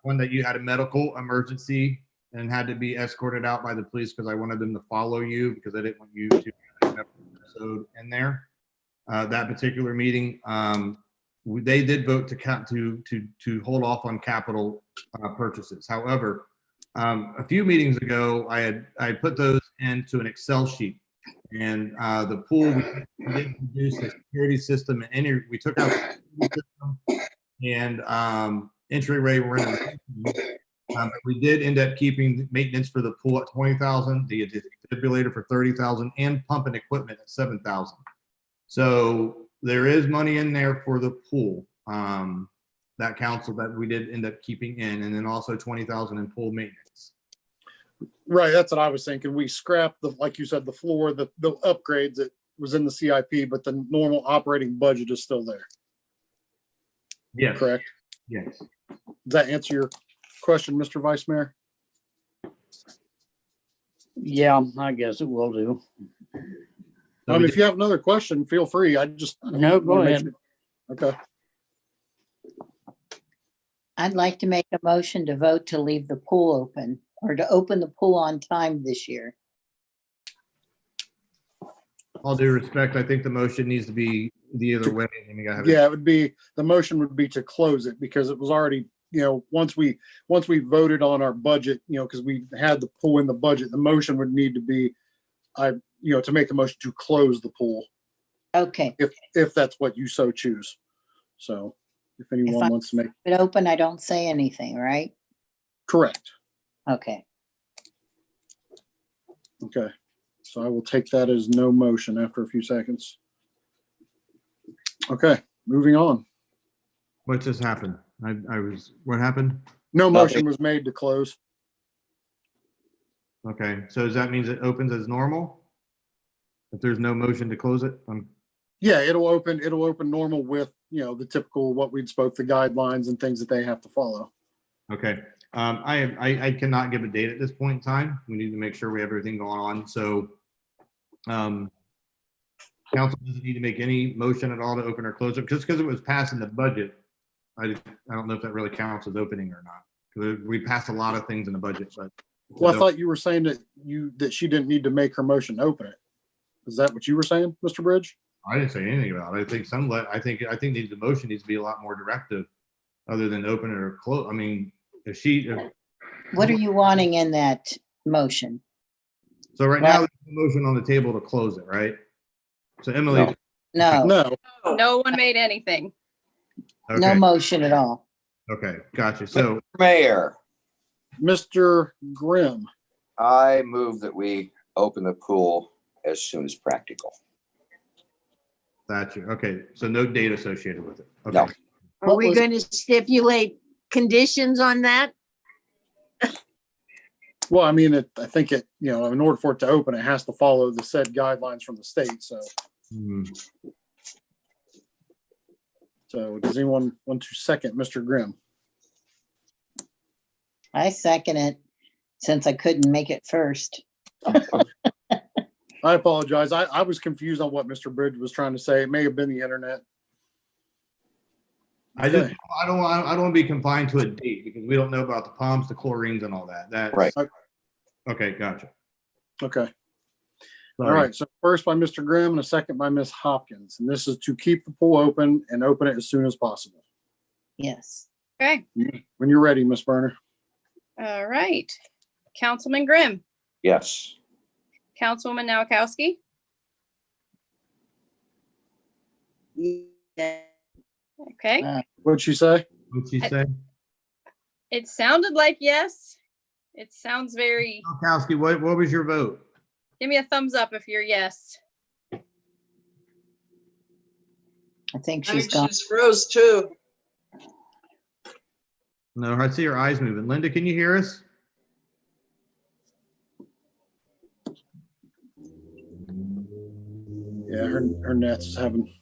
One that you had a medical emergency and had to be escorted out by the police because I wanted them to follow you because I didn't want you to have an episode in there. That particular meeting, they did vote to hold off on capital purchases. However, a few meetings ago, I put those into an Excel sheet. And the pool, we did reduce the security system and we took out the security system and entry rate renovation. We did end up keeping maintenance for the pool at $20,000, the defibrillator for $30,000, and pumping equipment at $7,000. So there is money in there for the pool. That council that we did end up keeping in, and then also $20,000 in pool maintenance. Right. That's what I was thinking. We scrapped like you said, the floor, the upgrades that was in the CIP, but the normal operating budget is still there. Yes. Correct. Yes. Does that answer your question, Mr. Vice Mayor? Yeah, I guess it will do. If you have another question, feel free. No, go ahead. Okay. I'd like to make a motion to vote to leave the pool open or to open the pool on time this year. All due respect, I think the motion needs to be the other way. Yeah, the motion would be to close it because it was already once we voted on our budget, because we had the pool in the budget, the motion would need to be, to make a motion to close the pool Okay, if that's what you so choose. So if anyone I- wants to make, if it open, I don't say anything, right? correct. Okay, Okay. So I will take that as no motion after a few seconds. Okay, moving on. What just happened? What happened? No Nothing. motion was made to close. Okay, so does that mean it opens as normal? If there's no motion to close it? Yeah, it'll open normal with, the typical, what we'd spoke, the guidelines and things that they have to follow. Okay, I cannot give a date at this point in time. We need to make sure we have everything going on, so council doesn't need to make any motion at all to open or close it, just because it was passed in the budget. I don't know if that really counts as opening or not. 'Cause we passed a lot of things in the budget, but. Well, I thought you were saying that she didn't need to make her motion to open it. Is that what you were saying, Mr. Bridge? I didn't say anything about it. I think the motion needs to be a lot more directive, other than open it or close. I mean, what are you wanting in that motion? so right now, there's a motion on the table to close it, right? So Emily, No, No. No one made anything. no okay, motion at all. okay, gotcha. So Mayor, Mr. Grimm, I move that we open the pool as soon as practical. gotcha. Okay, so no date associated with it. Okay. No. Are What we was- going to stipulate conditions on that? well, I mean, I think in order for it to open, it has to follow the said guidelines from the state. Hmm. So does anyone want to second Mr. Grimm? I second it since I couldn't make it first. I apologize. I was confused on what Mr. Bridge was trying to say. It may have been the internet. I don't want to be confined to a date because we don't know about the pumps, the chlorines and all that. That's Right. Okay, gotcha. Okay. All Sorry. right. So first by Mr. Grimm and a second by Ms. Hopkins. And this is to keep the pool open and open it as soon as possible. Yes. Okay. When you're ready, Ms. Berner. All right. Councilman Grimm, Yes. Councilwoman Nowakowski, Yeah. okay. What'd she say? What'd she say? It sounded like yes. It sounds very, Kowski, what was your vote? give me a thumbs up if you're yes. I think I she's think gone. she's froze too. No, I see her eyes moving. Linda, can you hear us? Yeah, her net's having.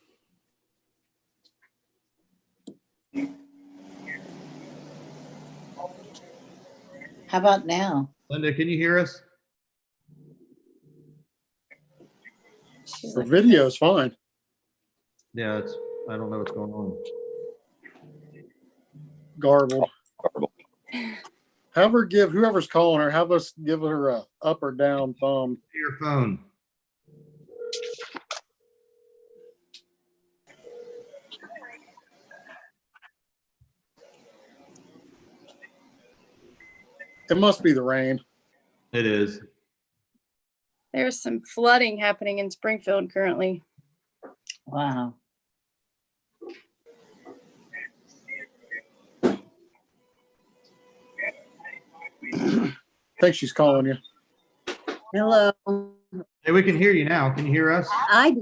How about now? Linda, can you hear us? She's The like, video's fine. Yeah, I don't know what's going on. Garbled. Garbled. Have her give whoever's calling her, have us give her a up or down thumb. Your phone. It must be the rain. It is. There's some flooding happening in Springfield currently. Wow. I think she's calling you. Hello. Hey, we can hear you now. Can you hear us? I'd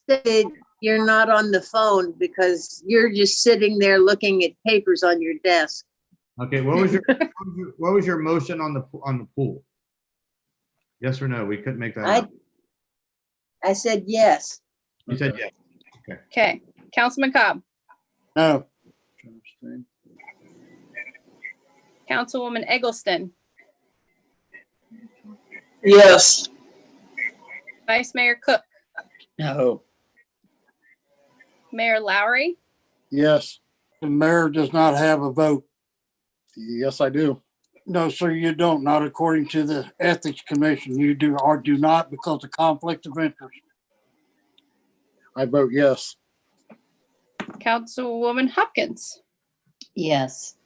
say you're not on the phone because you're just sitting there looking at papers on your desk. Okay, what was your motion on the pool? Yes or no? We couldn't make that out. I said yes. You said yes. Okay. Councilman Cobb, No, Councilwoman Eggleston, Yes. Vice Mayor Cook, No. Mayor Lowry, Yes. the mayor does not have a vote. Yes, I do. No, sir, you don't, not according to the Ethics Commission. You do or do not because of conflict of interest. I vote yes. Councilwoman Hopkins, Yes.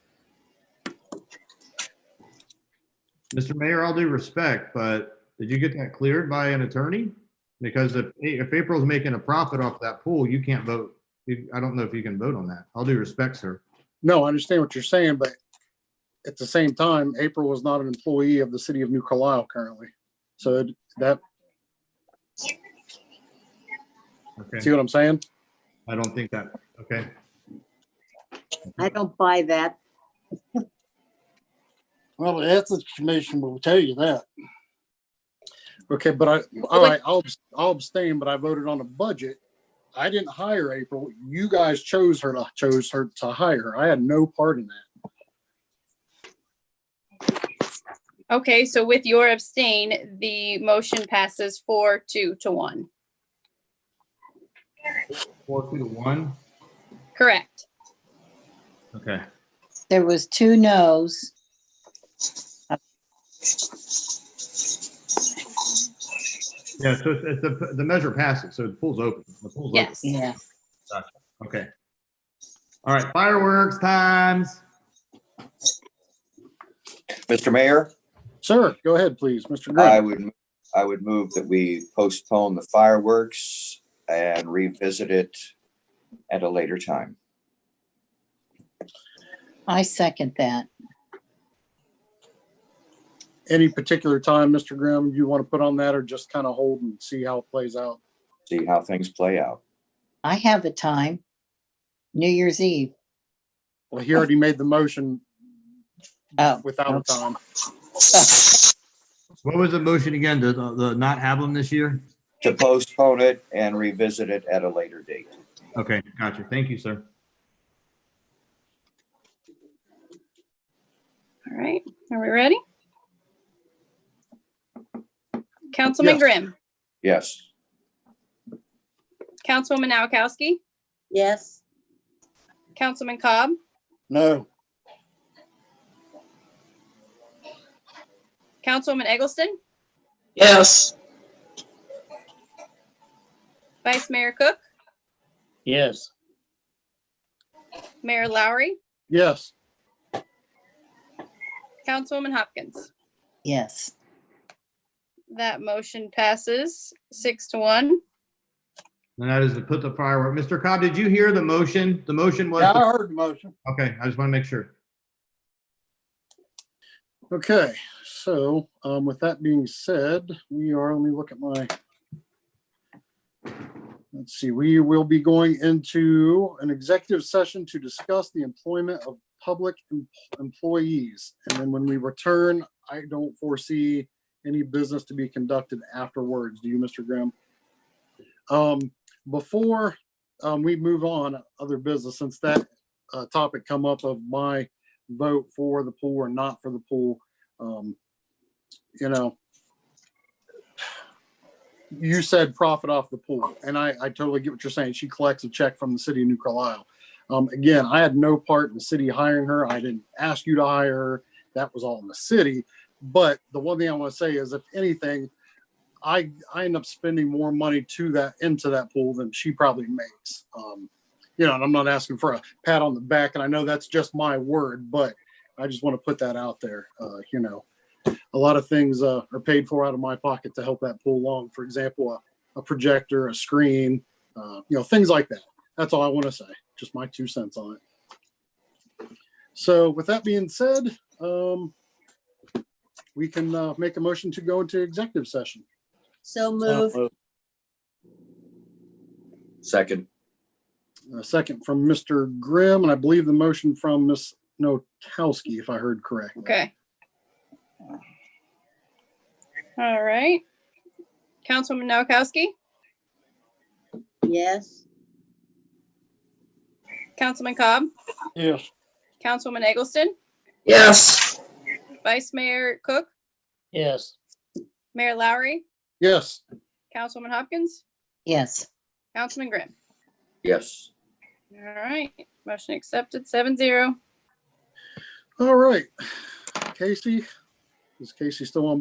Mr. Mayor, all due respect, but did you get that cleared by an attorney? Because if April's making a profit off that pool, you can't vote. I don't know if you can vote on that. All due respect, sir. No, I understand what you're saying, but at the same time, April was not an employee of the city of New Carlisle currently. So that, Okay, see what I'm saying? I don't think that, okay. I don't buy that. Well, the Ethics Commission will tell you that. Okay, but all right, I'll abstain, but I voted on a budget. I didn't hire April. You guys chose her to hire her. I had no part in that. Okay, so with your abstain, the motion passes 4-2-1. 4-2-1. Correct. Okay. There was 2 no's. Yeah, so it's the measure passes, so the pool's open. The pool's open. Yes. Yeah. Gotcha. Okay. All right, fireworks times. Mr. Mayor, Sir, go ahead, please, Mr. I Green. would move that we postpone the fireworks and revisit it at a later time. I second that. Any particular time, Mr. Grimm, you want to put on that, or just kind of hold and see how it plays out? See how things play out. I have a time. New Year's Eve. Well, he already made the motion Oh. without a time. What was the motion again? The not have them this year? To postpone it and revisit it at a later date. Okay, gotcha. Thank you, sir. All right, are we ready? Councilman Yes. Grimm, Yes. Councilwoman Noakowski, Yes. Councilman Cobb, No, Councilwoman Eggleston, Yes. Vice Mayor Cook, Yes. Mayor Lowry, Yes. Councilwoman Hopkins. Yes. That motion passes 6-1. And that is to put the firework. Mr. Cobb, did you hear the motion? The motion was, yeah, I heard the motion. okay, I just want to make sure. Okay, so with that being said, let me look at my, let's see, we will be going into an executive session to discuss the employment of public employees. And then when we return, I don't foresee any business to be conducted afterwards. Do you, Mr. Grimm? Before we move on, other business, since that topic come up of my vote for the pool or not for the pool, you know, you said profit off the pool, and I totally get what you're saying. She collects a check from the city of New Carlisle. Again, I had no part in the city hiring her. I didn't ask you to hire her. That was all in the city. But the one thing I want to say is, if anything, I end up spending more money into that pool than she probably makes. You know, and I'm not asking for a pat on the back, and I know that's just my word, but I just want to put that out there. You know, a lot of things are paid for out of my pocket to help that pool along. For example, a projector, a screen, you know, things like that. That's all I want to say. Just my 2 cents on it. So with that being said, we can make a motion to go into executive session. So move. Second. A second from Mr. Grimm, and I believe the motion from Ms. Noakowski, if I heard correct. Okay. All right. Councilwoman Noakowski, Yes. Councilman Cobb, Yes. Councilwoman Eggleston, Yes. Vice Mayor Cook, Yes. Mayor Lowry, Yes. Councilwoman Hopkins, Yes. Councilman Grimm. Yes. All right, motion accepted 7-0. All right. Casey, is Casey still on?